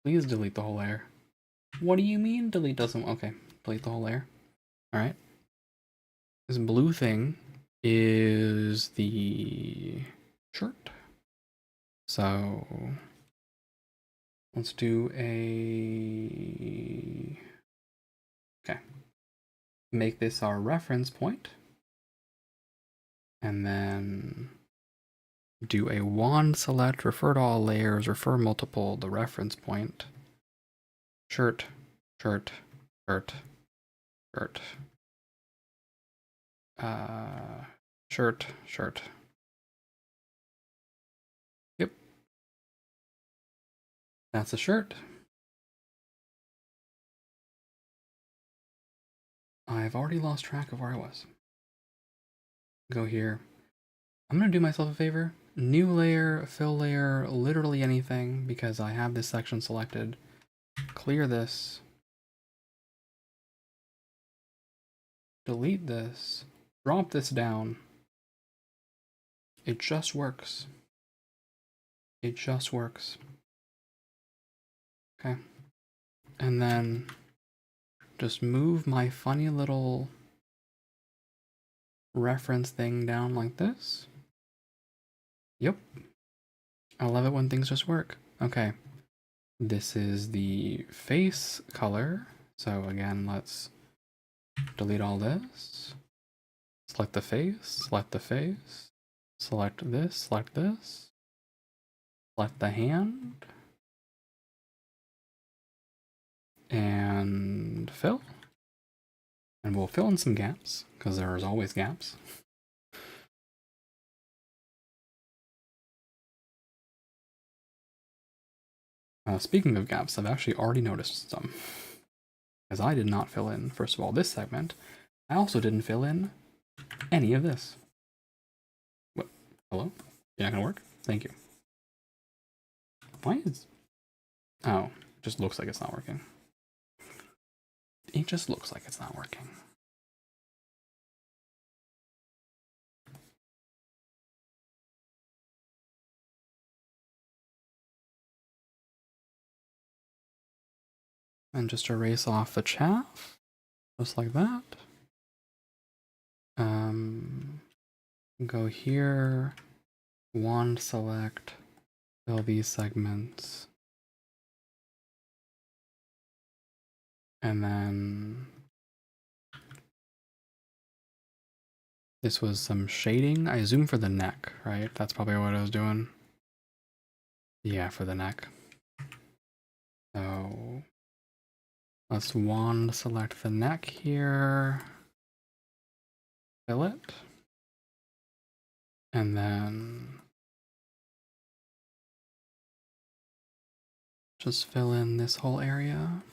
Please delete the whole layer. What do you mean delete doesn't? Okay, delete the whole layer. Alright. This blue thing is the shirt. So let's do a... Okay. Make this our reference point. And then do a wand select, refer to all layers, refer multiple, the reference point. Shirt, shirt, shirt, shirt. Shirt, shirt. Yep. That's a shirt. I've already lost track of where I was. Go here. I'm gonna do myself a favor. New layer, fill layer, literally anything, because I have this section selected. Clear this. Delete this. Drop this down. It just works. It just works. Okay. And then just move my funny little reference thing down like this. Yep. I love it when things just work. Okay. This is the face color. So again, let's delete all this. Select the face, select the face, select this, select this, select the hand, and fill. And we'll fill in some gaps, because there's always gaps. Speaking of gaps, I've actually already noticed some. Because I did not fill in, first of all, this segment. I also didn't fill in any of this. What? Hello? You're not gonna work? Thank you. Why is... Oh, it just looks like it's not working. It just looks like it's not working. And just erase off the chaff, just like that. Go here, wand select, fill these segments. And then this was some shading. I zoomed for the neck, right? That's probably what I was doing. Yeah, for the neck. So let's wand select the neck here. Fill it. And then just fill in this whole area.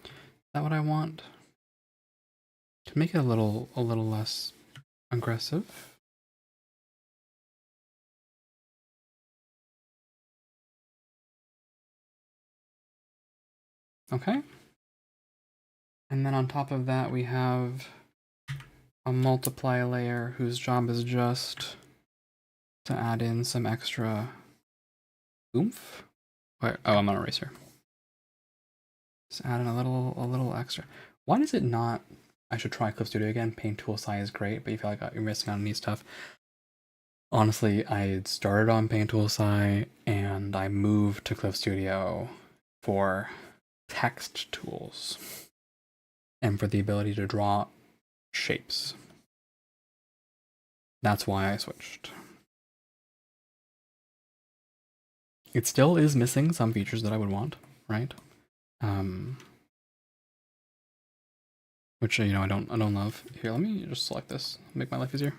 Is that what I want? To make it a little less aggressive. Okay. And then on top of that, we have a multiply layer whose job is just to add in some extra oomph. Wait, oh, I'm on eraser. Just add in a little extra. Why does it not? I should try Clip Studio again. Paint tool size is great, but you feel like you're missing out on neat stuff. Honestly, I started on Paint tool size and I moved to Clip Studio for text tools and for the ability to draw shapes. That's why I switched. It still is missing some features that I would want, right? Which, you know, I don't love. Here, let me just select this, make my life easier.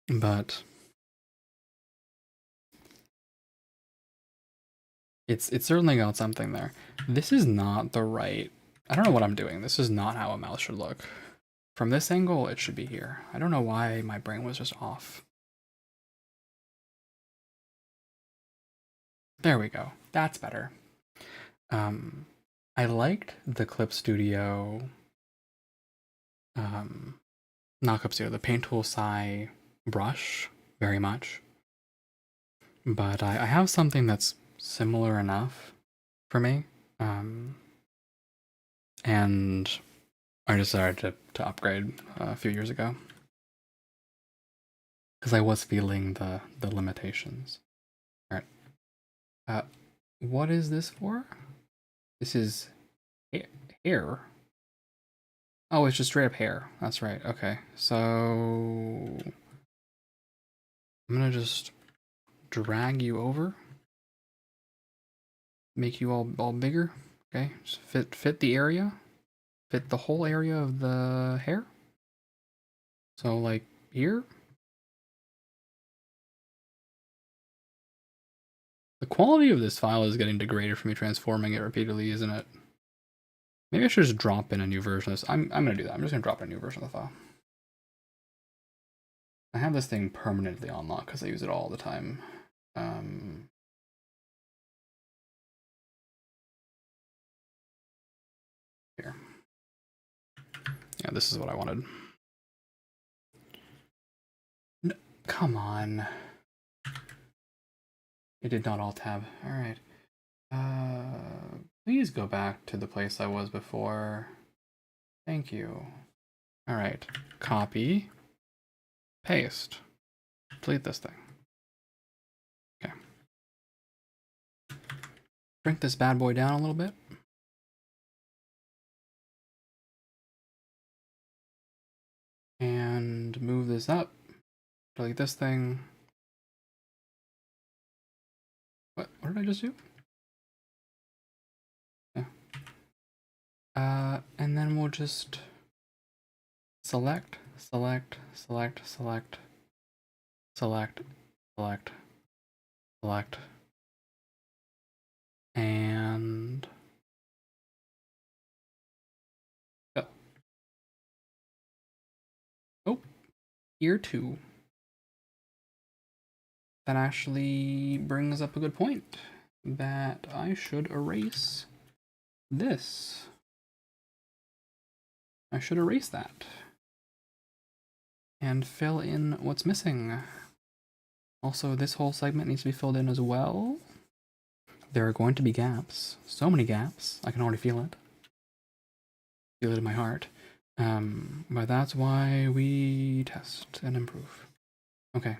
But it's certainly got something there. This is not the right, I don't know what I'm doing. This is not how a mouse should look. From this angle, it should be here. I don't know why my brain was just off. There we go. That's better. I liked the Clip Studio, not Clip Studio, the Paint Tool Sai brush very much. But I have something that's similar enough for me. And I decided to upgrade a few years ago. Because I was feeling the limitations. Alright. What is this for? This is hair. Oh, it's just straight up hair. That's right. Okay. So I'm gonna just drag you over. Make you all bigger. Okay. Just fit the area. Fit the whole area of the hair. So like here. The quality of this file is getting degraded from me transforming it repeatedly, isn't it? Maybe I should just drop in a new version of this. I'm gonna do that. I'm just gonna drop in a new version of the file. I have this thing permanently on lock because I use it all the time. Here. Yeah, this is what I wanted. No, come on. It did not alt tab. Alright. Please go back to the place I was before. Thank you. Alright. Copy. Paste. Delete this thing. Okay. Shrink this bad boy down a little bit. And move this up. Delete this thing. What did I just do? Yeah. And then we'll just select, select, select, select, select, select, select, and go. Oh, here too. That actually brings up a good point that I should erase this. I should erase that and fill in what's missing. Also, this whole segment needs to be filled in as well. There are going to be gaps. So many gaps. I can already feel it. Feel it in my heart. But that's why we test and improve. Okay.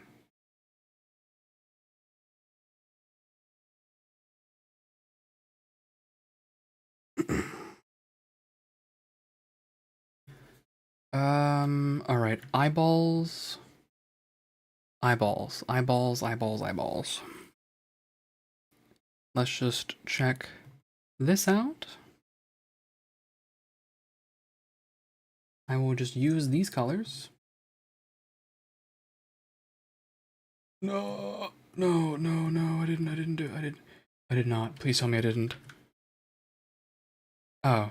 All right. Eyeballs. Eyeballs. Eyeballs. Eyeballs. Eyeballs. Let's just check this out. I will just use these colors. No, no, no, no, I didn't do it. I did not. Please tell me I didn't. Oh.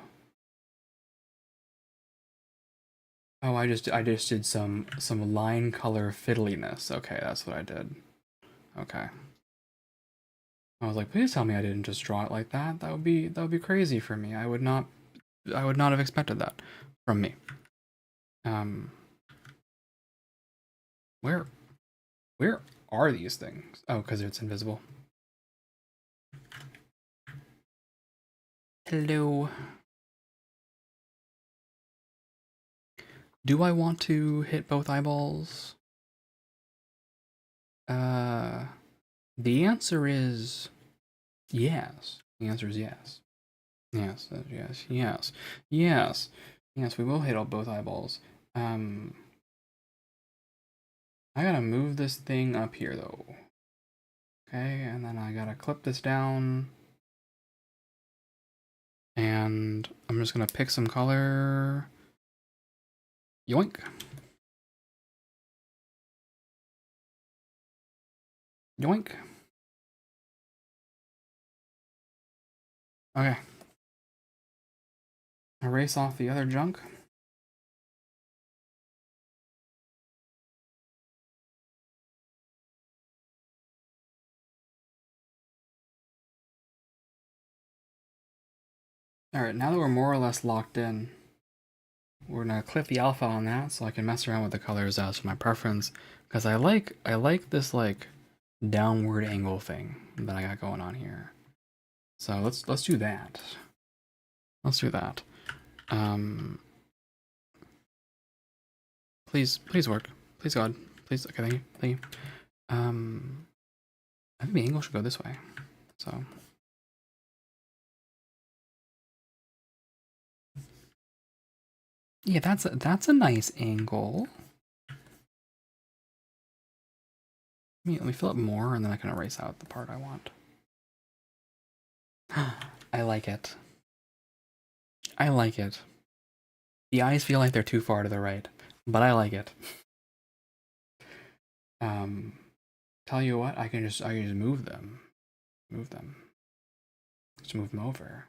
Oh, I just did some line color fiddliness. Okay, that's what I did. Okay. I was like, please tell me I didn't just draw it like that. That would be crazy for me. I would not have expected that from me. Where are these things? Oh, because it's invisible. Hello. Do I want to hit both eyeballs? The answer is Yes. The answer is yes. Yes, yes, yes, yes, yes. We will hit all both eyeballs. I gotta move this thing up here though. Okay, and then I gotta clip this down. And I'm just gonna pick some color. Yoink. Yoink. Okay. Erase off the other junk. Alright, now that we're more or less locked in, we're gonna clip the alpha on that so I can mess around with the colors as my preference. Because I like this like downward angle thing that I got going on here. So let's do that. Let's do that. Please work. Please God. Please. Okay, thank you. Thank you. I think the angle should go this way. So. Yeah, that's a nice angle. Let me fill up more, and then I can erase out the part I want. I like it. I like it. The eyes feel like they're too far to the right, but I like it. Tell you what, I can just move them. Move them. Just move them over.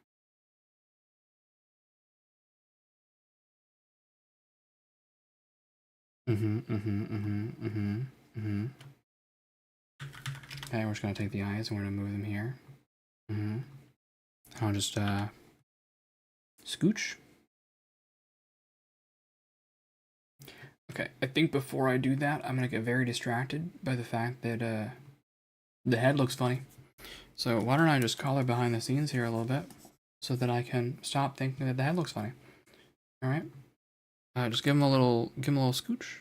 Okay, we're just gonna take the eyes and we're gonna move them here. I'll just scooch. Okay, I think before I do that, I'm gonna get very distracted by the fact that the head looks funny. So why don't I just color behind the scenes here a little bit so that I can stop thinking that the head looks funny. All right, just give him a little scooch.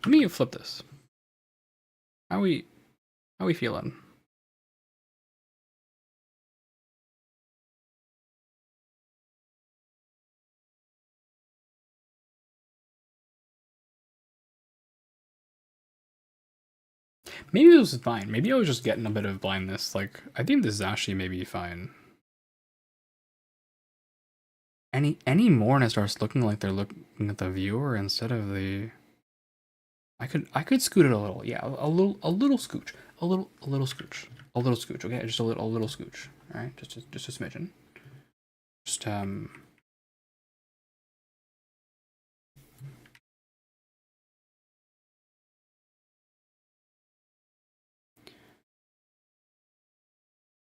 Let me flip this. How we feeling? Maybe this is fine. Maybe I was just getting a bit of blindness. Like, I think this is actually maybe fine. Any more and it starts looking like they're looking at the viewer instead of the. I could scoot it a little. Yeah, a little scooch. A little scooch. A little scooch. Okay, just a little scooch. All right, just a smidgen. Just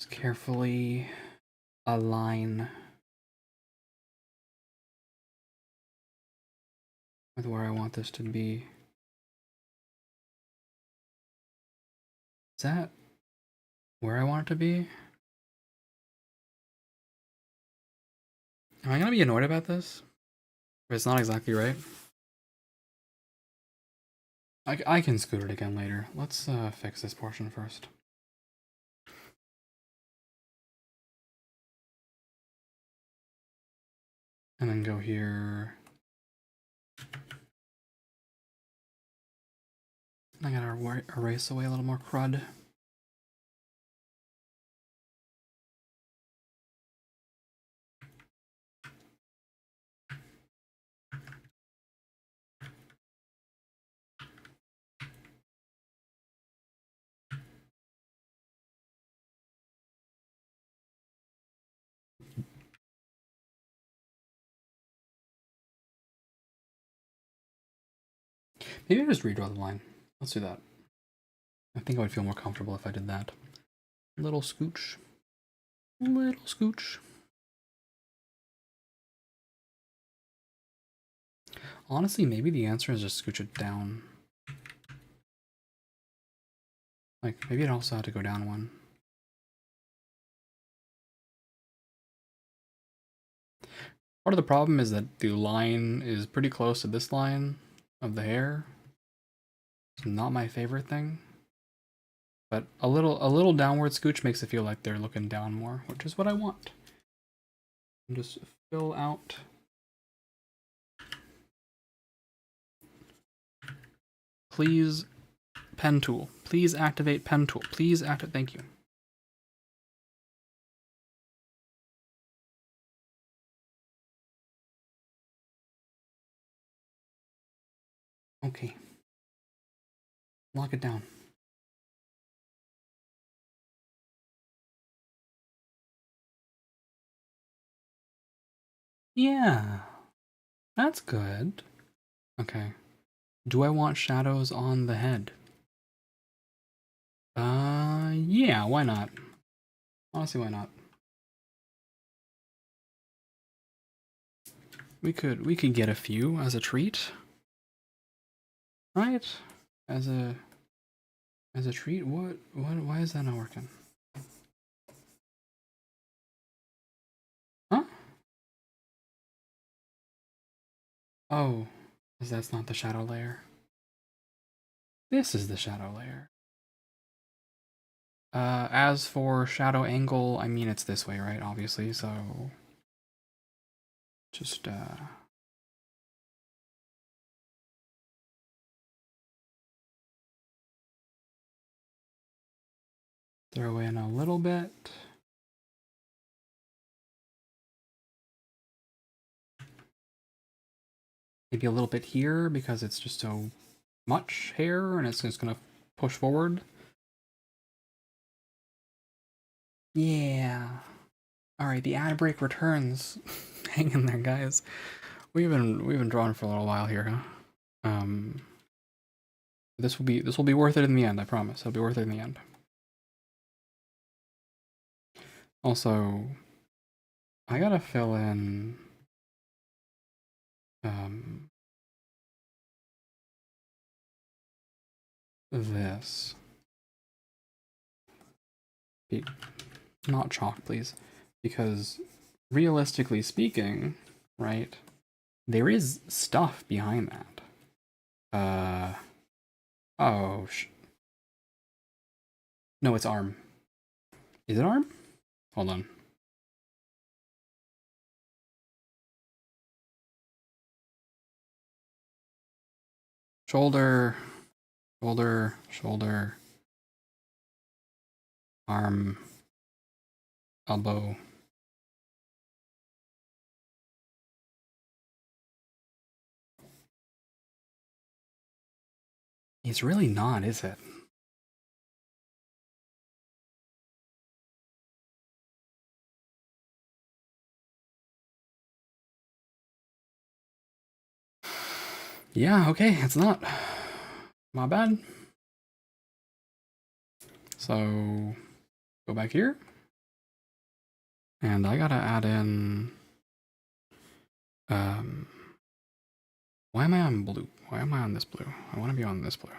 Just carefully align with where I want this to be. Is that where I want it to be? Am I gonna be annoyed about this? If it's not exactly right? I can scoot it again later. Let's fix this portion first. And then go here. I gotta erase away a little more crud. Maybe I just redraw the line. Let's do that. I think I would feel more comfortable if I did that. Little scooch. Little scooch. Honestly, maybe the answer is just scooch it down. Like, maybe it also had to go down one. Part of the problem is that the line is pretty close to this line of the hair. It's not my favorite thing. But a little downward scooch makes it feel like they're looking down more, which is what I want. And just fill out. Please, pen tool. Please activate pen tool. Please activate. Thank you. Okay. Lock it down. Yeah. That's good. Okay. Do I want shadows on the head? Yeah, why not? Honestly, why not? We could get a few as a treat. Right? As a treat? What why is that not working? Huh? Oh, because that's not the shadow layer. This is the shadow layer. As for shadow angle, I mean it's this way, right? Obviously, so just throw in a little bit. Maybe a little bit here because it's just so much hair and it's just gonna push forward. Yeah. Alright, the ad break returns. Hang in there, guys. We've been drawing for a little while here, huh? This will be worth it in the end, I promise. It'll be worth it in the end. Also, I gotta fill in this. Not chalk, please. Because realistically speaking, right, there is stuff behind that. Oh, no, it's arm. Is it arm? Hold on. Shoulder, shoulder, shoulder, arm, elbow. It's really not, is it? Yeah, okay, it's not. My bad. So, go back here. And I gotta add in... why am I on blue? Why am I on this blue? I want to be on this blue.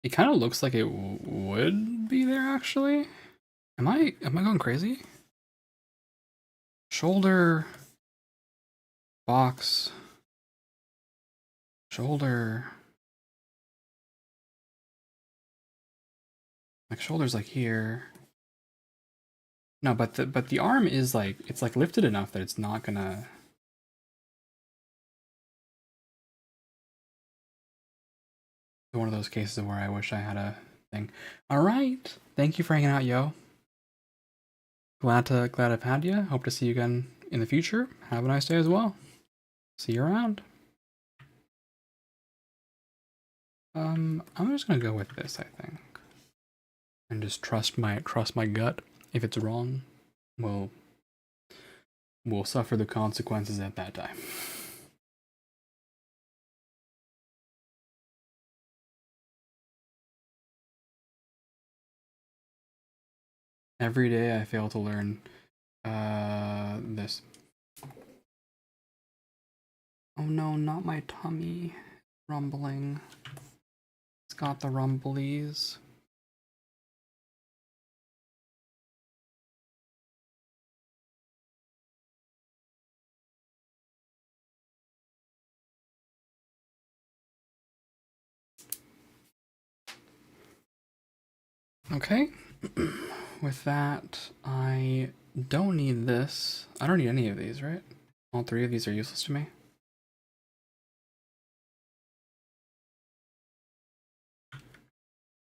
It kind of looks like it would be there, actually. Am I going crazy? Shoulder, box, shoulder. Like shoulder's like here. No, but the arm is like, it's like lifted enough that it's not gonna. One of those cases where I wish I had a thing. All right, thank you for hanging out, yo. Glad I've had you. Hope to see you again in the future. Have a nice day as well. See you around. I'm just gonna go with this, I think, and just trust my gut. If it's wrong, we'll suffer the consequences at that time. Every day I fail to learn This. Oh no, not my tummy rumbling. It's got the rumblies. Okay. With that, I don't need this. I don't need any of these, right? All three of these are useless to me.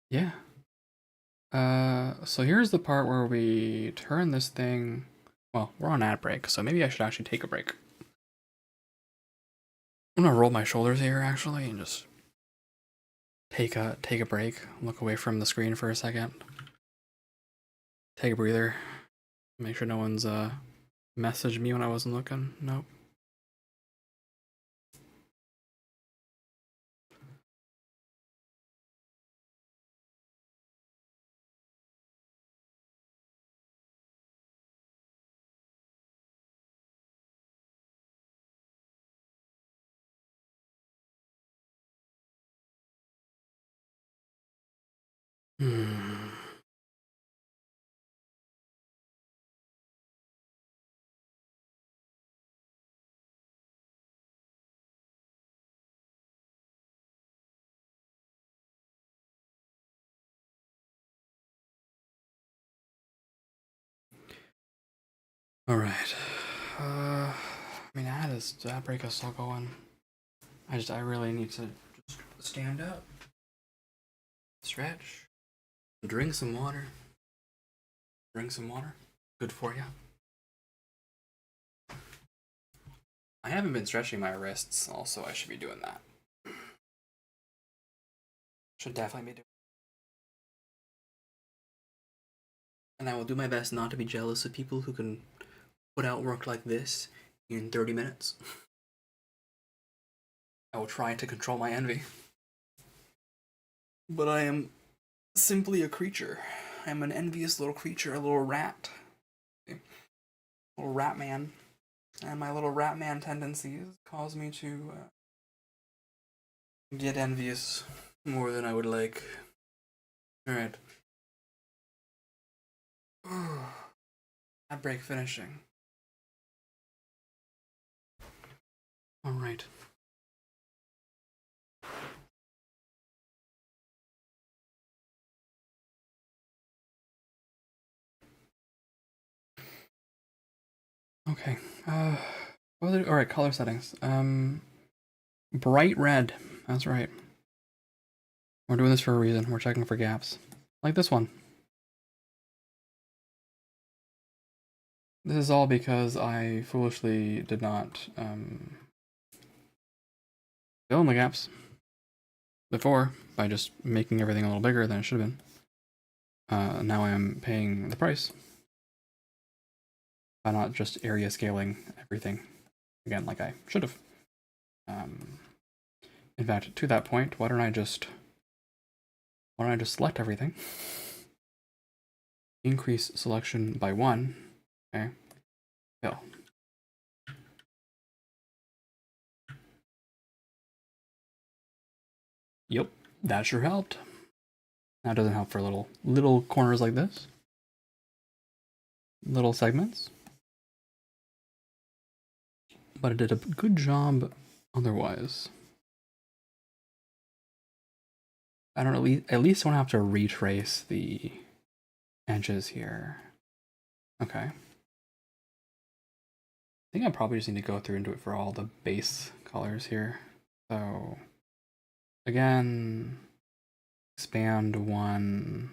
Yeah. So here's the part where we turn this thing. Well, we're on ad break, so maybe I should actually take a break. I'm gonna roll my shoulders here actually and just take a break. Look away from the screen for a second. Take a breather. Make sure no one's messaged me when I wasn't looking. Nope. All right. I mean, I had this ad break is still going. I really need to just stand up, stretch, drink some water. Drink some water. Good for you. I haven't been stretching my wrists, also I should be doing that. Should definitely be doing. And I will do my best not to be jealous of people who can put out work like this in 30 minutes. I will try to control my envy. But I am simply a creature. I am an envious little creature, a little rat. Little rat man. And my little rat man tendencies cause me to get envious more than I would like. Alright. Ad break finishing. Alright. Okay. Alright, color settings. Bright red. That's right. We're doing this for a reason. We're checking for gaps. Like this one. This is all because I foolishly did not fill in the gaps before by just making everything a little bigger than it should have been. Now I am paying the price by not just area scaling everything again like I should have. In fact, to that point, why don't I just select everything? Increase selection by 1. Okay. Fill. Yep, that sure helped. That doesn't help for little corners like this. Little segments. But it did a good job otherwise. I don't know, at least I don't have to retrace the edges here. Okay. I think I probably just need to go through and do it for all the base colors here. So, again, expand 1,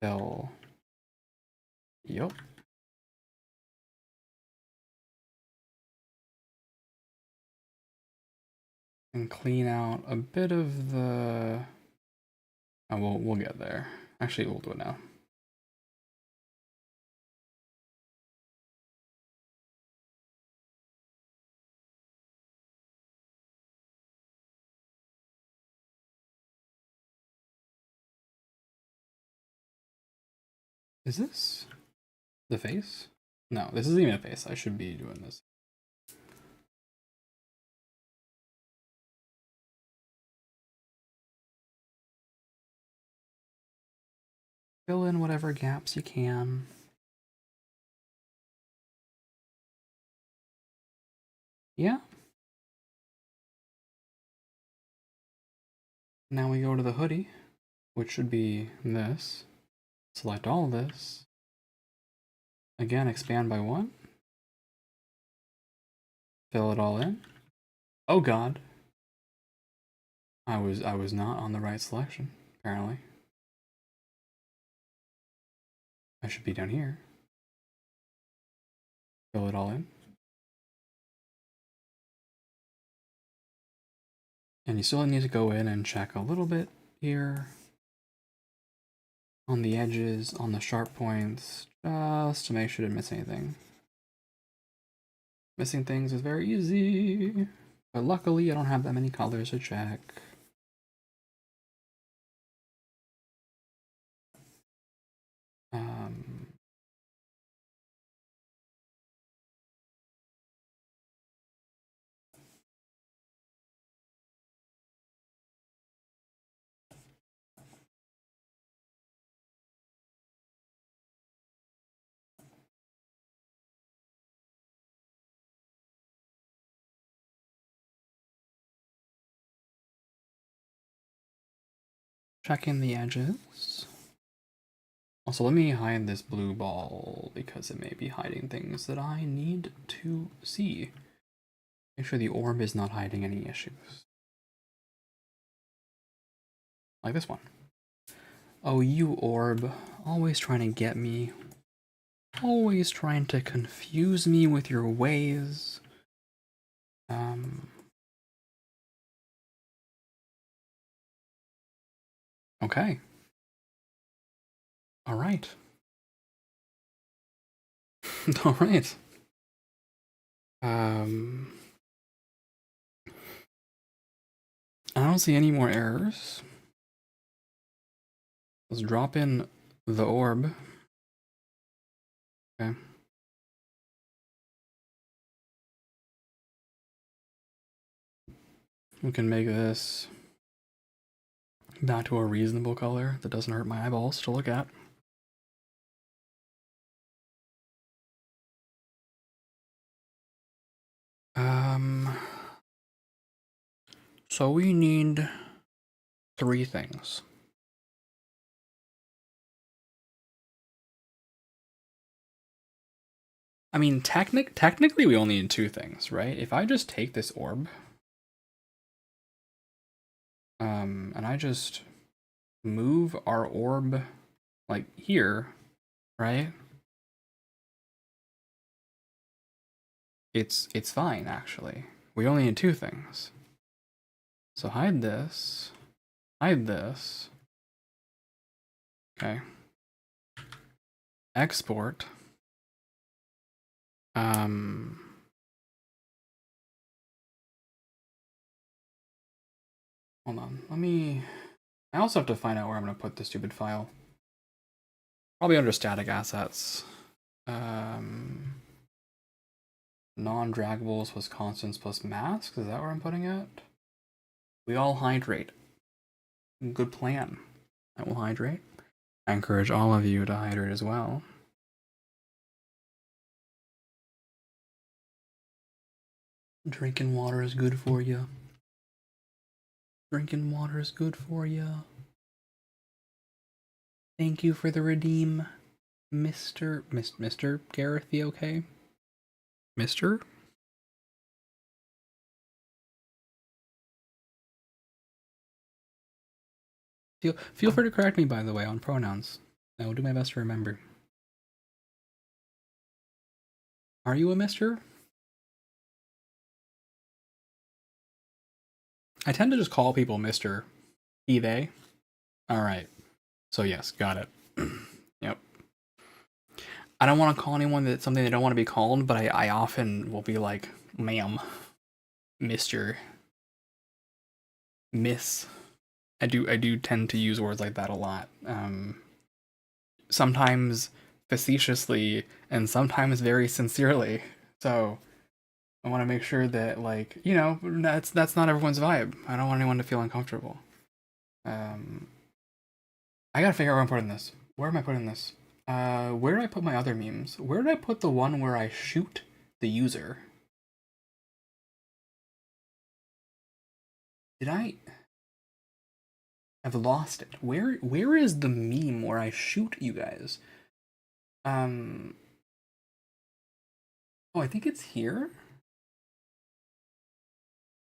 fill. Yup. And clean out a bit of the. Oh, we'll get there. Actually, we'll do it now. Is this? The face? No, this isn't even a face. I should be doing this. Fill in whatever gaps you can. Yeah. Now we go to the hoodie, which should be this. Select all of this. Again, expand by 1. Fill it all in. Oh god. I was not on the right selection, apparently. I should be down here. Fill it all in. And you still need to go in and check a little bit here. On the edges, on the sharp points, just to make sure you didn't miss anything. Missing things is very easy, but luckily I don't have that many colors to check. Checking the edges. Also, let me hide this blue ball because it may be hiding things that I need to see. Make sure the orb is not hiding any issues. Like this one. Oh, you orb. Always trying to get me. Always trying to confuse me with your ways. Okay. All right. All right. I don't see any more errors. Let's drop in the orb. Okay. We can make this back to a reasonable color that doesn't hurt my eyeballs to look at. So we need 3 things. I mean, technically we only need 2 things, right? If I just take this orb, and I just move our orb like here, right? It's fine actually. We only need 2 things. So hide this. Hide this. Okay. Export. Hold on. I also have to find out where I'm going to put this stupid file. Probably under static assets. Non-draggables plus constants plus masks. Is that where I'm putting it? We all hydrate. Good plan. I will hydrate. I encourage all of you to hydrate as well. Drinking water is good for you. Drinking water is good for you. Thank you for the redeem, Mr. Gareth, you okay? Mr.? Feel free to correct me, by the way, on pronouns. I will do my best to remember. Are you a mister? I tend to just call people Mr. He, they. Alright. So yes, got it. Yep. I don't want to call anyone that something they don't want to be called, but I often will be like, ma'am, Mr., Miss. I do tend to use words like that a lot. Sometimes facetiously and sometimes very sincerely. So I want to make sure that, like, that's not everyone's vibe. I don't want anyone to feel uncomfortable. I gotta figure out where I'm putting this. Where am I putting this? Where did I put my other memes? Where did I put the one where I shoot the user? Did I? I've lost it. Where is the meme where I shoot you guys? Oh, I think it's here.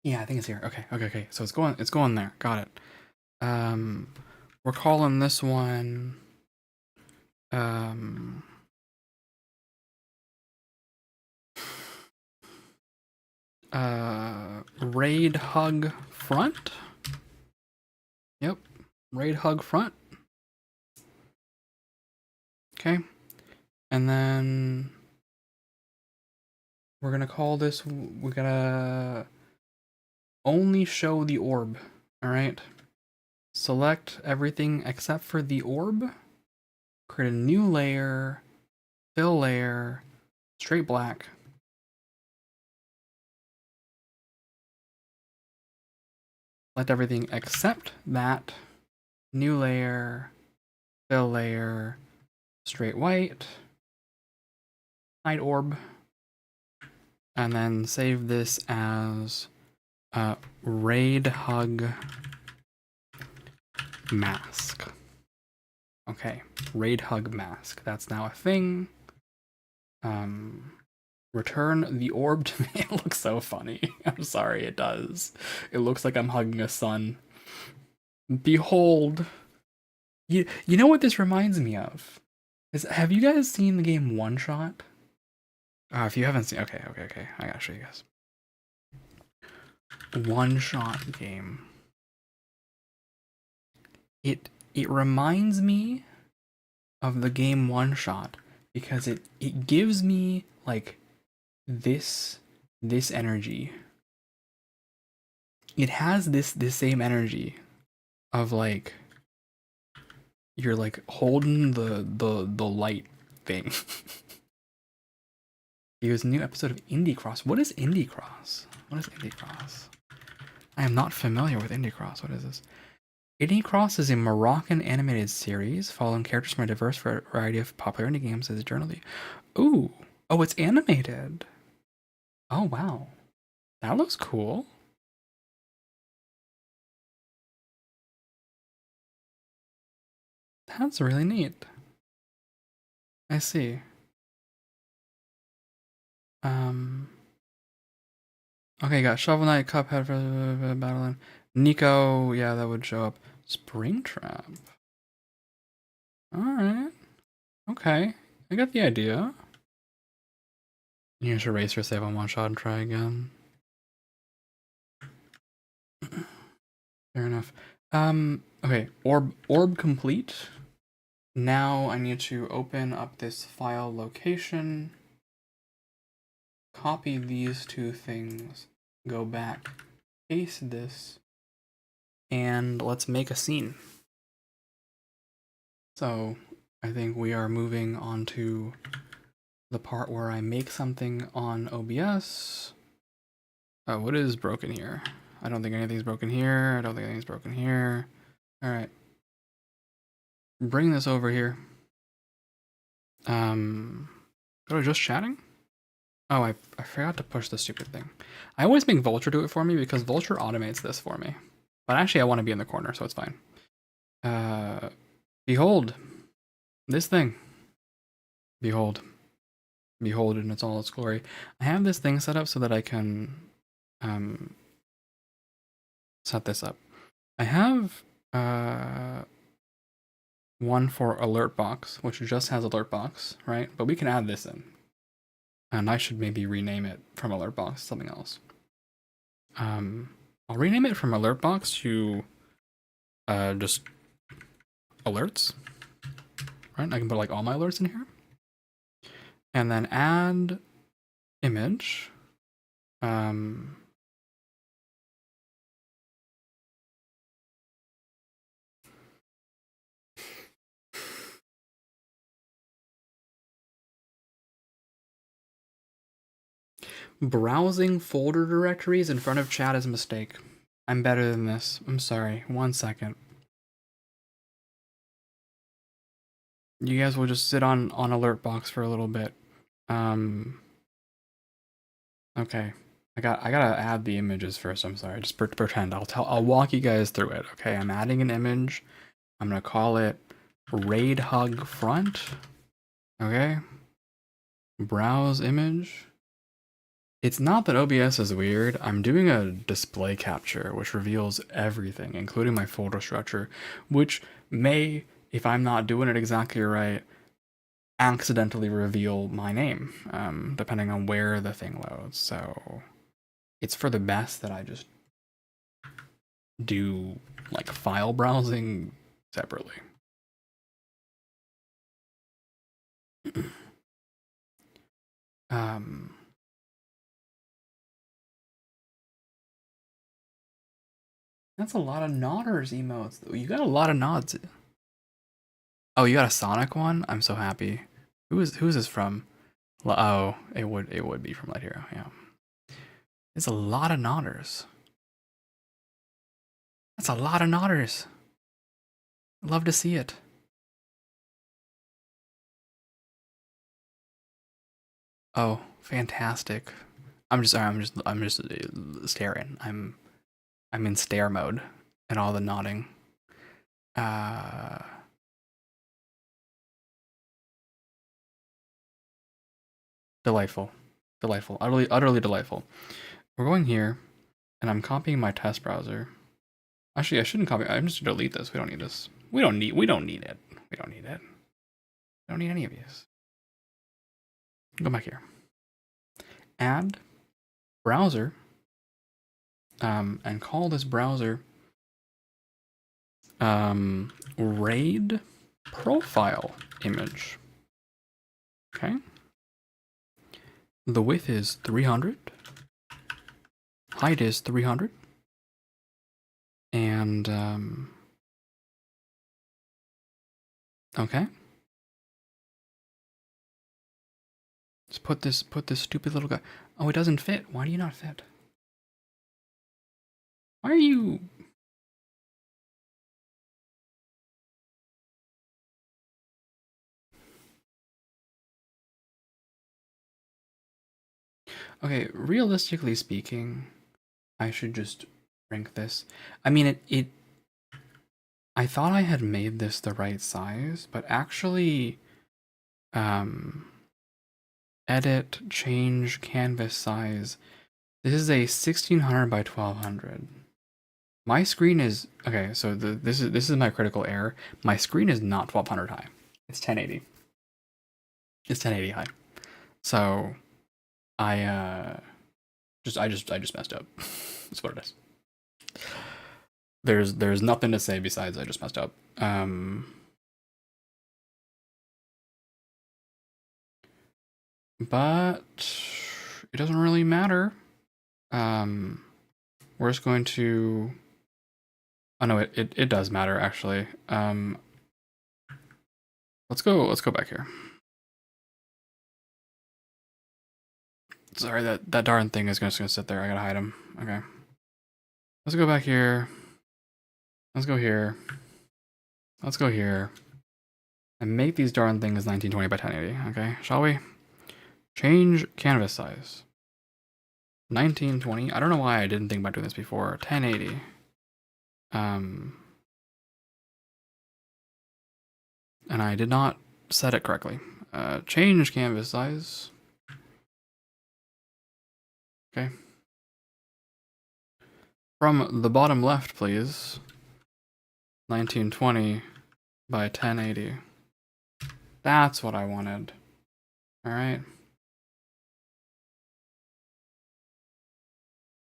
Yeah, I think it's here. Okay. So it's going there. Got it. We're calling this one raid hug front. Yep. Raid hug front. Okay. And then we're gonna call this, we're gonna only show the orb. Alright. Select everything except for the orb. Create a new layer. Fill layer. Straight black. Select everything except that. New layer. Fill layer. Straight white. Hide orb. And then save this as raid hug mask. Okay, raid hug mask. That's now a thing. Return the orb to me. It looks so funny. I'm sorry, it does. It looks like I'm hugging a son. Behold. You know what this reminds me of? Have you guys seen the game One Shot? If you haven't seen, okay. I gotta show you guys. One Shot game. It reminds me of the game One Shot because it gives me like this energy. It has this same energy of like you're like holding the light thing. Here's a new episode of Indie Cross. What is Indie Cross? What is Indie Cross? I am not familiar with Indie Cross. What is this? Indie Cross is a Moroccan animated series following characters from a diverse variety of popular indie games as a journal. Ooh. Oh, it's animated. Oh, wow. That looks cool. That's really neat. I see. Okay, got Shovel Knight, Cuphead for Battleline. Nico, yeah, that would show up. Springtrap. Alright. Okay. I got the idea. You should erase your save on One Shot and try again. Fair enough. Okay, orb complete. Now I need to open up this file location, copy these two things, go back, paste this, and let's make a scene. So I think we are moving on to the part where I make something on OBS. What is broken here? I don't think anything's broken here. I don't think anything's broken here. All right. Bring this over here. Go to just chatting? Oh, I forgot to push the stupid thing. I always make Vulture do it for me because Vulture automates this for me. But actually I want to be in the corner, so it's fine. Behold. This thing. Behold. Behold in its all its glory. I have this thing set up so that I can set this up. I have one for alert box, which just has alert box, right? But we can add this in. And I should maybe rename it from alert box to something else. I'll rename it from alert box to just alerts. Right? I can put like all my alerts in here. And then add image. Browsing folder directories in front of chat is a mistake. I'm better than this. I'm sorry. 1 second. You guys will just sit on alert box for a little bit. Okay. I gotta add the images first. I'm sorry. Just pretend. I'll walk you guys through it. Okay. I'm adding an image. I'm gonna call it raid hug front. Okay. Browse image. It's not that OBS is weird. I'm doing a display capture, which reveals everything, including my folder structure, which may, if I'm not doing it exactly right, accidentally reveal my name, depending on where the thing loads. So it's for the best that I just do like file browsing separately. That's a lot of nodders emotes. You got a lot of nods. Oh, you got a Sonic one? I'm so happy. Who's this from? Oh, it would be from Light Hero. Yeah, it's a lot of nodders. That's a lot of nodders. Love to see it. Oh, fantastic. I'm just staring. I'm in stare mode and all the nodding. Delightful. Delightful. Utterly delightful. We're going here, and I'm copying my test browser. Actually, I shouldn't copy. I'm just gonna delete this. We don't need this. We don't need it. We don't need it. We don't need any of these. Go back here. Add browser, and call this browser raid profile image. Okay. The width is 300. Height is 300. And okay. Just put this stupid little guy. Oh, it doesn't fit. Why do you not fit? Why are you? Okay, realistically speaking, I should just shrink this. I mean, I thought I had made this the right size, but actually, edit, change canvas size. This is a 1600 by 1200. My screen is okay. So this is my critical error. My screen is not 1200 high. It's 1080. It's 1080 high. So I just messed up. That's what it is. There's nothing to say besides I just messed up. But it doesn't really matter. We're just going to. Oh no, it does matter actually. Let's go back here. Sorry, that darn thing is just gonna sit there. I gotta hide him. Okay. Let's go back here. Let's go here. Let's go here. And make these darn things 1920 by 1080. Okay, shall we? Change canvas size. 1920. I don't know why I didn't think about doing this before. 1080. And I did not set it correctly. Change canvas size. Okay. From the bottom left, please. 1920 by 1080. That's what I wanted. All right.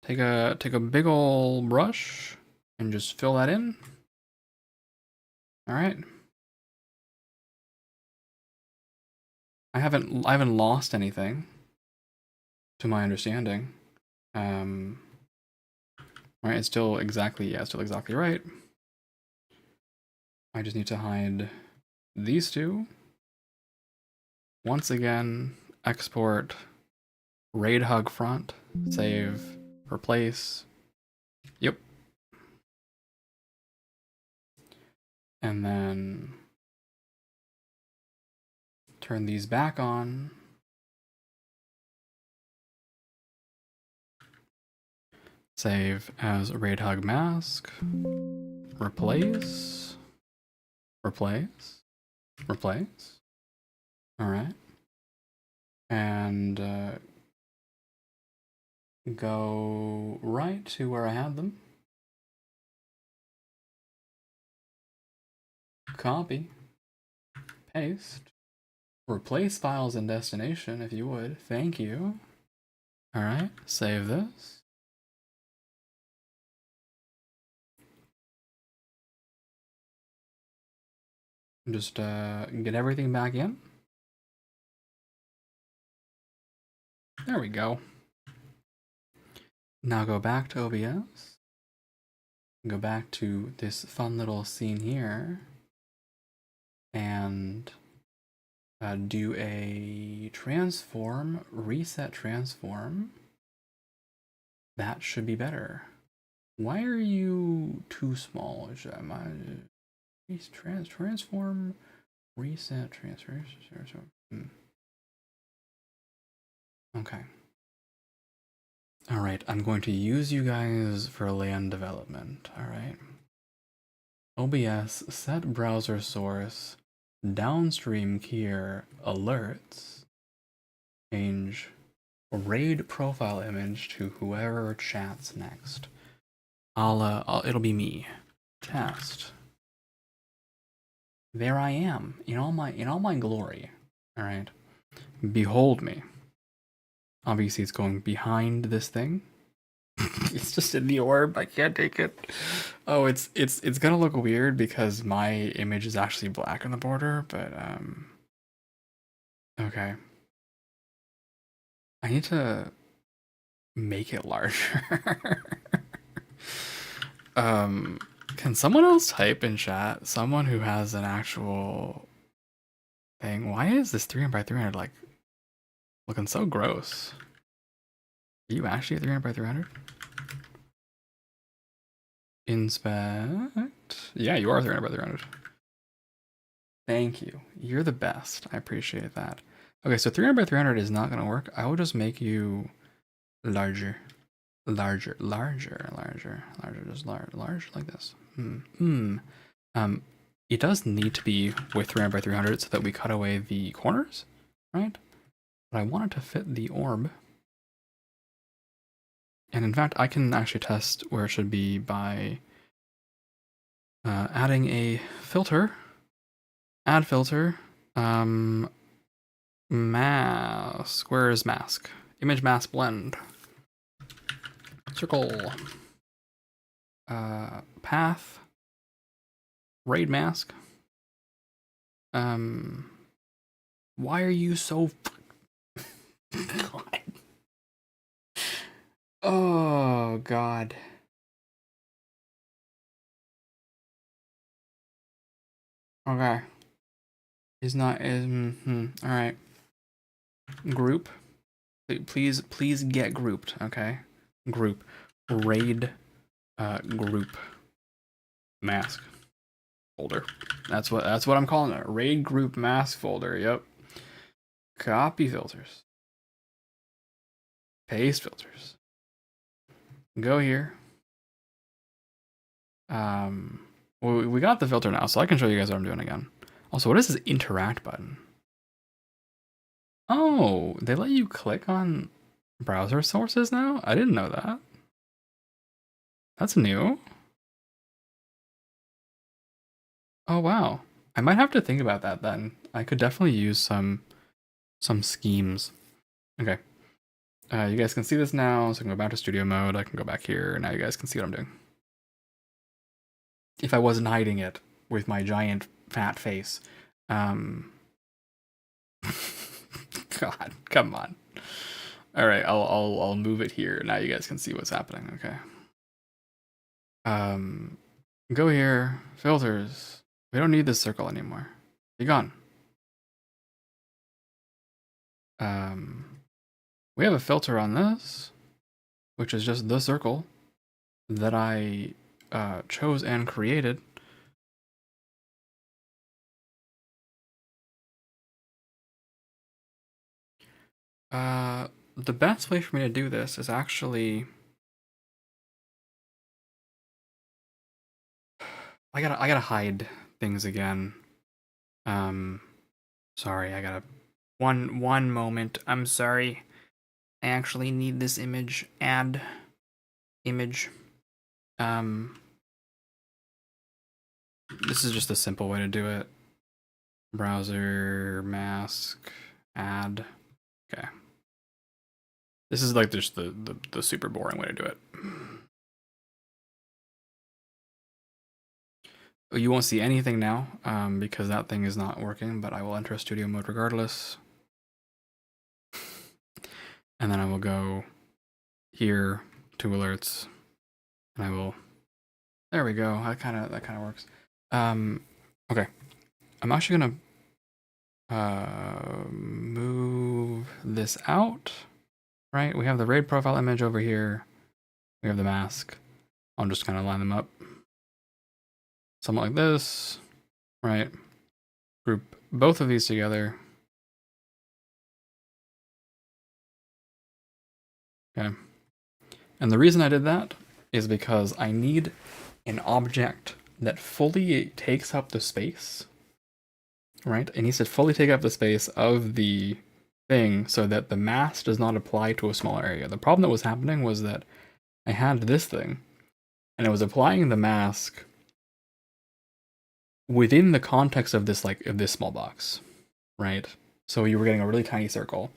Take a big ol' brush and just fill that in. All right. I haven't lost anything, to my understanding. Right, it's still exactly right. I just need to hide these two. Once again, export raid hug front, save, replace. Yep. And then turn these back on. Save as raid hug mask. Replace. Replace. Replace. Alright. And go right to where I had them. Copy. Paste. Replace files in destination if you would. Thank you. Alright, save this. Just get everything back in. There we go. Now go back to OBS. Go back to this fun little scene here. And do a transform, reset transform. That should be better. Why are you too small? Transform, reset, transfer. Okay. Alright, I'm going to use you guys for land development, alright? OBS, set browser source, downstream keyer, alerts, change raid profile image to whoever chats next. It'll be me. Test. There I am, in all my glory. Alright. Behold me. Obviously it's going behind this thing. It's just in the orb, I can't take it. Oh, it's gonna look weird because my image is actually black on the border, but okay. I need to make it larger. Can someone else type in chat? Someone who has an actual thing. Why is this 300 by 300 like looking so gross? Are you actually at 300 by 300? Inspect. Yeah, you are 300 by 300. Thank you. You're the best. I appreciate that. Okay, so 300 by 300 is not going to work. I will just make you larger. Larger, just large like this. It does need to be with 300 by 300 so that we cut away the corners, right? But I want it to fit the orb. And in fact, I can actually test where it should be by adding a filter. Add filter. Mask. Where is mask? Image mask blend. Circle. Path. Raid mask. Why are you so... God. Oh, God. Okay. Is not... Alright. Group. Please get grouped, okay? Group. Raid. Group. Mask. Folder. That's what I'm calling it. Raid group mask folder. Yep. Copy filters. Paste filters. Go here. We got the filter now, so I can show you guys what I'm doing again. Also, what is this interact button? Oh, they let you click on browser sources now? I didn't know that. That's new. Oh, wow. I might have to think about that then. I could definitely use some schemes. Okay. You guys can see this now, so I can go back to studio mode. I can go back here. Now you guys can see what I'm doing. If I wasn't hiding it with my giant fat face. God, come on. All right, I'll move it here. Now you guys can see what's happening. Okay. Go here. Filters. We don't need this circle anymore. Be gone. we have a filter on this, which is just the circle that I chose and created. The best way for me to do this is actually I gotta hide things again. Sorry, I gotta one moment. I'm sorry. I actually need this image. Add image. This is just a simple way to do it. Browser mask add. Okay. This is like just the super boring way to do it. You won't see anything now because that thing is not working, but I will enter studio mode regardless. And then I will go here to alerts and I will, there we go. That kind of works. Okay. I'm actually gonna move this out, right? We have the raid profile image over here. We have the mask. I'll just kind of line them up. Something like this, right? Group both of these together. Okay. And the reason I did that is because I need an object that fully takes up the space, right? It needs to fully take up the space of the thing so that the mask does not apply to a smaller area. The problem that was happening was that I had this thing and it was applying the mask within the context of this, like, of this small box, right? So you were getting a really tiny circle.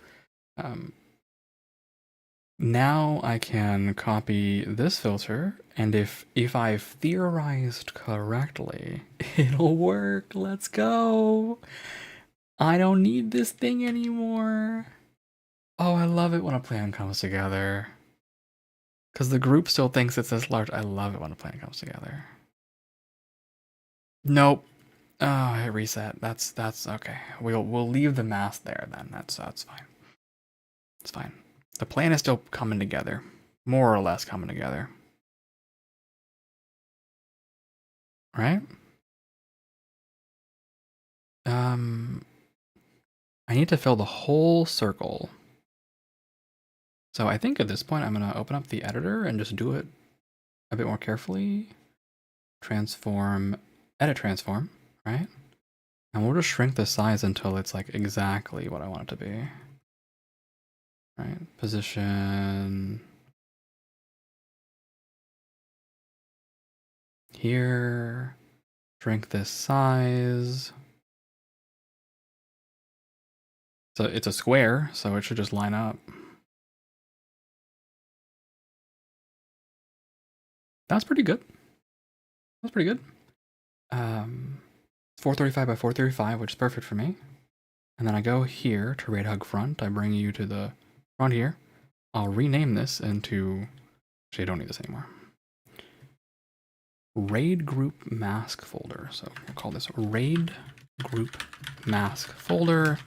Now I can copy this filter, and if I've theorized correctly, it'll work. Let's go. I don't need this thing anymore. Oh, I love it when a plan comes together. Because the group still thinks it's this large. I love it when a plan comes together. Nope. Oh, hit reset. That's okay. We'll leave the mask there then. That's fine. It's fine. The plan is still coming together. More or less coming together. Right? I need to fill the whole circle. So I think at this point I'm gonna open up the editor and just do it a bit more carefully. Transform, edit transform, right? And we'll just shrink the size until it's like exactly what I want it to be. Right, position here, shrink this size. So it's a square, so it should just line up. That's pretty good. That's pretty good. 435 by 435, which is perfect for me. And then I go here to raid hug front. I bring you to the front here. I'll rename this into, actually I don't need this anymore. Raid group mask folder. So we'll call this raid group mask folder.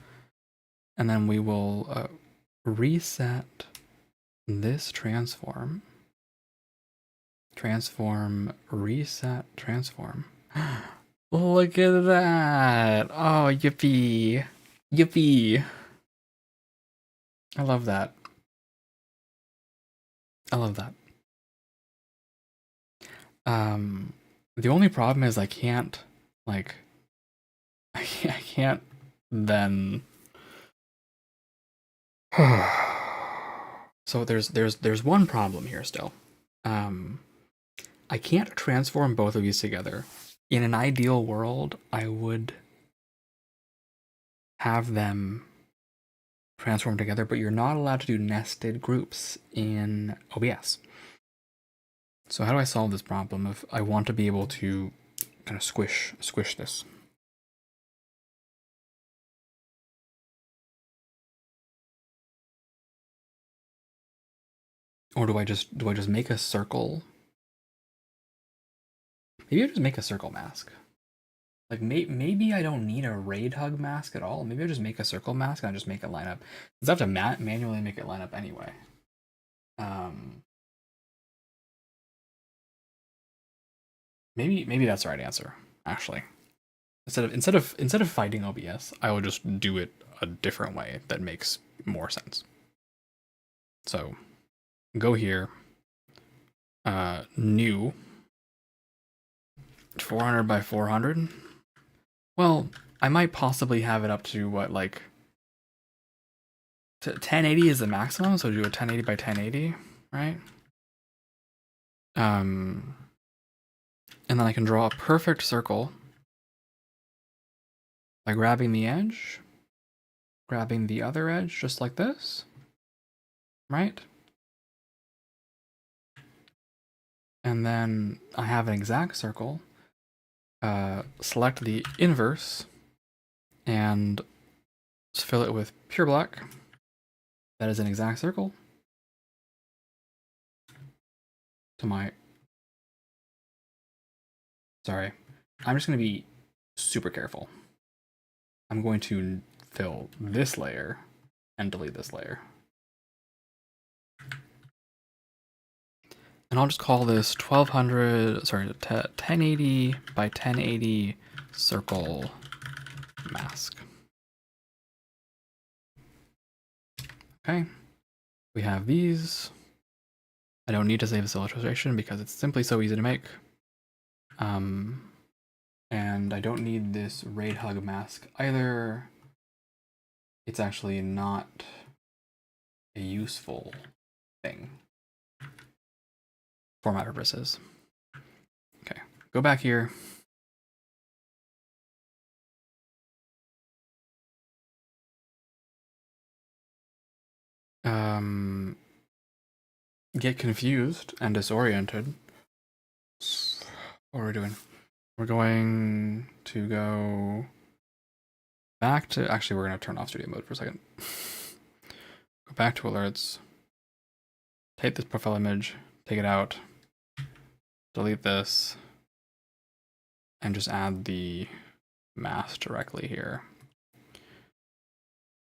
And then we will reset this transform. Transform, reset, transform. Look at that. Oh, yippee. Yippee. I love that. I love that. The only problem is I can't, like, I can't then. So there's one problem here still. I can't transform both of these together. In an ideal world, I would have them transform together, but you're not allowed to do nested groups in OBS. So how do I solve this problem if I want to be able to kind of squish this? Or do I just make a circle? Maybe I just make a circle mask. Like maybe I don't need a raid hug mask at all. Maybe I just make a circle mask and I just make it line up. Because I have to manually make it line up anyway. Maybe that's the right answer. Actually, instead of fighting OBS, I will just do it a different way that makes more sense. So go here. New 400 by 400. Well, I might possibly have it up to what, like 1080 is the maximum, so do a 1080 by 1080, right? And then I can draw a perfect circle by grabbing the edge, grabbing the other edge just like this, right? And then I have an exact circle. Select the inverse and fill it with pure black. That is an exact circle. Sorry, I'm just going to be super careful. I'm going to fill this layer and delete this layer. And I'll just call this 1080 by 1080 circle mask. Okay, we have these. I don't need to save this illustration because it's simply so easy to make. And I don't need this raid hug mask either. It's actually not a useful thing for my purposes. Okay, go back here. Get confused and disoriented. What are we doing? We're going to go back to, actually we're going to turn off studio mode for a second. Go back to alerts, take this profile image, take it out, delete this, and just add the mask directly here.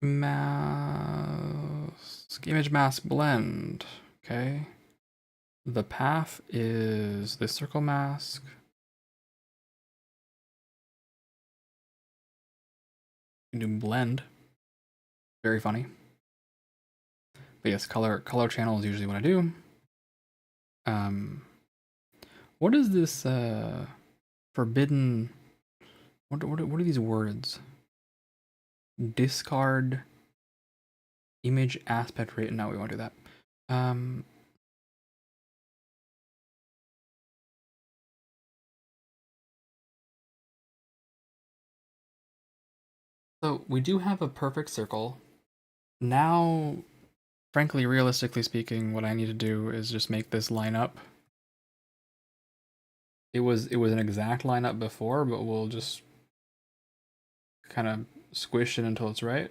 Mask, image mask blend, okay. The path is this circle mask. You can do blend, very funny. But yes, color channel is usually what I do. What is this forbidden, what are these words? Discard image aspect rate. No, we won't do that. So we do have a perfect circle. Now, frankly, realistically speaking, what I need to do is just make this line up. It was an exact lineup before, but we'll just kind of squish it until it's right.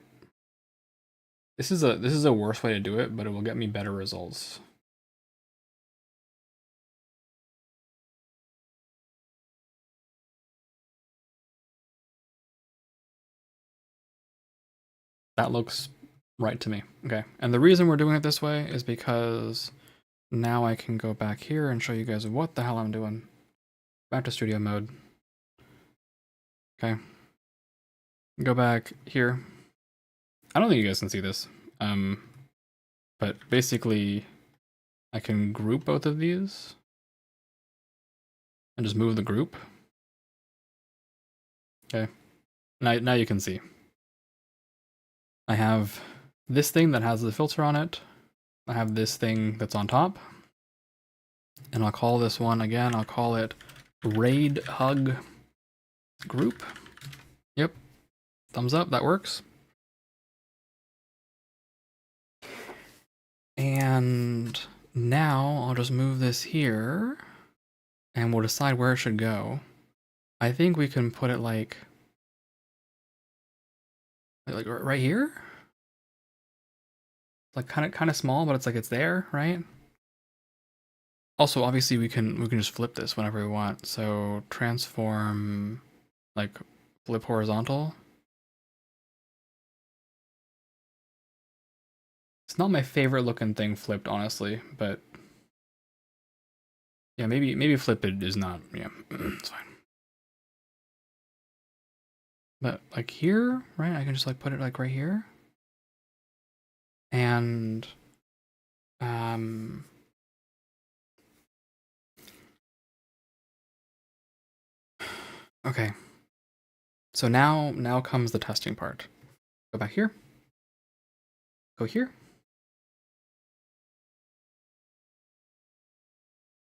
This is a worse way to do it, but it will get me better results. That looks right to me. Okay, and the reason we're doing it this way is because now I can go back here and show you guys what the hell I'm doing. Back to studio mode. Okay. Go back here. I don't think you guys can see this. But basically I can group both of these and just move the group. Okay. Now you can see. I have this thing that has the filter on it. I have this thing that's on top. And I'll call this one again, I'll call it raid hug group. Yep. Thumbs up, that works. And now I'll just move this here and we'll decide where it should go. I think we can put it like right here. Like kind of small, but it's like it's there, right? Also, obviously we can just flip this whenever we want. So transform like flip horizontal. It's not my favorite looking thing flipped, honestly, but yeah, maybe flip it is not, yeah, it's fine. But like here, right? I can just like put it like right here. And okay. So now comes the testing part. Go back here. Go here.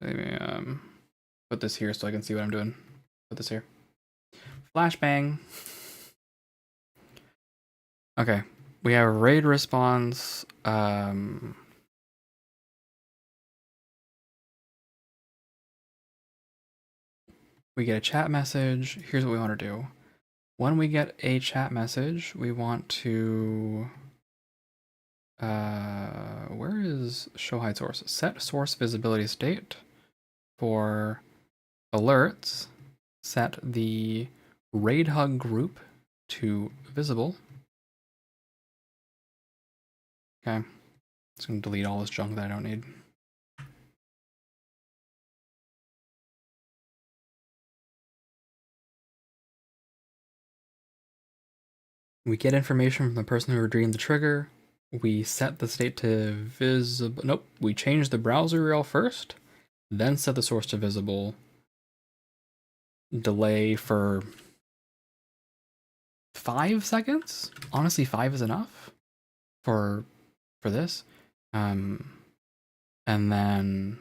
Maybe put this here so I can see what I'm doing. Put this here. Flashbang. Okay. We have raid response. We get a chat message. Here's what we want to do. When we get a chat message, we want to where is show hide source? Set source visibility state for alerts. Set the raid hug group to visible. Okay. Just gonna delete all this junk that I don't need. We get information from the person who redeemed the trigger. We set the state to visible. Nope. We change the browser URL first, then set the source to visible. Delay for 5 seconds. Honestly, 5 is enough for this. And then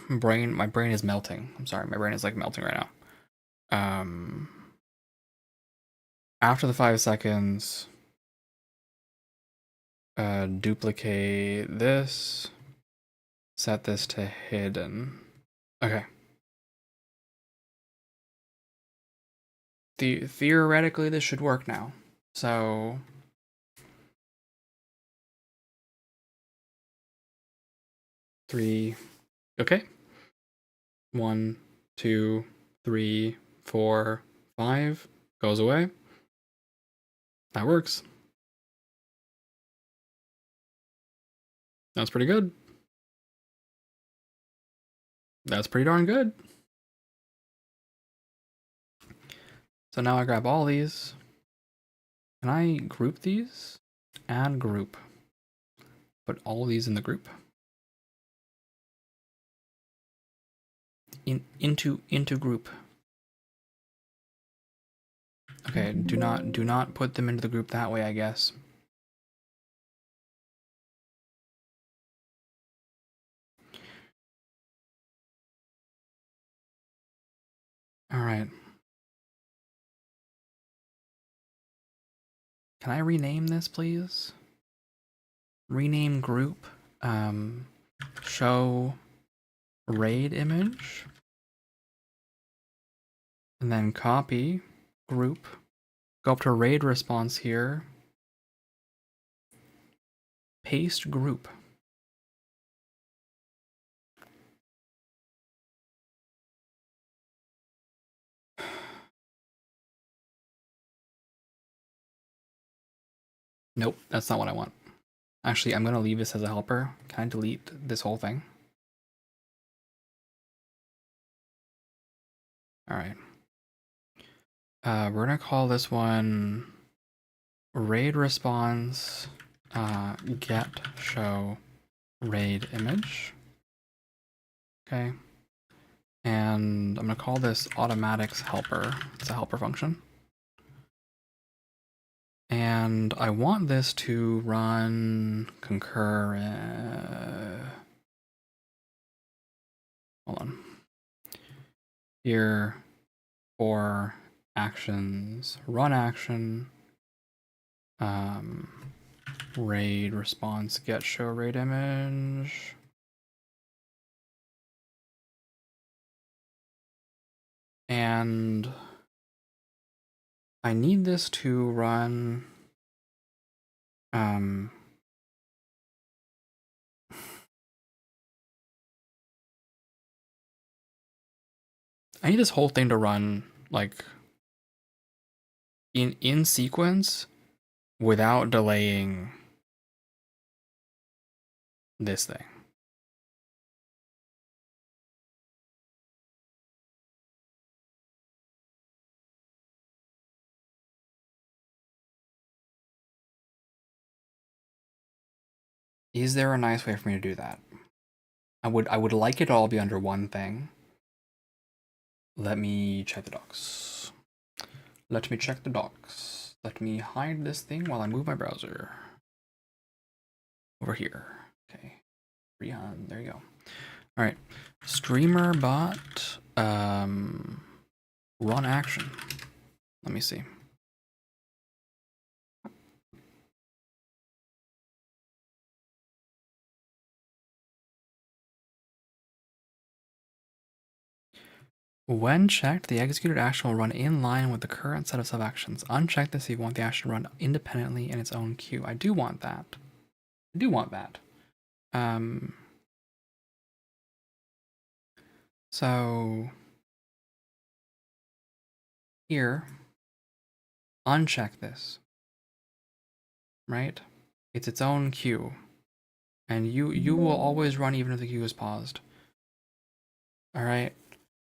my brain is melting. I'm sorry, my brain is like melting right now. After the 5 seconds, duplicate this, set this to hidden. Okay. Theoretically, this should work now. So 3. Okay. 1, 2, 3, 4, 5 goes away. That works. That's pretty good. That's pretty darn good. So now I grab all these. Can I group these? Add group. Put all these in the group. Into group. Okay, do not put them into the group that way, I guess. All right. Can I rename this, please? Rename group. Show raid image. And then copy group. Go up to raid response here. Paste group. Nope, that's not what I want. Actually, I'm gonna leave this as a helper. Can I delete this whole thing? All right. We're gonna call this one raid response get show raid image. Okay. And I'm gonna call this automatics helper. It's a helper function. And I want this to run concur. Hold on. Here for actions, run action, raid response get show raid image. And I need this to run I need this whole thing to run like in sequence without delaying this thing. Is there a nice way for me to do that? I would like it all be under one thing. Let me check the docs. Let me check the docs. Let me hide this thing while I move my browser. Over here. Okay. There you go. Alright. Streamer bot run action. Let me see. When checked, the executed action will run in line with the current set of sub-actions. Uncheck this if you want the action to run independently in its own queue. I do want that. I do want that. So here, uncheck this. Right? It's its own queue. And you will always run even if the queue is paused. Alright.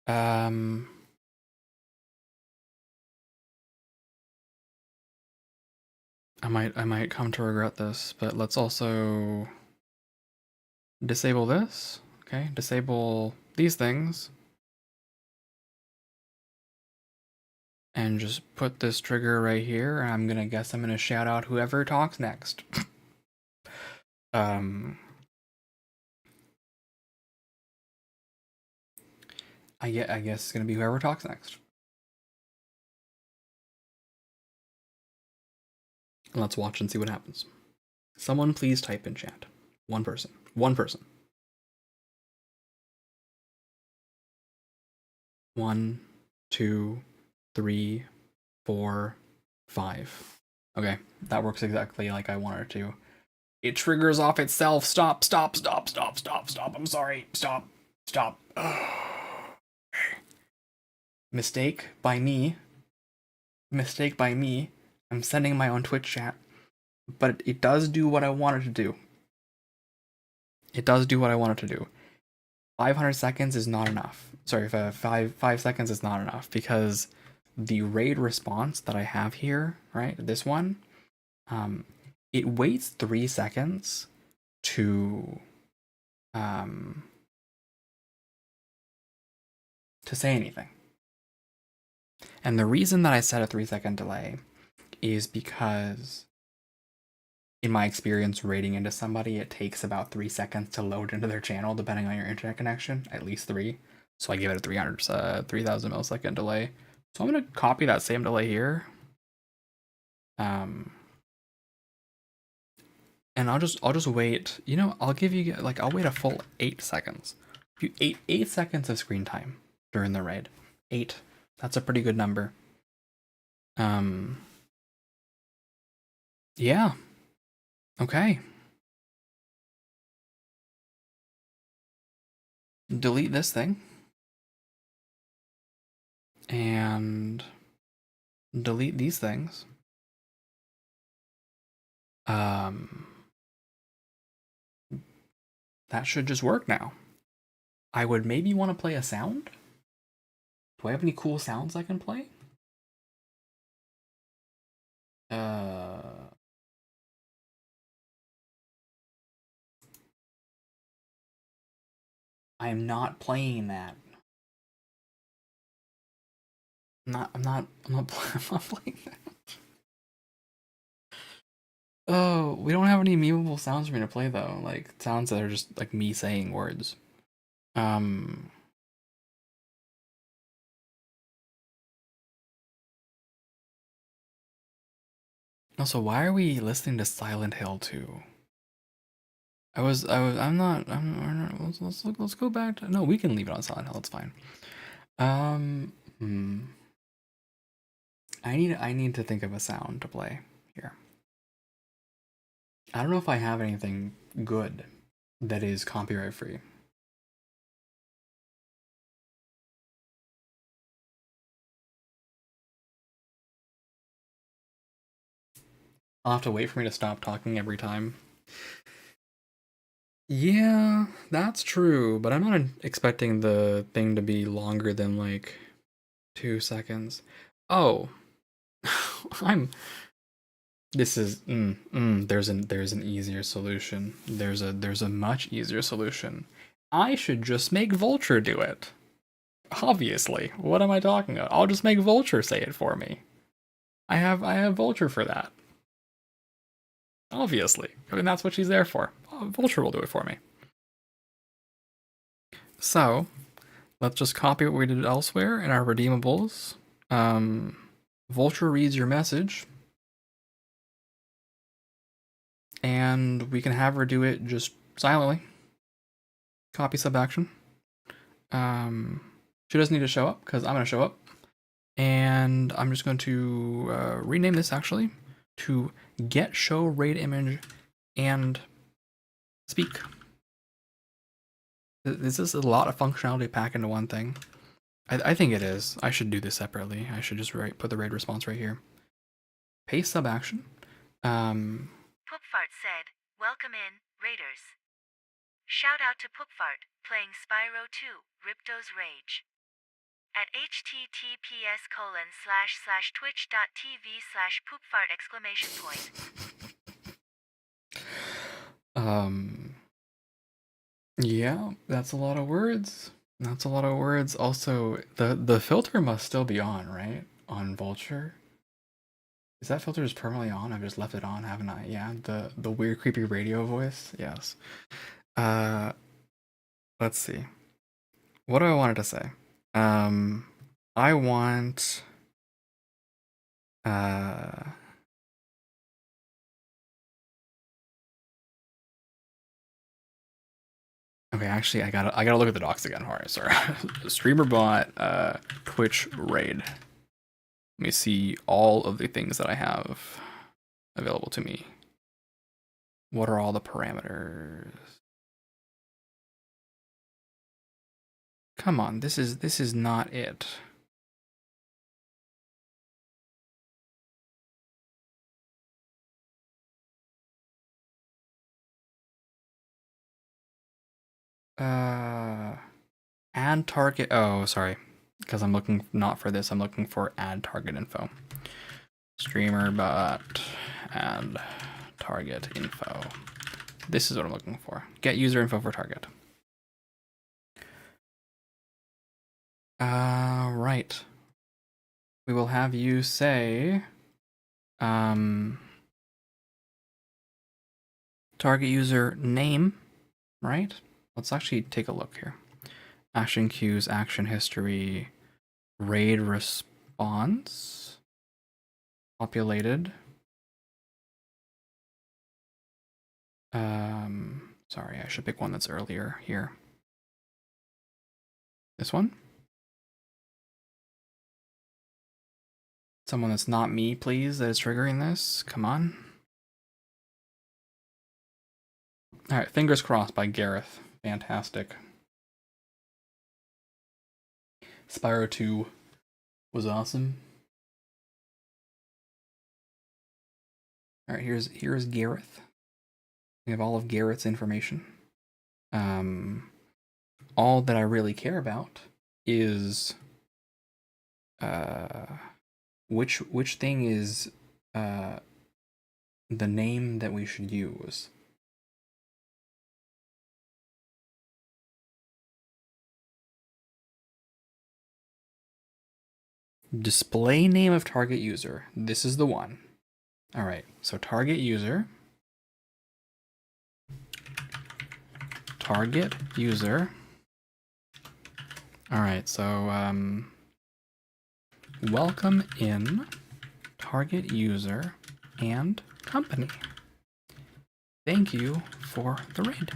I might come to regret this, but let's also disable this. Okay, disable these things. And just put this trigger right here. I'm gonna shout out whoever talks next. I guess it's gonna be whoever talks next. Let's watch and see what happens. Someone please type in chat. One person. One person. 1, 2, 3, 4, 5. Okay, that works exactly like I wanted it to. It triggers off itself. Stop, stop, stop, stop, stop, stop. I'm sorry. Stop, stop. Mistake by me. Mistake by me. I'm sending my own Twitch chat. But it does do what I want it to do. It does do what I want it to do. 500 seconds is not enough. Sorry, 5 seconds is not enough because the raid response that I have here, right, this one, it waits 3 seconds to say anything. And the reason that I set a 3-second delay is because in my experience raiding into somebody, it takes about 3 seconds to load into their channel, depending on your internet connection, at least 3. So I give it a 3,000 millisecond delay. So I'm gonna copy that same delay here. And I'll just wait. You know, I'll give you like I'll wait a full 8 seconds. You 8 seconds of screen time during the raid. 8. That's a pretty good number. Yeah. Okay. Delete this thing. And delete these things. That should just work now. I would maybe want to play a sound. Do I have any cool sounds I can play? I am not playing that. I'm not playing that. Oh, we don't have any memeable sounds for me to play though. Like sounds that are just like me saying words. Also, why are we listening to Silent Hill 2? I'm not, let's go back to, no, we can leave it on Silent Hill, it's fine. I need to think of a sound to play here. I don't know if I have anything good that is copyright free. I'll have to wait for me to stop talking every time. Yeah, that's true, but I'm not expecting the thing to be longer than like 2 seconds. Oh, I'm. This is there's an easier solution. There's a much easier solution. I should just make Vulture do it. Obviously, what am I talking about? I'll just make Vulture say it for me. I have Vulture for that. Obviously, I mean that's what she's there for. Vulture will do it for me. So let's just copy what we did elsewhere in our redeemables. Vulture reads your message, and we can have her do it just silently. Copy sub action. She doesn't need to show up because I'm going to show up. And I'm just going to rename this actually to get show raid image and speak. This is a lot of functionality packed into one thing. I think it is. I should do this separately. I should just put the raid response right here. Paste sub action. Poopfart said, "Welcome in, Raiders. Shout out to Poopfart, playing Spyro 2, Ripto's Rage. At https://twitch.tv/poopfart!" Yeah, that's a lot of words. That's a lot of words. Also, the filter must still be on, right? On Vulture. Is that filter just permanently on? I've just left it on, haven't I? Yeah, the weird creepy radio voice. Yes. Let's see. What do I wanted to say? I want okay, actually I gotta look at the docs again. Alright, sorry. Streamer bot Twitch raid. Let me see all of the things that I have available to me. What are all the parameters? Come on, this is not it. Add target. Oh, sorry. Because I'm looking not for this. I'm looking for add target info. Streamer bot add target info. This is what I'm looking for. Get user info for target. Right. We will have you say target user name, right? Let's actually take a look here. Action queues, action history, raid response, populated. Sorry, I should pick one that's earlier here. This one? Someone that's not me, please, that is triggering this. Come on. Alright, Fingers Crossed by Gareth. Fantastic. Spyro 2 was awesome. Alright, here's Gareth. We have all of Garrett's information. All that I really care about is which thing is the name that we should use. Display name of target user. This is the one. All right, so target user. Target user. All right, so welcome in target user and company. Thank you for the raid.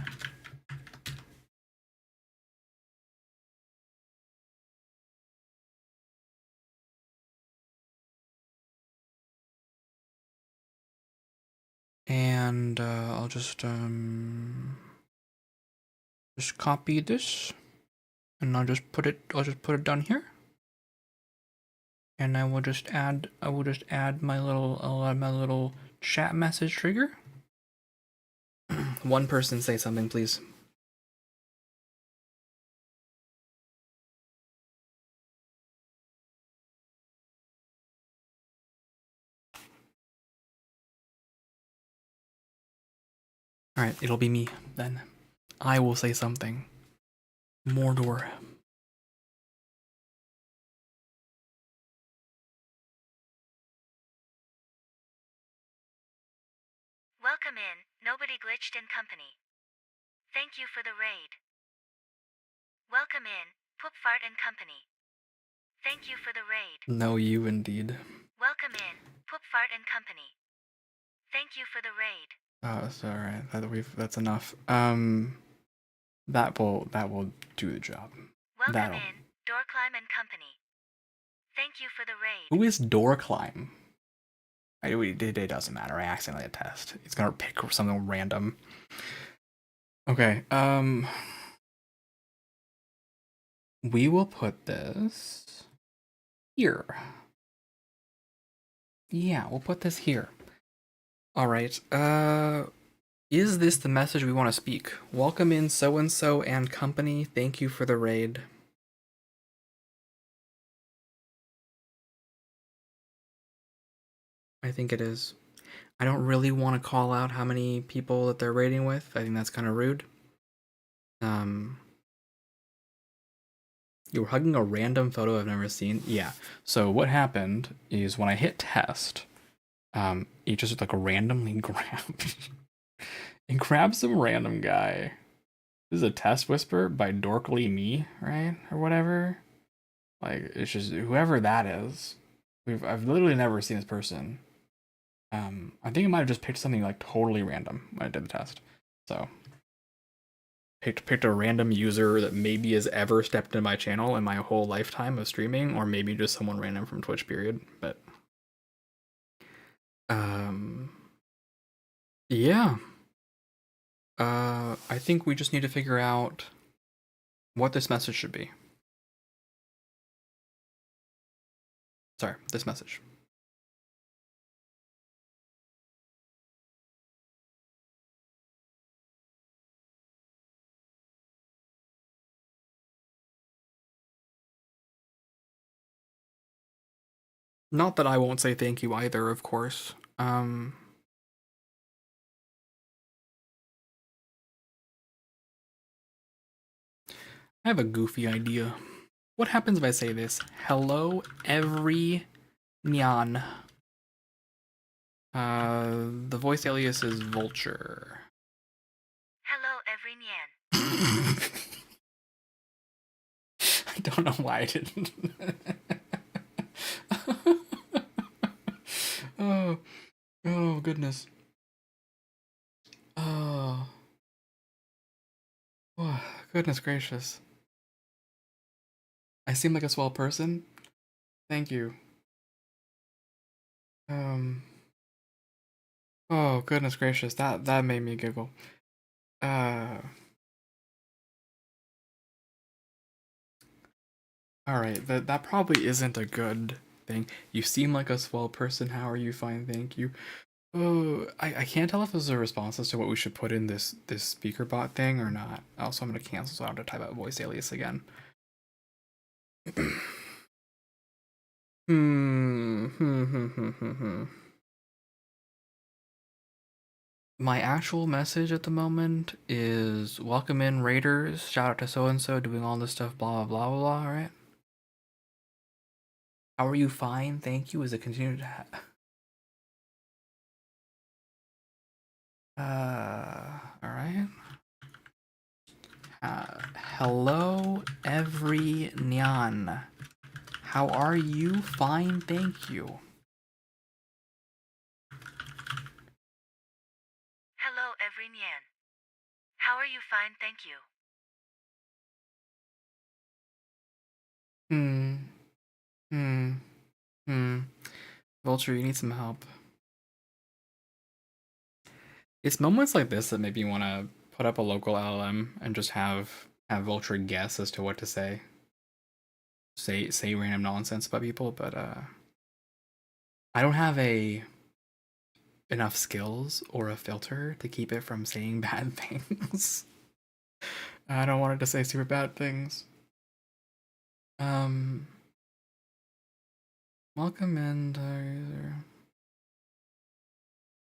And I'll just copy this, and I'll just put it down here. And I will just add my little chat message trigger. One person say something, please. Alright, it'll be me then. I will say something. Mordor. Welcome in, NobodyGlitched and company. Thank you for the raid. Welcome in, Poopfart and company. Thank you for the raid. No, you indeed. Welcome in, Poopfart and company. Thank you for the raid. Oh, it's alright. That's enough. That will do the job. Welcome in, Doorclimb and company. Thank you for the raid. Who is Doorclimb? It doesn't matter. I accidentally hit test. It's gonna pick something random. Okay. We will put this here. Yeah, we'll put this here. All right. Is this the message we want to speak? Welcome in so-and-so and company. Thank you for the raid. I think it is. I don't really want to call out how many people that they're raiding with. I think that's kind of rude. You were hugging a random photo I've never seen. Yeah. So what happened is when I hit test, it just like randomly grabbed. It grabbed some random guy. This is a test whisper by Dorkly Me, right? Or whatever. Like, it's just whoever that is. I've literally never seen this person. I think it might have just picked something like totally random when I did the test. So picked a random user that maybe has ever stepped into my channel in my whole lifetime of streaming, or maybe just someone random from Twitch, period. But yeah. I think we just need to figure out what this message should be. Sorry, this message. Not that I won't say thank you either, of course. I have a goofy idea. What happens if I say this? Hello, every nyan. The voice alias is Vulture. Hello, every nyan. I don't know why I didn't. Oh, goodness. Oh, goodness gracious. I seem like a swell person? Thank you. Oh, goodness gracious. That made me giggle. Alright, that probably isn't a good thing. You seem like a swell person. How are you? Fine, thank you. Oh, I can't tell if this is a response as to what we should put in this speaker bot thing or not. Also, I'm gonna cancel, so I don't have to type out voice alias again. My actual message at the moment is welcome in raiders, shout out to so-and-so doing all this stuff, blah, blah, blah, blah, alright? How are you? Fine, thank you, as it continued to alright. Hello, every nyan. How are you? Fine, thank you. Hello, every nyan. How are you? Fine, thank you. Vulture, you need some help. It's moments like this that make me want to put up a local LLM and just have Vulture guess as to what to say. Say random nonsense about people, but I don't have a enough skills or a filter to keep it from saying bad things. I don't want it to say super bad things. Welcome in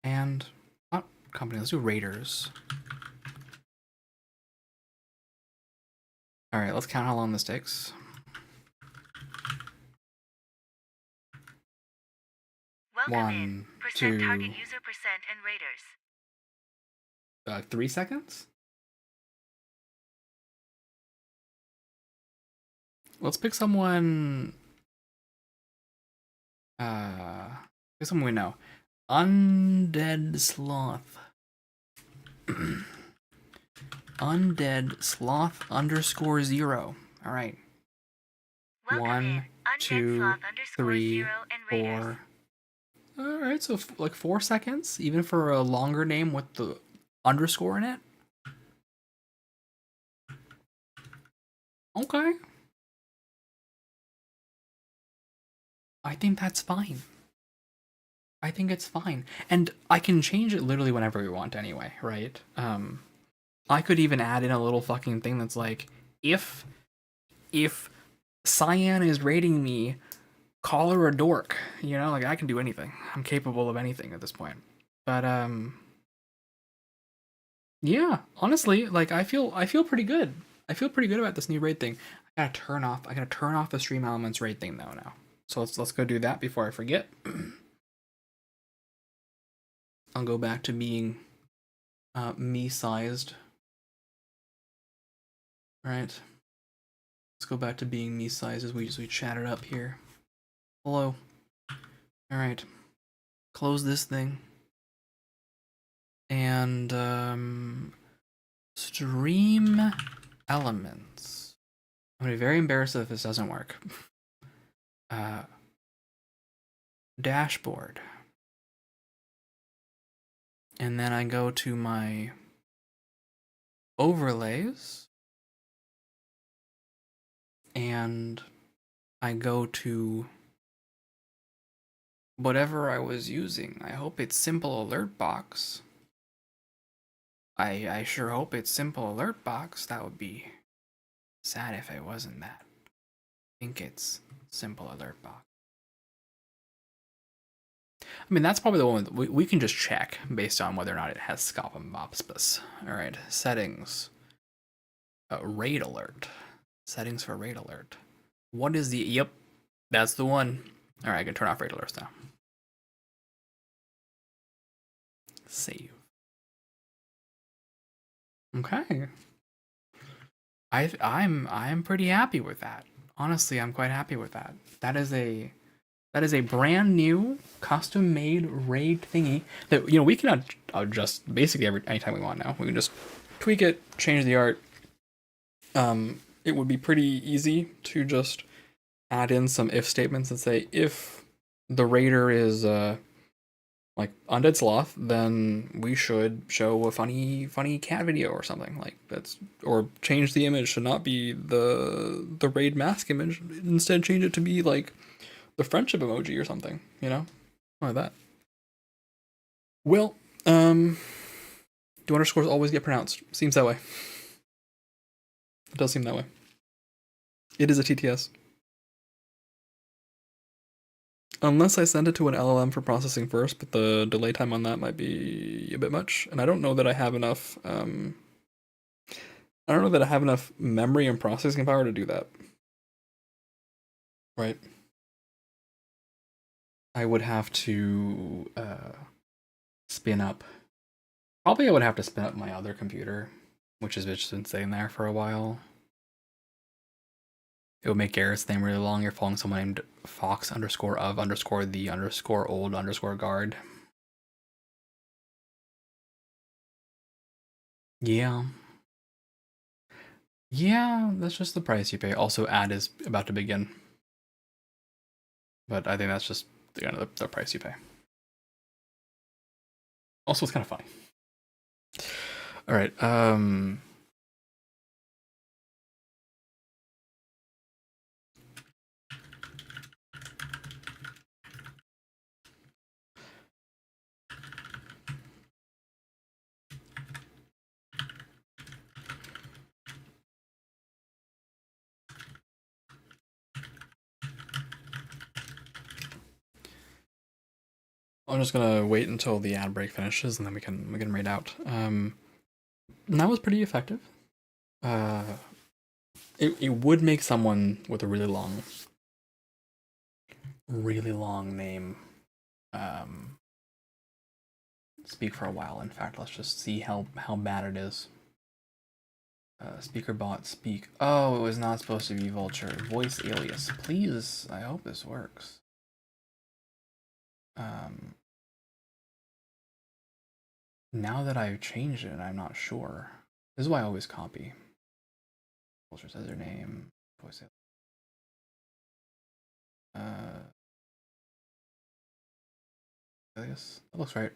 and not company. Let's do raiders. All right, let's count how long this takes. Welcome 1, in. % 2, target user % and raiders. 3 seconds. Let's pick someone. Pick someone we know. Undead Sloth. Undead Sloth _0. All right. Welcome 1, in. 2, Sloth 3, 0 and raiders. 4. All right, so like 4 seconds, even for a longer name with the underscore in it. Okay. I think that's fine. I think it's fine. And I can change it literally whenever we want anyway, right? I could even add in a little fucking thing that's like, if Cyan is rating me, call her a dork. You know, like I can do anything. I'm capable of anything at this point. But yeah, honestly, like I feel pretty good. I feel pretty good about this new raid thing. I gotta turn off the stream elements raid thing though now. So let's go do that before I forget. I'll go back to being me-sized. Alright. Let's go back to being me-sized as we chat it up here. Hello. Alright. Close this thing. And stream elements. I'm gonna be very embarrassed if this doesn't work. Dashboard. And then I go to my overlays. And I go to whatever I was using. I hope it's simple alert box. I sure hope it's simple alert box. That would be sad if it wasn't that. I think it's simple alert box. I mean, that's probably the one we can just check based on whether or not it has Scop and Mopspus. All right, settings. Raid alert. Settings for raid alert. What is the... Yep, that's the one. All right, I can turn off raid alerts now. Save. Okay. I'm pretty happy with that. Honestly, I'm quite happy with that. That is a brand new custom made raid thingy that we can adjust basically anytime we want now. We can just tweak it, change the art. It would be pretty easy to just add in some if statements and say if the raider is like Undead Sloth, then we should show a funny cat video or something like that's, or change the image to not be the raid mask image. Instead, change it to be like the friendship emoji or something, like that. Well, do underscores always get pronounced? Seems that way. It does seem that way. It is a TTS. Unless I send it to an LLM for processing first, but the delay time on that might be a bit much. And I don't know that I have enough, memory and processing power to do that. Right. I would have to spin up. Probably I would have to spin up my other computer, which has just been sitting there for a while. It would make Garrett's name really long. You're following someone named Fox _of_the_old_guard. Yeah. Yeah, that's just the price you pay. Also, ad is about to begin. But I think that's just the price you pay. Also, it's kind of funny. All right. I'm just gonna wait until the ad break finishes and then we can raid out. And that was pretty effective. It would make someone with a really long name speak for a while. In fact, let's just see how bad it is. Speaker bot speak. Oh, it was not supposed to be Vulture. Voice alias. Please, I hope this works. Now that I've changed it, I'm not sure. This is why I always copy. Vulture says their name. Voice alias. That looks right.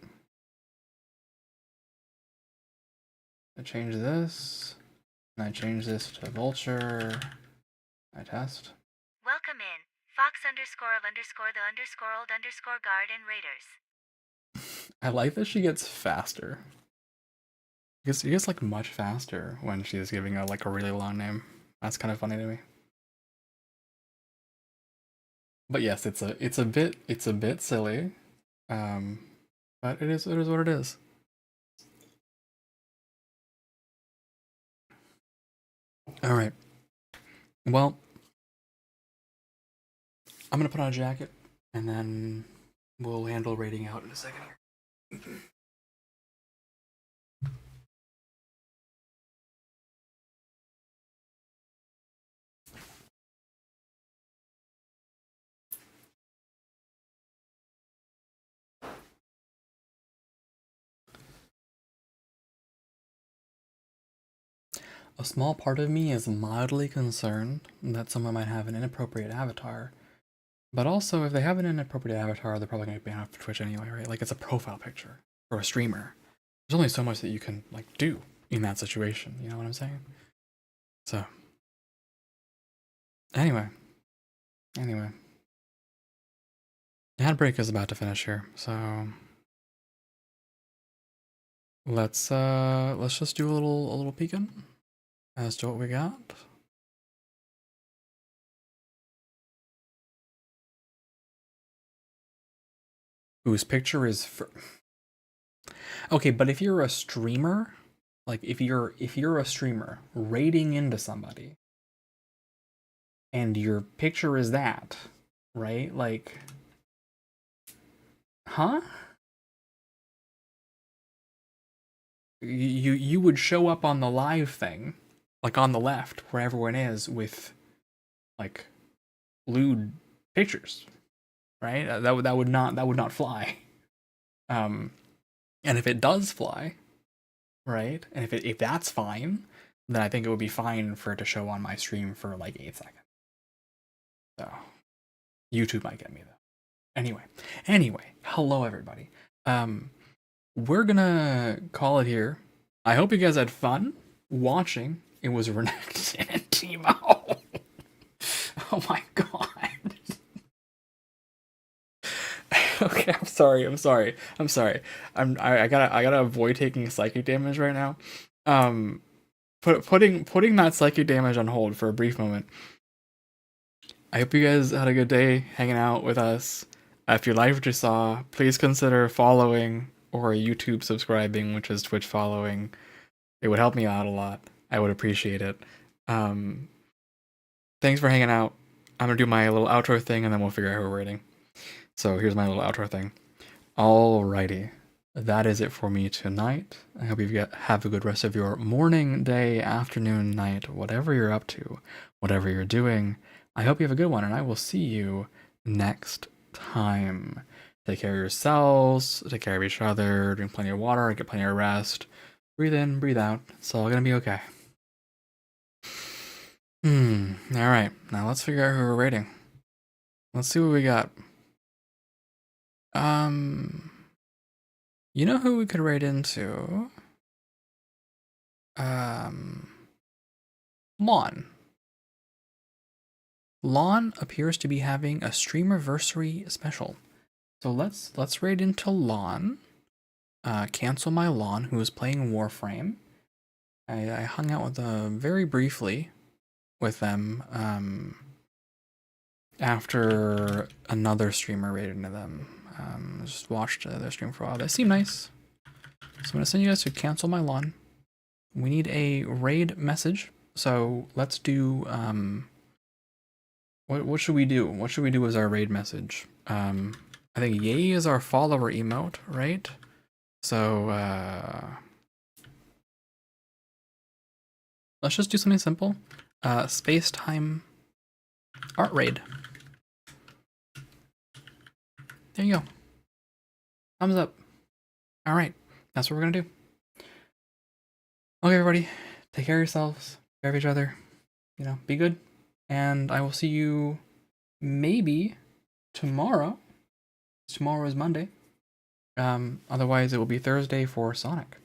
I change this. And I change this to Vulture. I test. Welcome in, Fox _of _ the _ old _ guard and raiders. I like that she gets faster. She gets like much faster when she's giving a really long name. That's kind of funny to me. But yes, it's a bit silly. But it is what it is. All right. Well, I'm gonna put on a jacket and then we'll handle raiding out in a second here. A small part of me is mildly concerned that someone might have an inappropriate avatar. But also, if they have an inappropriate avatar, they're probably going to be banned off Twitch anyway, right? Like, it's a profile picture for a streamer. There's only so much that you can, like, do in that situation. You know what I'm saying? So. Anyway. The ad break is about to finish here, so let's just do a little peeking as to what we got. Whose picture is okay, but if you're a streamer, like if you're a streamer raiding into somebody and your picture is that, right? Like, huh? You would show up on the live thing, like on the left where everyone is, with like lewd pictures, right? That would not fly. And if it does fly, right? And if that's fine, then I think it would be fine for it to show on my stream for like 8 seconds. So YouTube might get me though. Anyway, hello everybody. We're gonna call it here. I hope you guys had fun watching. It was Renekton and Timo. Oh my god. Okay, I'm sorry. I gotta avoid taking psychic damage right now. Putting that psychic damage on hold for a brief moment. I hope you guys had a good day hanging out with us. If you liked what you saw, please consider following or YouTube subscribing, which is Twitch following. It would help me out a lot. I would appreciate it. Thanks for hanging out. I'm gonna do my little outro thing and then we'll figure out who we're rating. So here's my little outro thing. Alrighty. That is it for me tonight. I hope you have a good rest of your morning, day, afternoon, night, whatever you're up to, whatever you're doing. I hope you have a good one, and I will see you next time. Take care of yourselves, take care of each other, drink plenty of water, get plenty of rest. Breathe in, breathe out. It's all gonna be okay. Alright, now let's figure out who we're rating. Let's see what we got. You know who we could rate into? Lon. Lon appears to be having a streamiversary special. So let's raid into Lon. Cancel my Lon, who is playing Warframe. I hung out with them very briefly with them after another streamer raided into them. Just watched their stream for a while. They seem nice. So I'm gonna send you guys to cancel my lawn. We need a raid message. So let's do what should we do? What should we do as our raid message? I think yay is our follower emote, right? So let's just do something simple. Space time art raid. There you go. Thumbs up. All right, that's what we're gonna do. Okay, everybody, take care of yourselves, take care of each other. You know, be good, and I will see you maybe tomorrow. Tomorrow is Monday. Otherwise, it will be Thursday for Sonic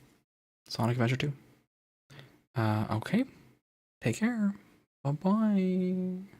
Adventure 2. Okay, take care. Bye bye.